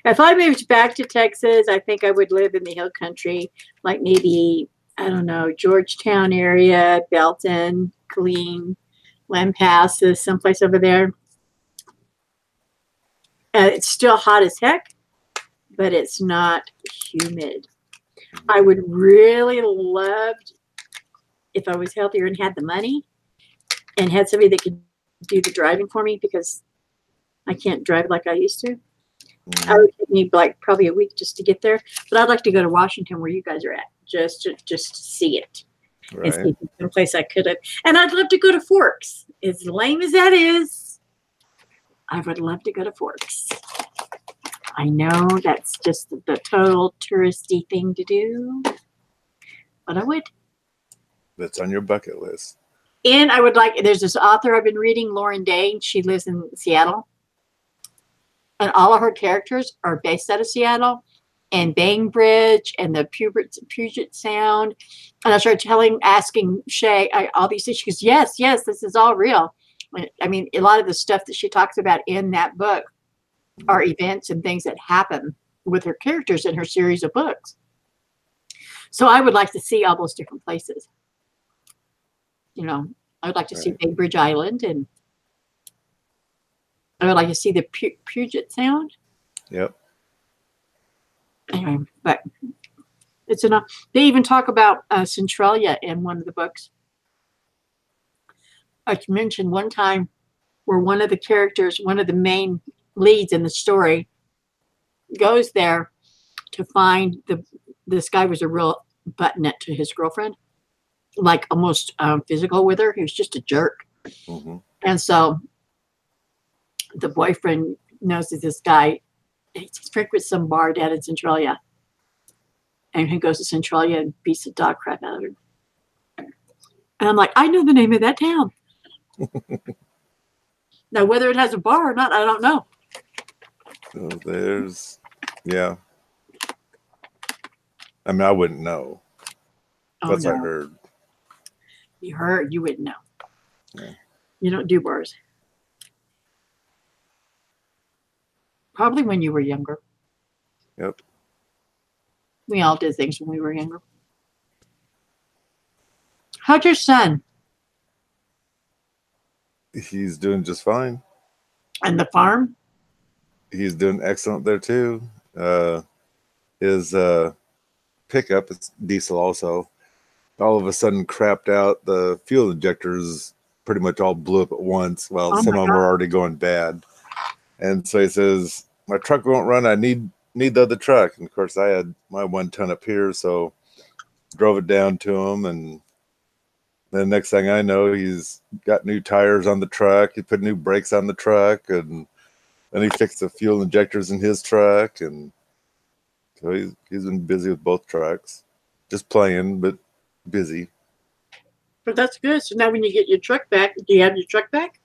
If I moved back to Texas, I think I would live in the hill country, like maybe, I don't know, Georgetown area, Belton, Killeen, Lampasas, someplace over there. It's still hot as heck, but it's not humid. I would really love, if I was healthier and had the money and had somebody that could do the driving for me, because I can't drive like I used to. I would take me like probably a week just to get there. But I'd like to go to Washington where you guys are at, just to see it. Right. And see if it's some place I could have. And I'd love to go to Forks. As lame as that is, I would love to go to Forks. I know that's just the total touristy thing to do, but I would. That's on your bucket list. And I would like, there's this author I've been reading, Lauren Day. She lives in Seattle. And all of her characters are based out of Seattle and Bainbridge and the Puget Sound. And I started asking Shay all these things. She goes, yes, this is all real. I mean, a lot of the stuff that she talks about in that book are events and things that happen with her characters in her series of books. So I would like to see all those different places. You know, I would like to see Bainbridge Island, and I would like to see the Puget Sound. Yep. Anyway, but it's enough. They even talk about Centralia in one of the books. I mentioned one time where one of the characters, one of the main leads in the story, goes there to find this guy was a real buttonette to his girlfriend, like almost physical with her. He was just a jerk. Mm-hmm. And so the boyfriend knows that this guy, he's frequents some bar down in Centralia. And he goes to Centralia and beats the dog crap out of her. And I'm like, I know the name of that town. Now, whether it has a bar or not, I don't know. So there's, yeah. I mean, I wouldn't know. That's what I heard. You heard, you wouldn't know. Yeah. You don't do bars. Probably when you were younger. Yep. We all did things when we were younger. How's your son? He's doing just fine. And the farm? He's doing excellent there too. His pickup, it's diesel also, all of a sudden crapped out. The fuel injectors pretty much all blew up at once. Well, some of them were already going bad. And so he says, my truck won't run. I need the other truck. And of course I had my 1 ton up here, so drove it down to him. And then next thing I know, he's got new tires on the truck. He put new brakes on the truck, and then he fixed the fuel injectors in his truck. And so he's been busy with both trucks, just playing, but busy. But that's good. So now when you get your truck back, do you have your truck back?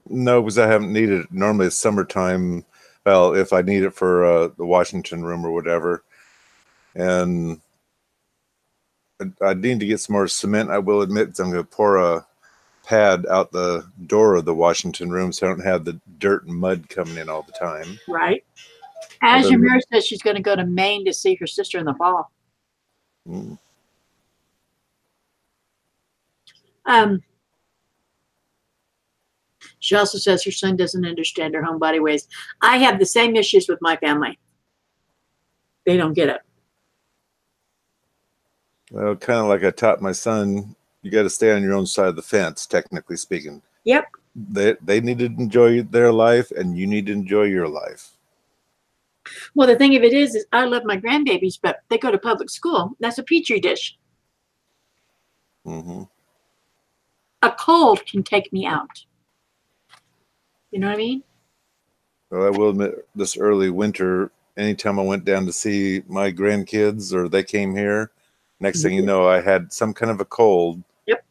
No, because I haven't needed it. Normally it's summertime. Well, if I need it for the Washington room or whatever. And I need to get some more cement. I will admit, I'm going to pour a pad out the door of the Washington room so I don't have the dirt and mud coming in all the time. Right. As Yamira says, she's going to go to Maine to see her sister in the fall. Mm. She also says her son doesn't understand her homebody ways. I have the same issues with my family. They don't get it. Well, kind of like I taught my son, you got to stay on your own side of the fence, technically speaking. Yep. They need to enjoy their life, and you need to enjoy your life. Well, the thing of it is I love my grandbabies, but they go to public school. That's a petri dish. Mm-hmm. A cold can take me out. You know what I mean? Well, I will admit, this early winter, anytime I went down to see my grandkids or they came here, next thing you know, I had some kind of a cold. Yep.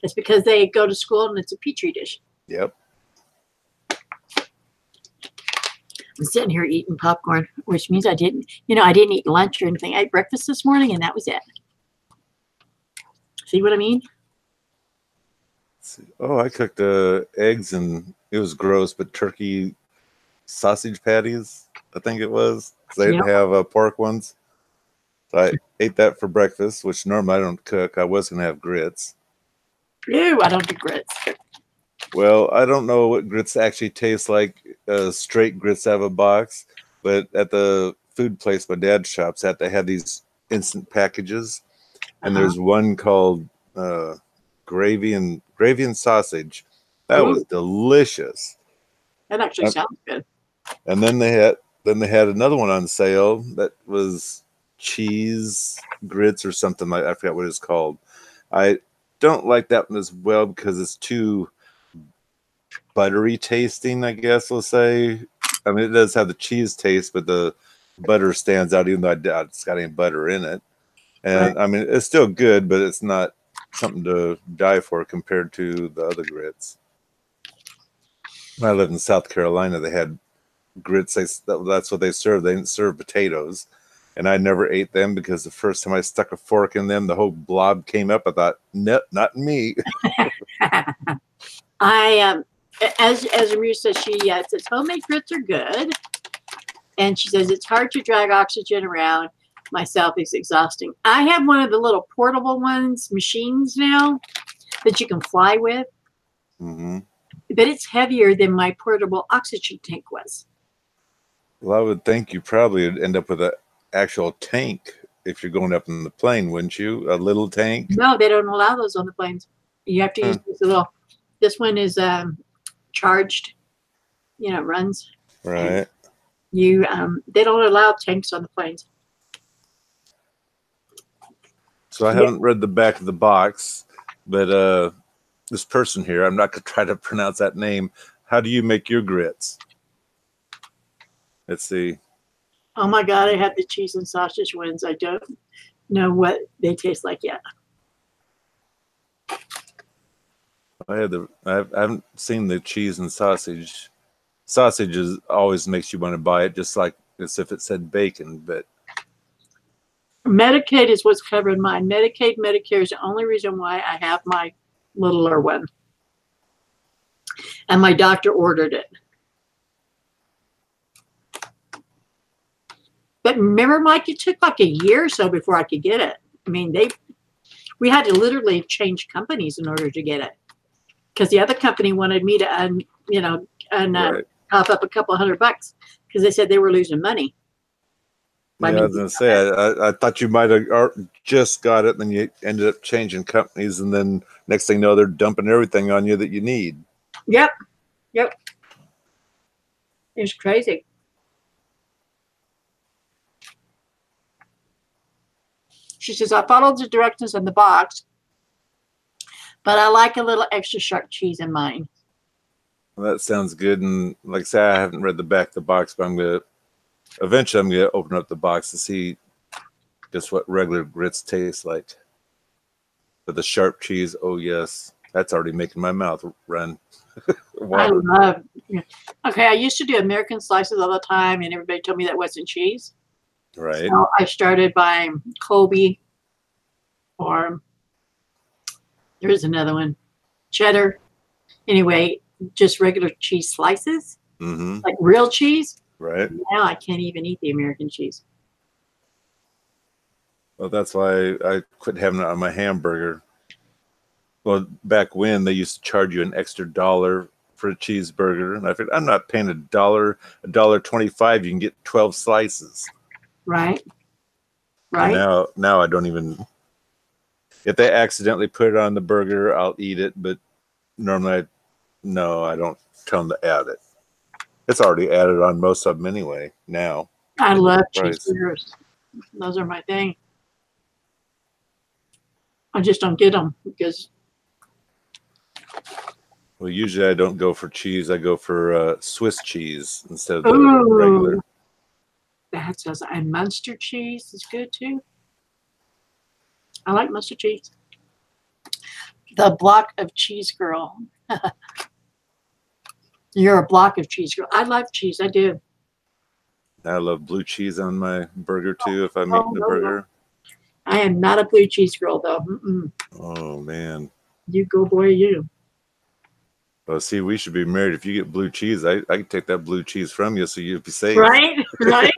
It's because they go to school and it's a petri dish. Yep. I'm sitting here eating popcorn, which means I didn't eat lunch or anything. I ate breakfast this morning and that was it. See what I mean? Oh, I cooked eggs and it was gross, but turkey sausage patties, I think it was. They didn't have pork ones. So I ate that for breakfast, which normally I don't cook. I was going to have grits. Ew, I don't do grits. Well, I don't know what grits actually taste like, straight grits out of a box, but at the food place my dad shops at, they have these instant packages, and there's one called gravy and sausage. That was delicious. That actually sounds good. And then they had another one on sale that was cheese grits or something like, I forgot what it's called. I don't like that one as well because it's too buttery tasting, I guess we'll say. I mean, it does have the cheese taste, but the butter stands out, even though I doubt it's got any butter in it. And I mean, it's still good, but it's not something to die for compared to the other grits. When I lived in South Carolina, they had grits. That's what they served. They didn't serve potatoes. And I never ate them because the first time I stuck a fork in them, the whole blob came up. I thought, nope, not me. As Amir says, she says homemade grits are good. And she says it's hard to drag oxygen around. Myself is exhausting. I have one of the little portable machines now that you can fly with. Mm-hmm. But it's heavier than my portable oxygen tank was. Well, I would think you probably would end up with an actual tank if you're going up in the plane, wouldn't you? A little tank? No, they don't allow those on the planes. You have to use this little. This one is charged. You know, it runs. Right. They don't allow tanks on the planes. So I haven't read the back of the box, but this person here, I'm not going to try to pronounce that name. How do you make your grits? Let's see. Oh my God, I have the cheese and sausage ones. I don't know what they taste like yet. I haven't seen the cheese and sausage. Sausage always makes you want to buy it, just like as if it said bacon, but Medicaid is what's covering mine. Medicaid, Medicare is the only reason why I have my littler one. And my doctor ordered it. But remember, Mike, it took like a year or so before I could get it. I mean, we had to literally change companies in order to get it. Because the other company wanted me to, top up a couple $100 because they said they were losing money. Yeah, I was going to say, I thought you might have just got it, and then you ended up changing companies, and then next thing you know, they're dumping everything on you that you need. Yep. It's crazy. She says, I followed the directions in the box, but I like a little extra sharp cheese in mine. Well, that sounds good, and like I say, I haven't read the back of the box, but eventually I'm going to open up the box to see just what regular grits taste like. But the sharp cheese, oh yes, that's already making my mouth run. I love. Okay, I used to do American slices all the time, and everybody told me that wasn't cheese. Right. So I started buying Colby, or there's another one, cheddar. Anyway, just regular cheese slices, Mm-hmm. like real cheese. Right. Now I can't even eat the American cheese. Well, that's why I quit having it on my hamburger. Well, back when they used to charge you an extra $1 for a cheeseburger, and I figured I'm not paying $1.25. You can get 12 slices. Right. And Right. now I don't even. If they accidentally put it on the burger, I'll eat it. But normally, I don't tell them to add it. It's already added on most of them anyway. Now I love Price. cheeseburgers. Those are my thing. I just don't get them because Well, usually I don't go for cheese. I go for Swiss cheese instead of the ooh, regular. that's just, and Munster cheese is good too. I like Munster cheese. The block of cheese girl. You're a block of cheese girl. I love cheese. I do. I love blue cheese on my burger too. If I'm Oh, eating the no, burger. I am not a blue cheese girl though. Mm-mm. Oh man. You go, boy, you. Well, see, we should be married. If you get blue cheese, I can take that blue cheese from you, so you'd be safe. Right, right.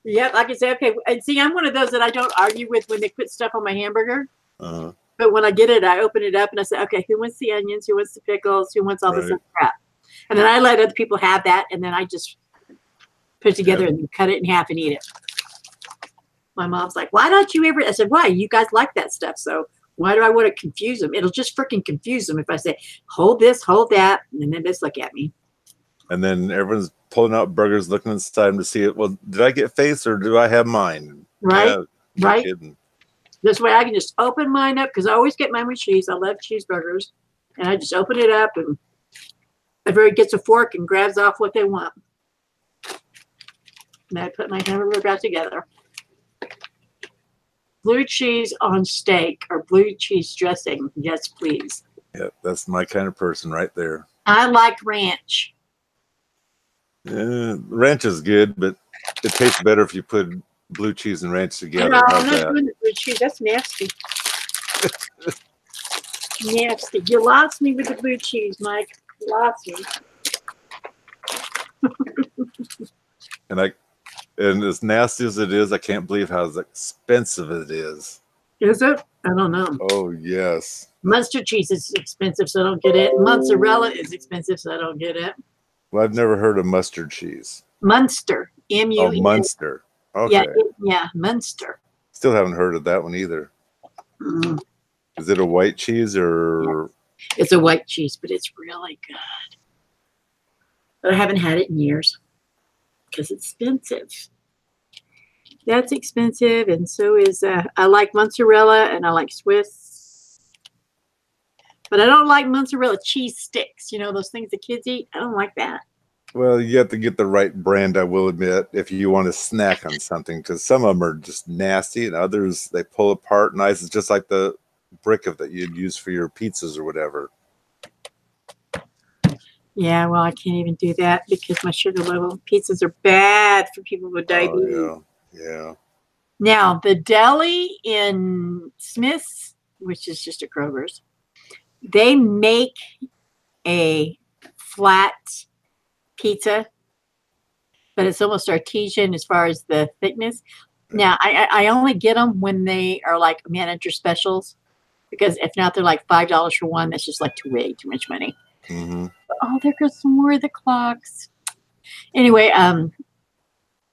Yep, I can say okay. And see, I'm one of those that I don't argue with when they put stuff on my hamburger. Uh-huh. But when I get it, I open it up and I say, okay, who wants the onions? Who wants the pickles? Who wants all this Right. other crap? And then I let other people have that, and then I just put it together Yep. and cut it in half and eat it. My mom's like, why don't you ever? I said, why? You guys like that stuff, so why do I want to confuse them? It'll just freaking confuse them if I say, hold this, hold that, and then they just look at me. And then everyone's pulling out burgers, looking inside them to see it. Well, did I get face or do I have mine? Right, Yeah, no right. kidding. This way I can just open mine up because I always get mine with cheese. I love cheeseburgers. And I just open it up and everybody gets a fork and grabs off what they want. And I put my hamburger back together. Blue cheese on steak or blue cheese dressing. Yes, please. Yeah, that's my kind of person right there. I like ranch. Ranch is good, but it tastes better if you put blue cheese and ranch together. No, How's I'm not that? doing the blue cheese. That's nasty. Nasty. You lost me with the blue cheese, Mike. You lost me. And as nasty as it is, I can't believe how expensive it is. Is it? I don't know. Oh yes. Munster cheese is expensive, so I don't get it. Mozzarella is expensive, so I don't get it. Well, I've never heard of mustard cheese. Munster. Oh, M-U-N. Munster. Okay. Yeah, Munster. Still haven't heard of that one either. Mm. Is it a white cheese or? It's a white cheese, but it's really good. But I haven't had it in years because it's expensive. That's expensive, and so is I like mozzarella and I like Swiss, but I don't like mozzarella cheese sticks. You know those things the kids eat. I don't like that. Well, you have to get the right brand, I will admit, if you want to snack on something, because some of them are just nasty, and others they pull apart nice. It's just like the brick of that you'd use for your pizzas or whatever. Yeah, well, I can't even do that because my sugar level pizzas are bad for people with diabetes. Oh, yeah. Now, the deli in Smith's, which is just a Kroger's, they make a flat pizza, but it's almost artesian as far as the thickness. Now, I only get them when they are like manager specials because if not, they're like $5 for one. That's just like way too much money. Mm-hmm. Oh, there goes some more of the clocks. Anyway,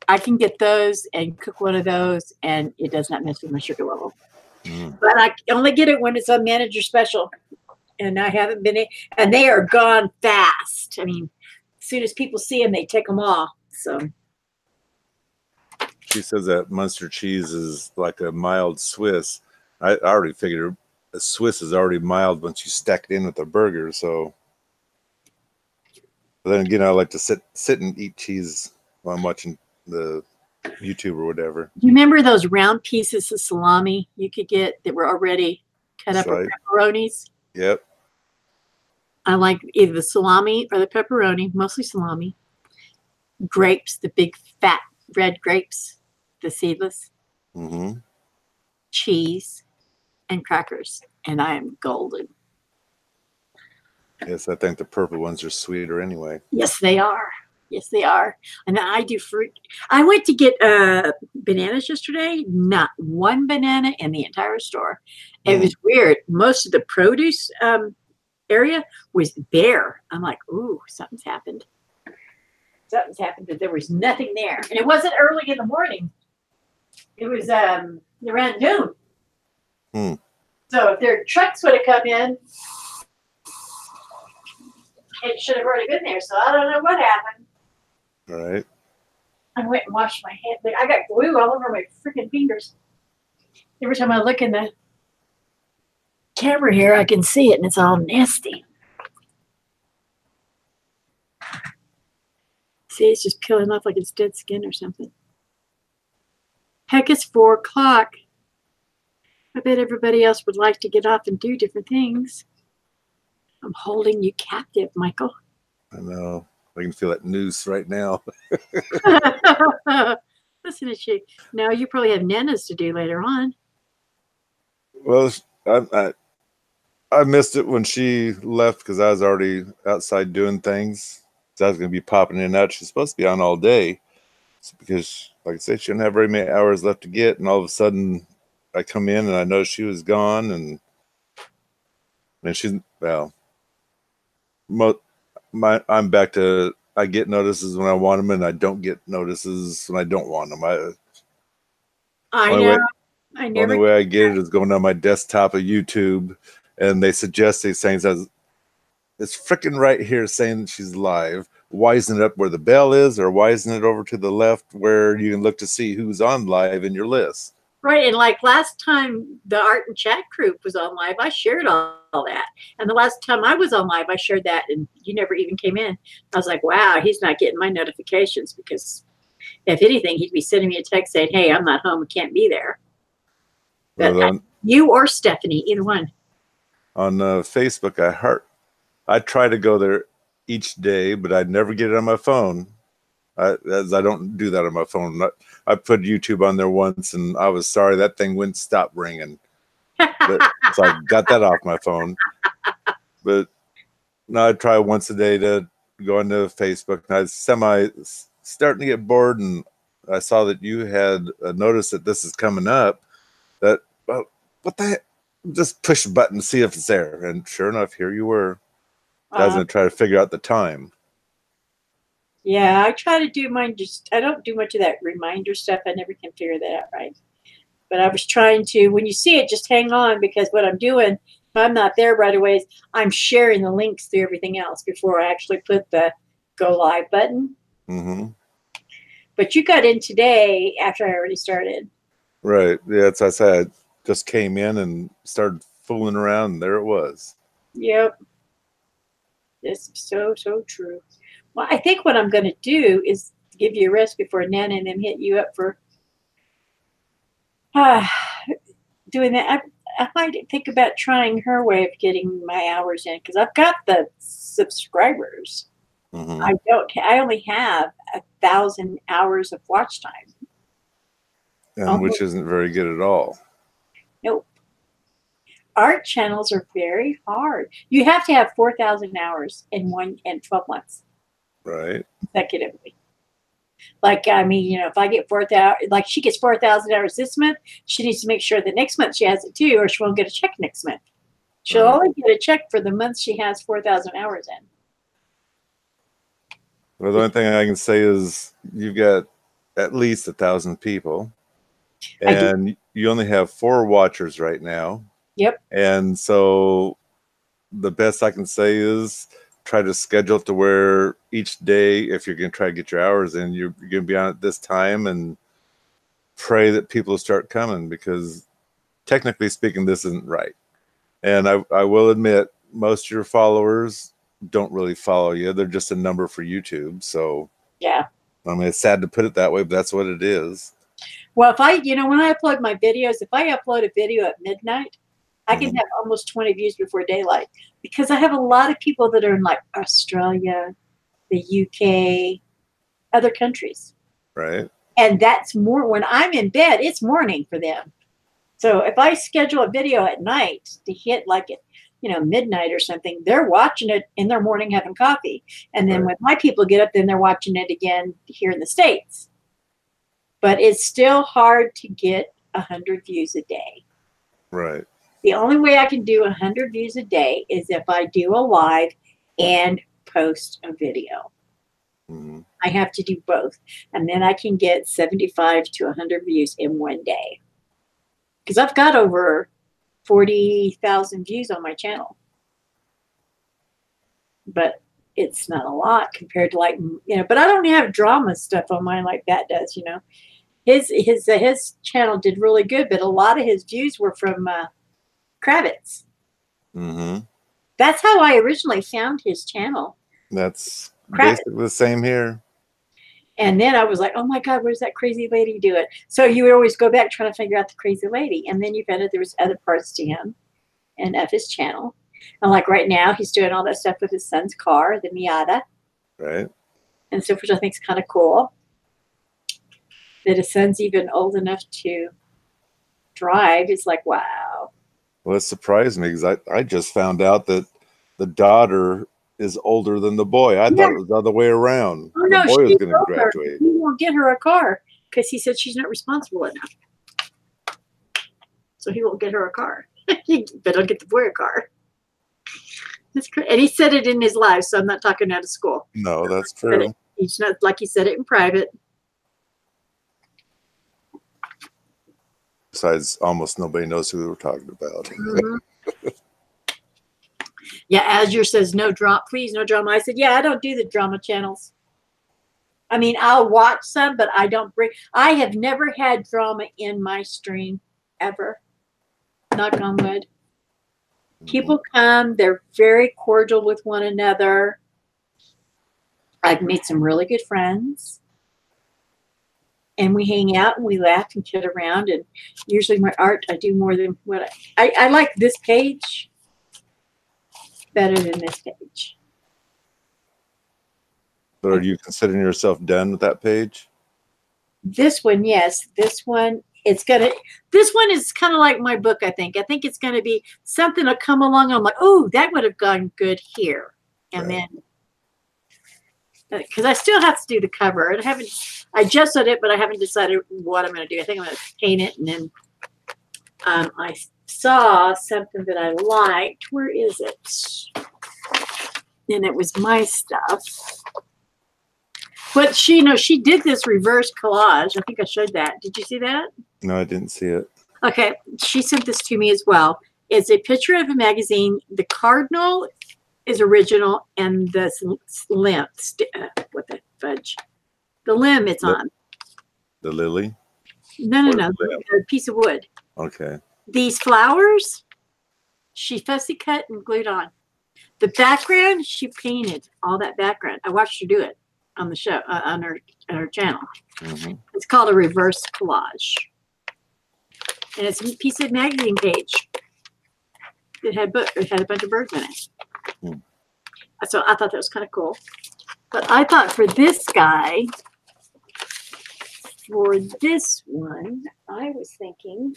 I can get those and cook one of those, and it does not mess with my sugar level. Mm. But I only get it when it's a manager special, and I haven't been in, and they are gone fast. I mean, as soon as people see them, they take them off. So She says that Munster cheese is like a mild Swiss. I already figured a Swiss is already mild once you stack it in with a burger. So, but then again, I like to sit and eat cheese while I'm watching the YouTube or whatever. you remember those round pieces of salami you could get that were already cut up, or pepperonis? Yep. I like either the salami or the pepperoni, mostly salami. Grapes, the big fat red grapes, the seedless, Mm-hmm. cheese, and crackers, and I am golden. Yes, I think the purple ones are sweeter anyway. Yes, they are. Yes, they are. And I do fruit. I went to get bananas yesterday. Not one banana in the entire store. It was weird. Most of the produce area was bare. I'm like, ooh, something's happened. Something's happened, but there was nothing there. And it wasn't early in the morning. It was around noon. Hmm. So if their trucks would have come in, it should have already been there. So I don't know what happened. Right. I went and washed my hands. I got glue all over my freaking fingers. Every time I look in the camera here, I can see it, and it's all nasty. See, it's just peeling off like it's dead skin or something. Heck, it's 4 o'clock. I bet everybody else would like to get off and do different things. I'm holding you captive, Michael. I know. I can feel that noose right now. Listen to you. Now you probably have nanas to do later on. Well, I missed it when she left because I was already outside doing things. So I was going to be popping in and out. She's supposed to be on all day because, like I said, she didn't have very many hours left to get. And all of a sudden, I come in and I know she was gone. And she's, well, I'm back to, I get notices when I want them and I don't get notices when I don't want them. I know. The only way I get it is going on my desktop of YouTube, and they suggest these things as it's freaking right here saying that she's live. Why isn't it up where the bell is, or why isn't it over to the left where you can look to see who's on live in your list? Right, and like last time the art and chat group was on live, I shared all that. And the last time I was on live, I shared that, and you never even came in. I was like, wow, he's not getting my notifications, because if anything, he'd be sending me a text saying, hey, I'm not home, I can't be there. But you or Stephanie, either one. On Facebook, I try to go there each day, but I never get it on my phone. I don't do that on my phone. I put YouTube on there once, and I was sorry that thing wouldn't stop ringing. So I got that off my phone. But now I try once a day to go into Facebook. And I was starting to get bored, and I saw that you had a notice that this is coming up. That, well, what the heck? Just push a button to see if it's there. And sure enough, here you were. I was going to try to figure out the time. Yeah, I try to do mine. I don't do much of that reminder stuff. I never can figure that out right. But I was trying to, when you see it, just hang on, because what I'm doing, if I'm not there right away, I'm sharing the links through everything else before I actually put the go live button. Mm-hmm. But you got in today after I already started. Right. Yeah, that's what I said. I just came in and started fooling around, and there it was. Yep. This is so true. Well, I think what I'm going to do is give you a rest before Nana and them hit you up for doing that. I might think about trying her way of getting my hours in, because I've got the subscribers. Mm-hmm. I only have 1,000 hours of watch time. And which isn't very good at all. Nope. Art channels are very hard. You have to have 4,000 hours in 12 months. Right. Consecutively. Like, I mean, you know, if I get 4,000, like she gets 4,000 hours this month, she needs to make sure that next month she has it too, or she won't get a check next month. She'll only get a check for the month she has 4,000 hours in. Well, the only thing I can say is you've got at least 1,000 people, and you only have 4 watchers right now. Yep. And so the best I can say is try to schedule it to where each day, if you're going to try to get your hours in, you're going to be on at this time, and pray that people start coming, because technically speaking, this isn't right. And I will admit, most of your followers don't really follow you. They're just a number for YouTube. So yeah, I mean, it's sad to put it that way, but that's what it is. Well, when I upload my videos, if I upload a video at midnight, I can have almost 20 views before daylight, because I have a lot of people that are in like Australia, the UK, other countries. Right. And that's more when I'm in bed, it's morning for them. So if I schedule a video at night to hit like at, midnight or something, they're watching it in their morning having coffee. And then when my people get up, then they're watching it again here in the States. But it's still hard to get 100 views a day. Right. The only way I can do 100 views a day is if I do a live and post a video. Mm-hmm. I have to do both. And then I can get 75 to 100 views in one day. Because I've got over 40,000 views on my channel. But it's not a lot compared to but I don't have drama stuff on mine like that does, His channel did really good, but a lot of his views were from Kravitz. Mm-hmm. That's how I originally found his channel. That's Kravitz. basically the same here. And then I was like, oh my God, where's that crazy lady do it? So you would always go back trying to figure out the crazy lady. And then you found out there was other parts to him and of his channel. And like right now, he's doing all that stuff with his son's car, the Miata. Right. And so, which I think is kind of cool. That his son's even old enough to drive. It's like, wow. Well, it surprised me because I just found out that the daughter is older than the boy. I thought it was the other way around. Oh, no, the boy was she's going to older. graduate. He won't get her a car because he said she's not responsible enough. So he won't get her a car. But I'll get the boy a car. That's crazy. And he said it in his live, so I'm not talking out of school. No, that's true. He's not like he said it in private. Besides, almost nobody knows who we're talking about. Mm-hmm. Yeah, Azure says no drama, please, no drama. I said, yeah, I don't do the drama channels. I mean, I'll watch some, but I don't bring. I have never had drama in my stream ever. Knock on wood. People come, they're very cordial with one another. I've made some really good friends. And we hang out and we laugh and kid around. And usually my art, I do more than what I like this page better than this page. So are you considering yourself done with that page? This one, yes. This one, this one is kind of like my book, I think. I think it's going to be something to come along. I'm like, oh, that would have gone good here. And then, because I still have to do the cover. And I just did it, but I haven't decided what I'm going to do. I think I'm going to paint it. And then I saw something that I liked. Where is it? And it was my stuff. But she did this reverse collage. I think I showed that. Did you see that? No, I didn't see it. Okay. She sent this to me as well. It's a picture of a magazine. The cardinal is original, and the limb, what the fudge? The limb it's on. The lily? No. A piece of wood. Okay. These flowers, she fussy cut and glued on. The background, she painted all that background. I watched her do it on the show, on her channel. Mm-hmm. It's called a reverse collage. And it's a piece of magazine page. It had a bunch of birds in it. Mm. So I thought that was kind of cool. But I thought for this guy, for this one, I was thinking,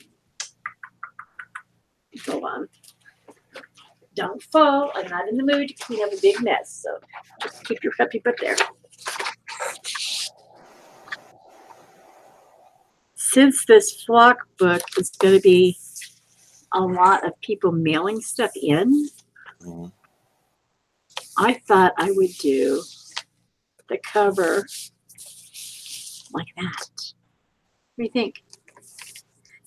hold on. Don't fall. I'm not in the mood to clean up a big mess. So just keep your puppy butt there. Since this flock book is going to be a lot of people mailing stuff in, I thought I would do the cover like that. What do you think?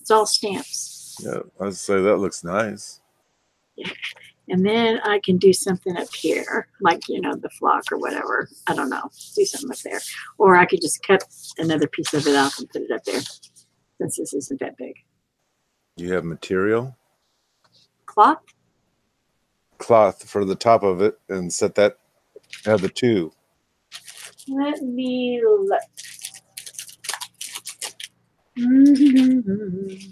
It's all stamps. Yeah, I'd say that looks nice. Yeah. And then I can do something up here, like, the flock or whatever. I don't know. Do something up there. Or I could just cut another piece of it off and put it up there, since this isn't that big. You have material? Cloth? Cloth for the top of it, and set that, have the two. Let me look. Mm-hmm.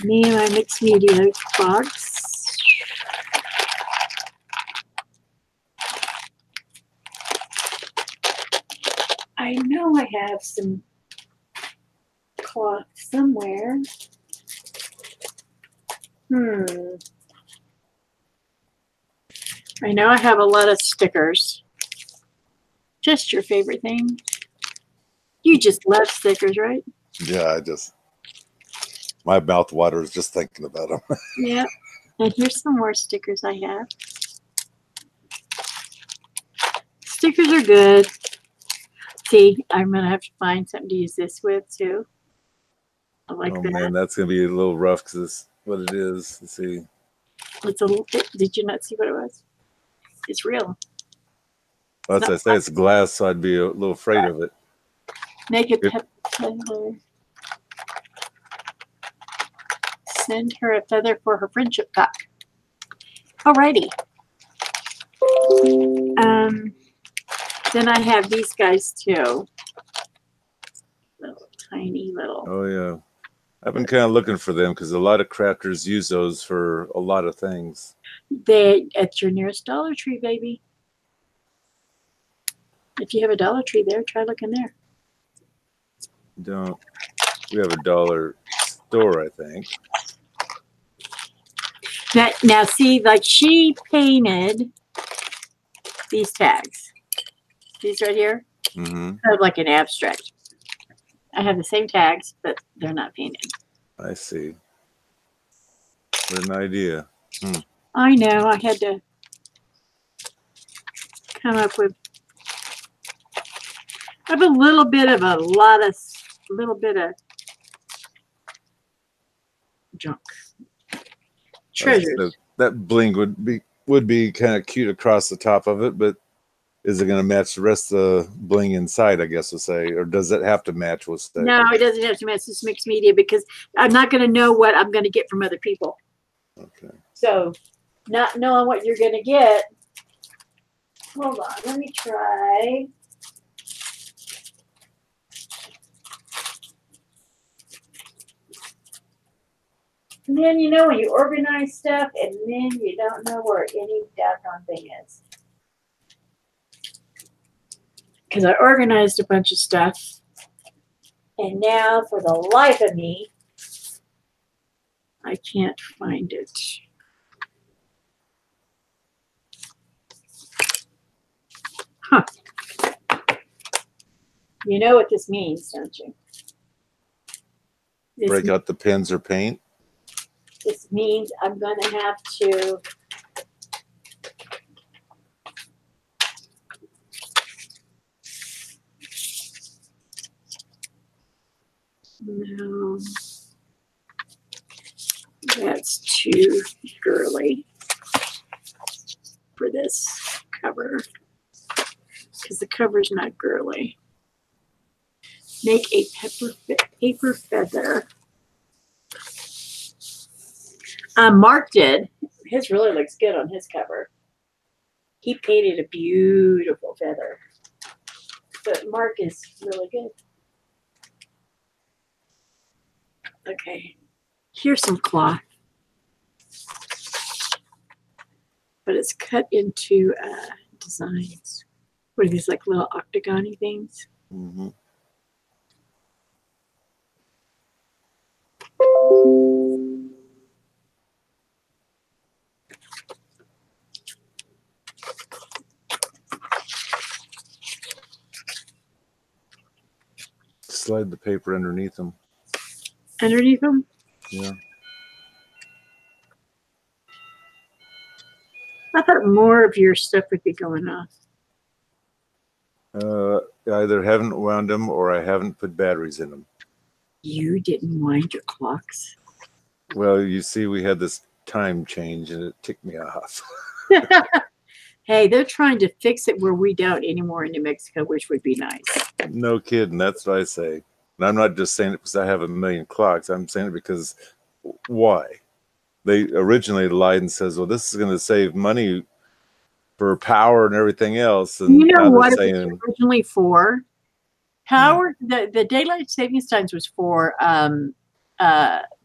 Me and my mixed media box. have some cloth somewhere. I know I have a lot of stickers. Just your favorite thing. You just love stickers, right? Yeah, my mouth waters just thinking about them. Yeah. And here's some more stickers I have. Stickers are good. See, I'm going to have to find something to use this with, too. I like that. Man, that's going to be a little rough because it's what it is. Let's see. It's a little bit. Did you not see what it was? It's real. Well, as I say, it's glass, so I'd be a little afraid of it. Make it feather. Send her a feather for her friendship cock. Alrighty. Then I have these guys too. Little tiny little. Oh yeah, I've been kind of looking for them because a lot of crafters use those for a lot of things. They at your nearest Dollar Tree, baby. If you have a Dollar Tree there, try looking there. We have a dollar store, I think. Now see, like she painted these tags. These right here. Mm-hmm. Kind of like an abstract. I have the same tags, but they're not painted. I see. What an idea. I know. I had to come up with. I have a little bit of junk. Treasures. That bling would be kind of cute across the top of it, but is it going to match the rest of the bling inside, I guess we'll say, or does it have to match what's there? No, it doesn't have to match this mixed media because I'm not going to know what I'm going to get from other people. Okay. So, not knowing what you're going to get. Hold on, let me try. And then, when you organize stuff and then you don't know where any doggone thing is. Because I organized a bunch of stuff. And now, for the life of me, I can't find it. Huh. You know what this means, don't you? Break out the pens or paint? This means I'm going to have to no, that's too girly for this cover because the cover's not girly. Make a paper feather. Mark did. His really looks good on his cover. He painted a beautiful feather. But Mark is really good. Okay. Here's some cloth. But it's cut into designs. What are these, like little octagon-y things? Mm-hmm. Slide the paper underneath them. Underneath them? Yeah. I thought more of your stuff would be going off. I either haven't wound them or I haven't put batteries in them. You didn't wind your clocks. Well, you see, we had this time change and it ticked me off. Hey, they're trying to fix it where we don't anymore in New Mexico, which would be nice. No kidding. That's what I say. And I'm not just saying it because I have a million clocks. I'm saying it because why? They originally lied and says, well, this is going to save money for power and everything else. And you know now what saying, it was originally for? Power, the daylight savings times was for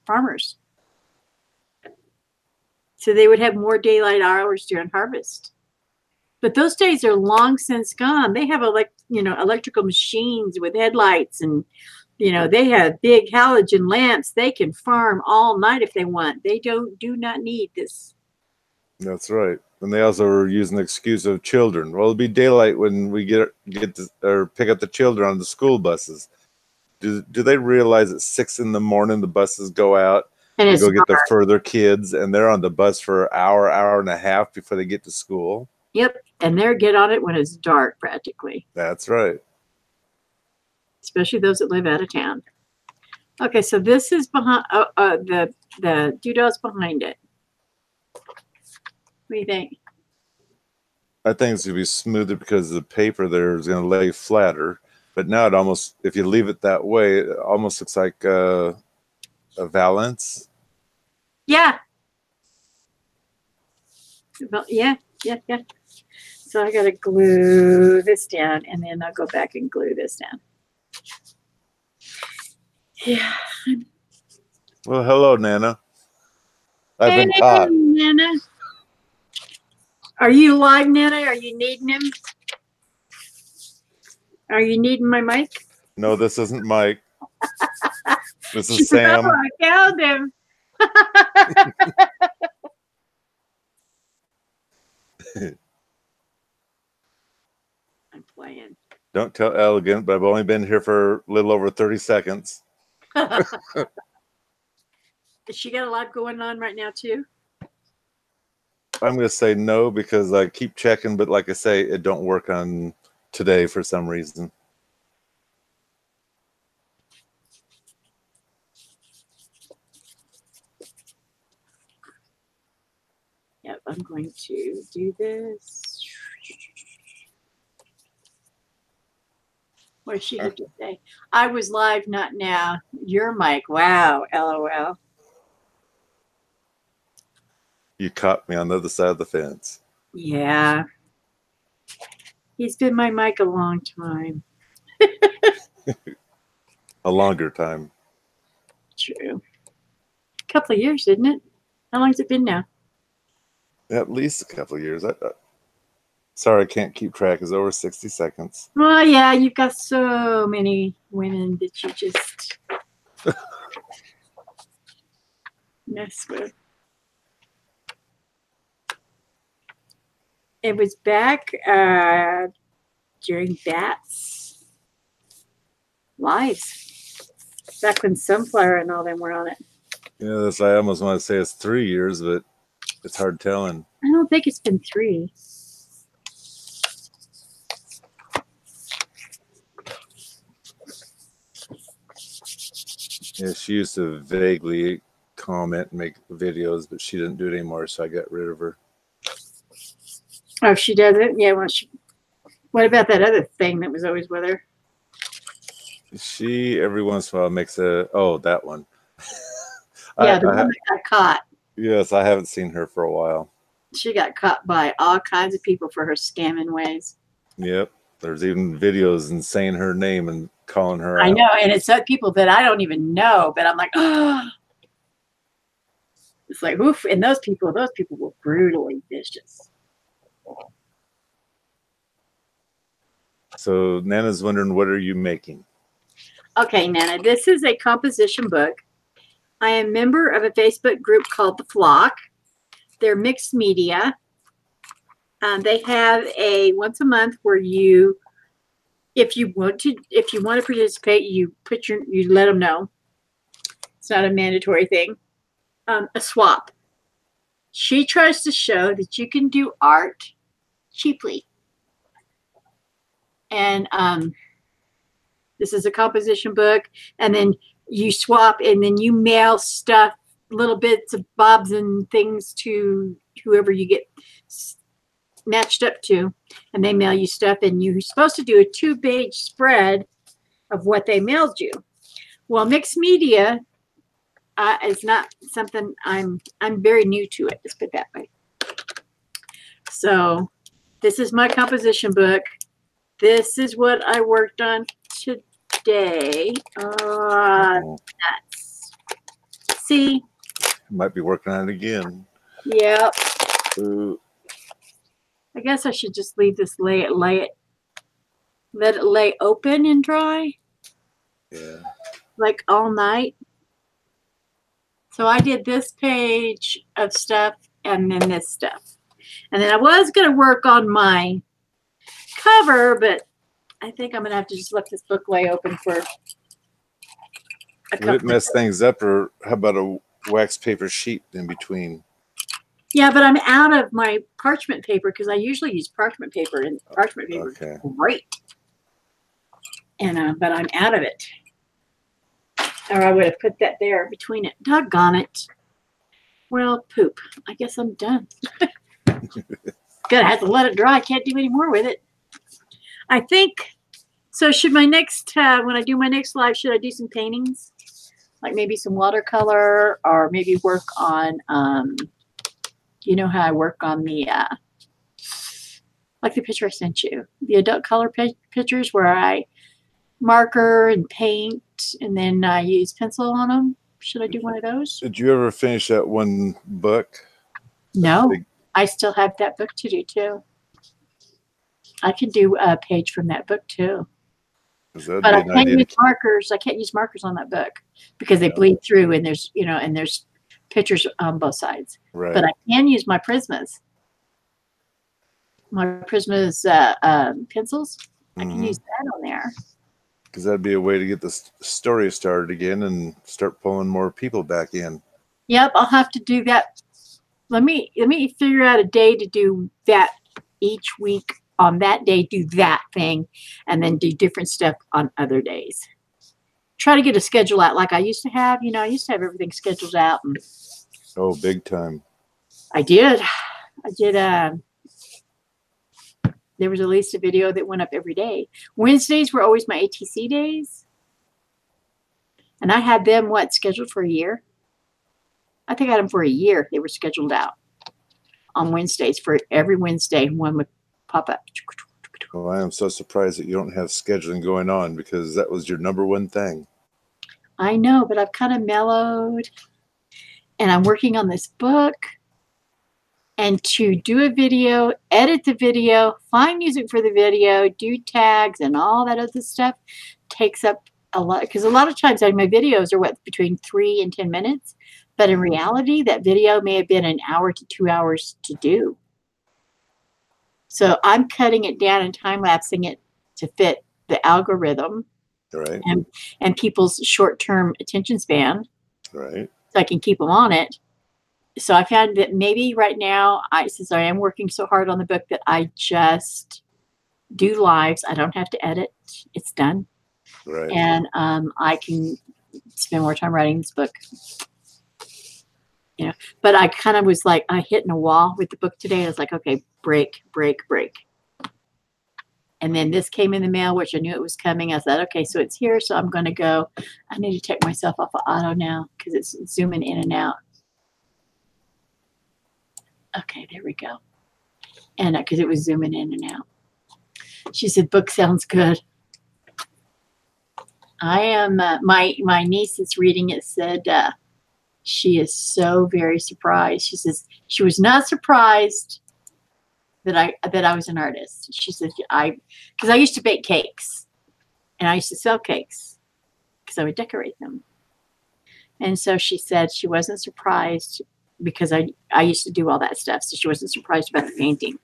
farmers. So they would have more daylight hours during harvest. But those days are long since gone. They have electrical machines with headlights, and they have big halogen lamps. They can farm all night if they want. They do not need this. That's right. And they also are using the excuse of children. Well, it'll be daylight when we or pick up the children on the school buses. Do they realize at 6 in the morning the buses go out And to it's go get the dark. further kids, and they're on the bus for an hour and a half before they get to school? Yep, and they get on it when it's dark, practically. That's right. Especially those that live out of town. Okay, so this is behind the doodah's behind it. What do you think? I think it's going to be smoother because the paper there is going to lay flatter. But now it almost, if you leave it that way, it almost looks like a valance. Yeah. Well, yeah. So I got to glue this down, and then I'll go back and glue this down. Yeah. Well, hello, Nana. I've been Hey, caught. Nana. Are you live, Nana? Are you needing him? Are you needing my mic? No, this isn't Mike. This is No, Sam. I found him. I'm playing. Don't tell Elegant, but I've only been here for a little over 30 seconds. Has she got a lot going on right now, too? I'm going to say no because I keep checking, but like I say, it don't work on today for some reason. Yep, I'm going to do this. What did she have to say? I was live, not now. Your mic. Wow. LOL. You caught me on the other side of the fence. Yeah. He's been my mic a long time. A longer time. True. A couple of years, isn't it? How long has it been now? At least a couple of years. Sorry, I can't keep track. It's over 60 seconds. Well, yeah, you've got so many women that you just mess with. It was back during Bat's lives. Back when Sunflower and all them were on it. Yeah, that's, I almost want to say it's 3 years, but it's hard telling. I don't think it's been 3. Yeah, she used to vaguely comment and make videos, but she didn't do it anymore, so I got rid of her. Oh, she doesn't? Yeah, well, what about that other thing that was always with her? She, every once in a while, makes that one. Yeah, the one that got caught. Yes, I haven't seen her for a while. She got caught by all kinds of people for her scamming ways. Yep. There's even videos and saying her name and calling her out. I know, and it's people that I don't even know, but I'm like, oh. It's like, oof, and those people were brutally vicious. So Nana's wondering, what are you making? Okay, Nana, this is a composition book. I am a member of a Facebook group called The Flock. They're mixed media. They have a once a month where you, if you want to participate, you let them know. It's not a mandatory thing. A swap. She tries to show that you can do art cheaply. And this is a composition book, and then you swap, and then you mail stuff, little bits of bobs and things to whoever you get matched up to, and they mail you stuff, and you're supposed to do a 2-page spread of what they mailed you. Well, mixed media is not something I'm very new to it. Let's put it that way. So this is my composition book. This is what I worked on today. Nuts. See? Might be working on it again. Yep. Ooh. I guess I should just leave this, let it lay open and dry, Yeah. like all night. So I did this page of stuff and then this stuff. And then I was going to work on my cover, but I think I'm going to have to just let this book lay open for a Would couple it mess things up, or how about a wax paper sheet in between? Yeah, but I'm out of my parchment paper because I usually use parchment paper, and parchment paper is great. And but I'm out of it. Or I would have put that there between it. Doggone it. Well, poop. I guess I'm done. Gonna have to let it dry. I can't do any more with it. I think so. Should my next when I do my next live, should I do some paintings, like maybe some watercolor, or maybe work on you know how I work on the like the picture I sent you, the adult color pictures where I marker and paint and then I use pencil on them. Should I do one of those? Did you ever finish that one book? No, I still have that book to do too. I can do a page from that book too. But I can't use markers. I can't use markers on that book because they bleed through, and there's and there's pictures on both sides. Right. But I can use my Prismas. My Prismas pencils. I can use that on there. Because that'd be a way to get the story started again and start pulling more people back in. Yep, I'll have to do that. Let me figure out a day to do that each week. On that day, do that thing, and then do different stuff on other days. Try to get a schedule out like I used to have. I used to have everything scheduled out. And oh, big time. I did. There was at least a video that went up every day. Wednesdays were always my ATC days. And I had them, scheduled for a year? I think I had them for a year. They were scheduled out on Wednesdays. For every Wednesday, one would pop up. Well, I am so surprised that you don't have scheduling going on, because that was your number one thing. I know, but I've kind of mellowed. And I'm working on this book. And to do a video, edit the video, find music for the video, do tags and all that other stuff takes up a lot. Because a lot of times my videos are between 3 and 10 minutes. But in reality, that video may have been an hour to 2 hours to do. So I'm cutting it down and time-lapsing it to fit the algorithm. Right. And people's short-term attention span. Right. So I can keep them on it. So I found that maybe right now, since I am working so hard on the book, that I just do lives. I don't have to edit. It's done. Right. And I can spend more time writing this book. But I kind of was like, I hit in a wall with the book today. I was like, okay, break. And then this came in the mail, which I knew it was coming. I said, okay, so it's here. So I'm going to go. I need to take myself off of auto now because it's zooming in and out. Okay, there we go. And because it was zooming in and out. She said, book sounds good. I am, my niece that's reading it said she is so very surprised. She says she was not surprised that I was an artist. She said, because I used to bake cakes and I used to sell cakes because I would decorate them. And so she said she wasn't surprised because I used to do all that stuff. So she wasn't surprised about the painting.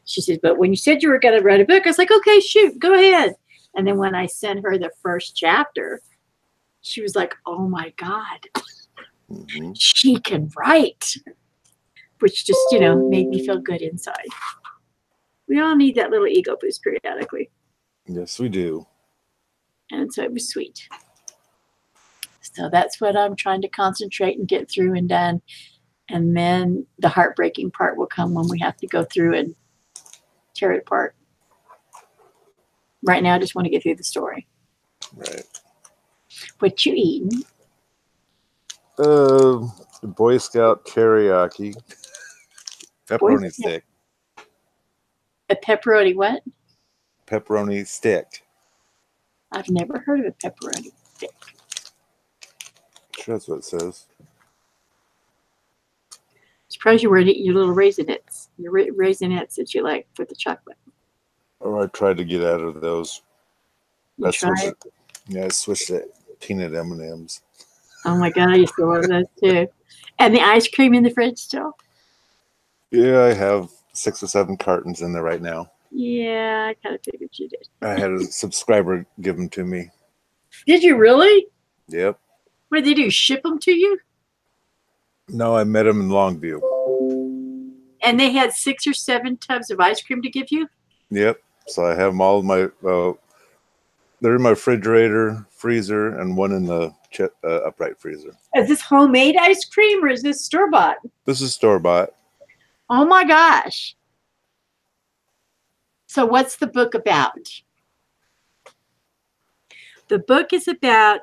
She said, but when you said you were going to write a book, I was like, okay, shoot, go ahead. And then when I sent her the first chapter, she was like, oh my God, she can write, which just, made me feel good inside. We all need that little ego boost periodically. Yes, we do. And so it was sweet. So that's what I'm trying to concentrate and get through and done. And then the heartbreaking part will come when we have to go through and tear it apart. Right now, I just want to get through the story. Right. What you eating? Boy Scout teriyaki. Pepperoni stick. A pepperoni what? Pepperoni stick. I've never heard of a pepperoni stick. Sure, that's what it says. Surprised you weren't eating your little raisinets. Your raisinets that you like for the chocolate. Or I tried to get out of those. You tried? I switched to peanut M&Ms. Oh my God, I used to love those too. And the ice cream in the fridge still? Yeah, I have 6 or 7 cartons in there right now. Yeah, I kind of figured you did. I had a subscriber give them to me. Did you really? Yep. What did they do? Ship them to you? No, I met them in Longview. And they had 6 or 7 tubs of ice cream to give you? Yep. So I have them all in my, they're in my refrigerator, freezer, and one in the upright freezer. Is this homemade ice cream or is this store-bought? This is store-bought. Oh my gosh. So what's the book about? The book is about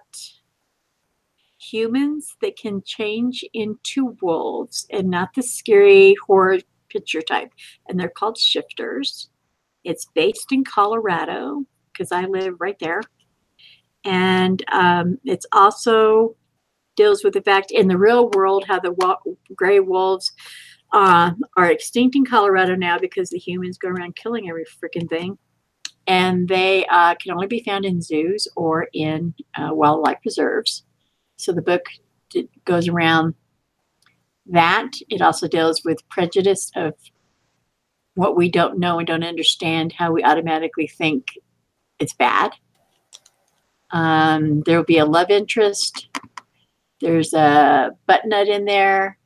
humans that can change into wolves and not the scary horror picture type. And they're called shifters. It's based in Colorado because I live right there. And it's also deals with the fact in the real world how the gray wolves are extinct in Colorado now because the humans go around killing every freaking thing. And they can only be found in zoos or in wildlife preserves. So the book goes around that. It also deals with prejudice of what we don't know and don't understand, how we automatically think it's bad. There will be a love interest. There's a butt nut in there.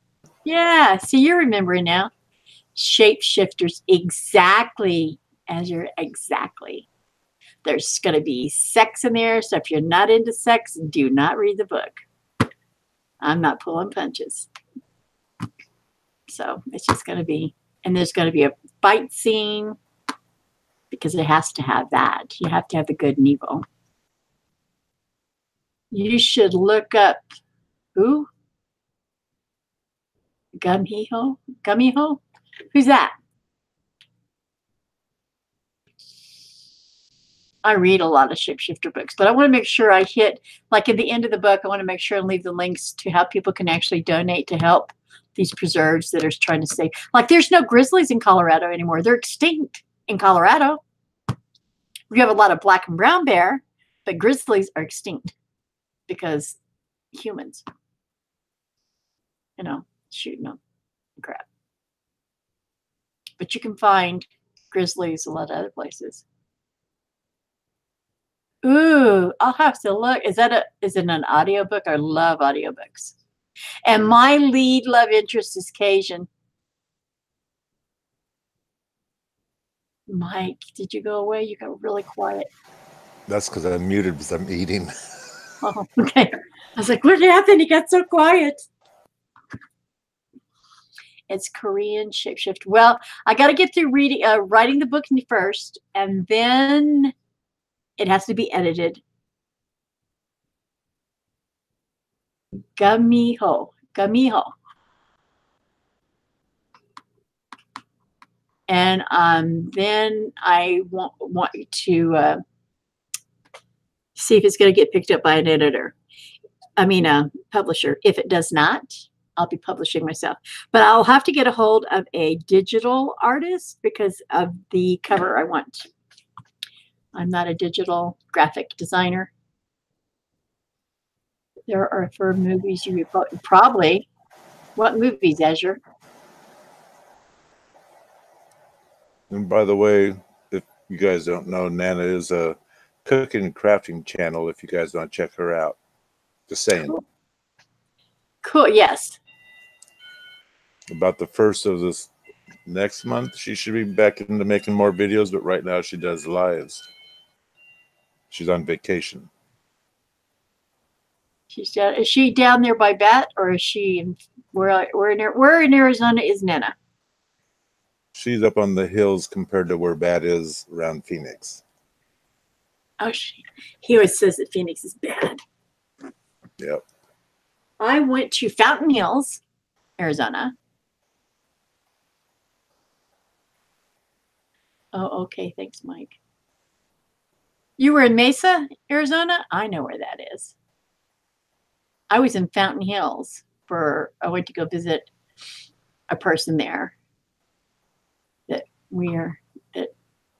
Yeah, see, you're remembering now. Shapeshifters, exactly as you're exactly. There's going to be sex in there. So if you're not into sex, do not read the book. I'm not pulling punches. So it's just going to be, and there's going to be a fight scene because it has to have that. You have to have the good and evil. You should look up, who? Gumiho? Gumiho? Who's that? I read a lot of shapeshifter books, but I want to make sure I hit, like at the end of the book, I want to make sure and leave the links to how people can actually donate to help these preserves that are trying to save. Like there's no grizzlies in Colorado anymore. They're extinct in Colorado. We have a lot of black and brown bear, but grizzlies are extinct because humans, shooting them. Crap. But you can find grizzlies a lot of other places. Ooh, I'll have to look. Is it an audiobook? I love audiobooks. And my lead love interest is Cajun. Mike, did you go away? You got really quiet. That's because I'm muted because I'm eating. Oh, okay. I was like, what happened? He got so quiet. It's Korean shapeshift. Well, I got to get through writing the book first, and then it has to be edited. Gumiho. And then I want to see if it's going to get picked up by an editor. I mean, a publisher. If it does not, I'll be publishing myself. But I'll have to get a hold of a digital artist because of the cover I want. I'm not a digital graphic designer. There are for movies you probably. What movies, Azure? And by the way, if you guys don't know, Nana is a cooking and crafting channel. If you guys want to check her out, just saying. Cool. Yes. About the first of this next month, she should be back into making more videos. But right now, she does lives. She's on vacation. Is she down there by Bat, or is she in where in Arizona is Nana? She's up on the hills compared to where Bat is around Phoenix. Oh, he always says that Phoenix is bad. Yep. I went to Fountain Hills, Arizona. Oh, okay. Thanks, Mike. You were in Mesa, Arizona? I know where that is. I was in Fountain Hills I went to go visit a person there. That we are that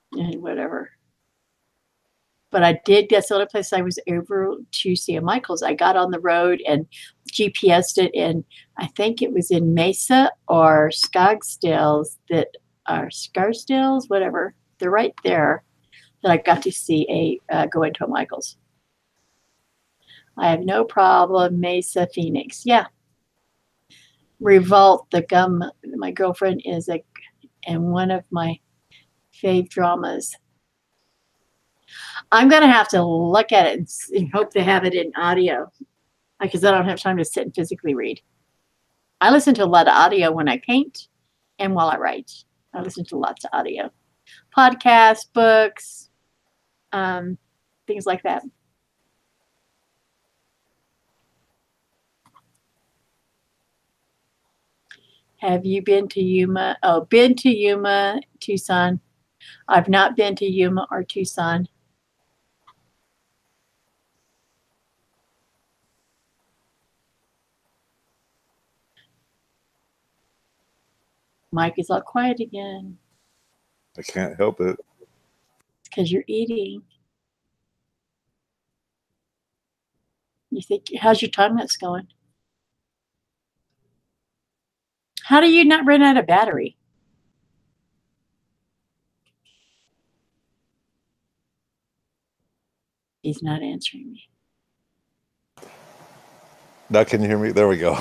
whatever. But I did. That's the other place I was able to see a Michael's. I got on the road and GPSed it, and I think it was in Mesa or Scottsdale Scarsdales, whatever. They're right there. That I got to see go into a Michael's. I have no problem. Mesa, Phoenix, yeah. Revolt, the gum. My girlfriend is and one of my fave dramas. I'm going to have to look at it and hope to have it in audio because I don't have time to sit and physically read. I listen to a lot of audio when I paint and while I write. I listen to lots of audio. Podcasts, books, things like that. Have you been to Yuma? Oh, been to Yuma, Tucson. I've not been to Yuma or Tucson. Mike is all quiet again. I can't help it. It's because you're eating. You think, how's your time lapse going? How do you not run out of battery? He's not answering me. Now can you hear me? There we go.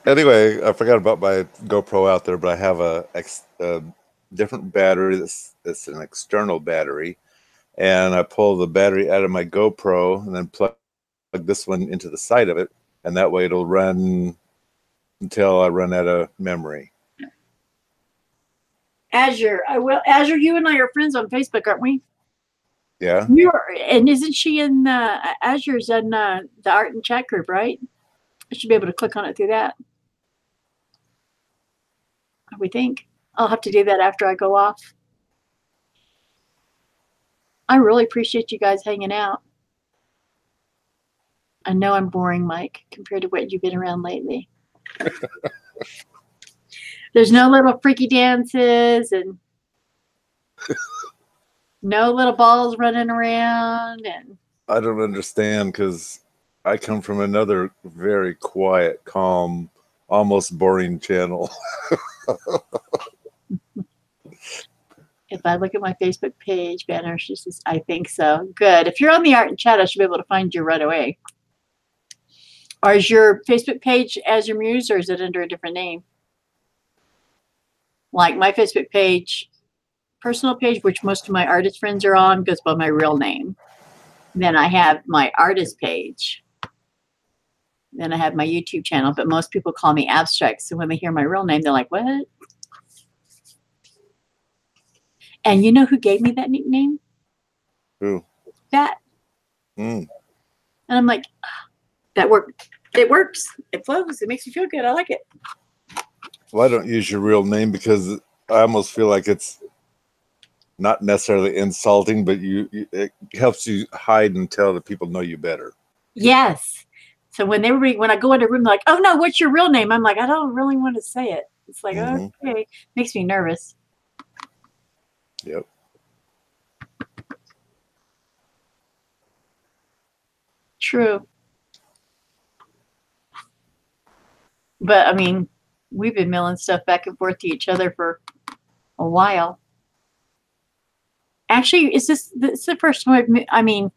Anyway, I forgot about my GoPro out there, but I have a different battery that's an external battery, and I pull the battery out of my GoPro and then plug this one into the side of it, and that way it'll run until I run out of memory. Azure, Azure, you and I are friends on Facebook, aren't we? Yeah. And isn't she in Azure's in the art and chat group, right? I should be able to click on it through that. We think. I'll have to do that after I go off. I really appreciate you guys hanging out. I know I'm boring, Mike, compared to what you've been around lately. There's no little freaky dances and no little balls running around. And I don't understand because I come from another very quiet, calm, almost boring channel. If I look at my Facebook page, banner, she says, I think so. Good. If you're on the art and chat, I should be able to find you right away. Or is your Facebook page Azure Muse, or is it under a different name? Like my Facebook page, personal page, which most of my artist friends are on, goes by my real name. Then I have my artist page. Then I have my YouTube channel, but most people call me Abstract. So when they hear my real name, they're like, what? And you know who gave me that nickname? Who? That. And I'm like, that worked. It works. It flows. It makes me feel good. I like it. Well, I don't use your real name because I almost feel like it's not necessarily insulting, but it helps you hide and tell that people know you better. Yes. So when I go in a room, they're like, oh no, what's your real name? I'm like, I don't really want to say it. It's like, okay. Makes me nervous. Yep. True. But I mean, we've been mailing stuff back and forth to each other for a while. Actually, this is the first time I mean,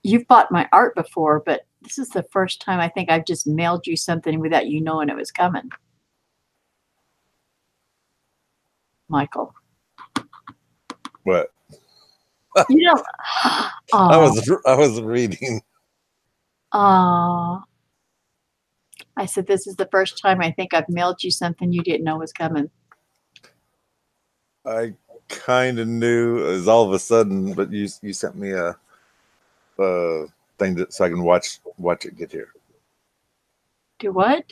you've bought my art before, but this is the first time I think I've just mailed you something without you knowing it was coming. Michael. What? You know, I was reading. I said, this is the first time I think I've mailed you something you didn't know was coming. I kind of knew it was all of a sudden, but you sent me a thing so I can watch it get here. Do what?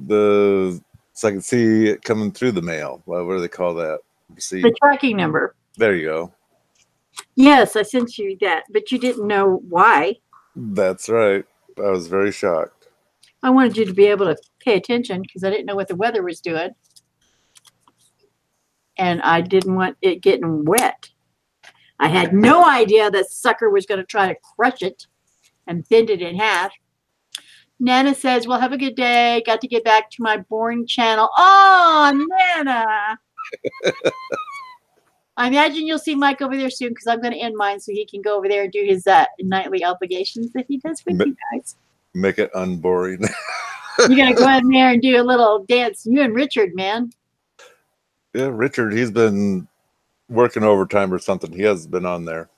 So I can see it coming through the mail. What do they call that? See, the tracking number. There you go. Yes, I sent you that, but you didn't know why. That's right. I was very shocked. I wanted you to be able to pay attention because I didn't know what the weather was doing. And I didn't want it getting wet. I had no idea that sucker was going to try to crush it and bend it in half. Nana says, well, have a good day. Got to get back to my boring channel. Oh, Nana. I imagine you'll see Mike over there soon because I'm going to end mine so he can go over there and do his nightly obligations that he does with you guys. Make it unboring. You got to go in there and do a little dance. You and Richard, man. Yeah, Richard, he's been working overtime or something. He has been on there.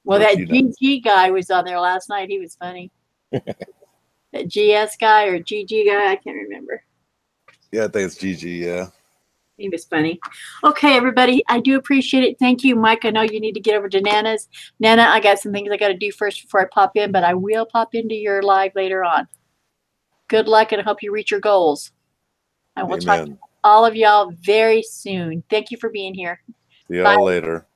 Well, that GG guy was on there last night. He was funny. That GS guy or GG guy, I can't remember. Yeah, I think it's GG, yeah. He was funny. Okay, everybody, I do appreciate it. Thank you, Mike. I know you need to get over to Nana's. Nana, I got some things I got to do first before I pop in, but I will pop into your live later on. Good luck, and I hope you reach your goals. I will talk to all of y'all very soon. Thank you for being here. See y'all later.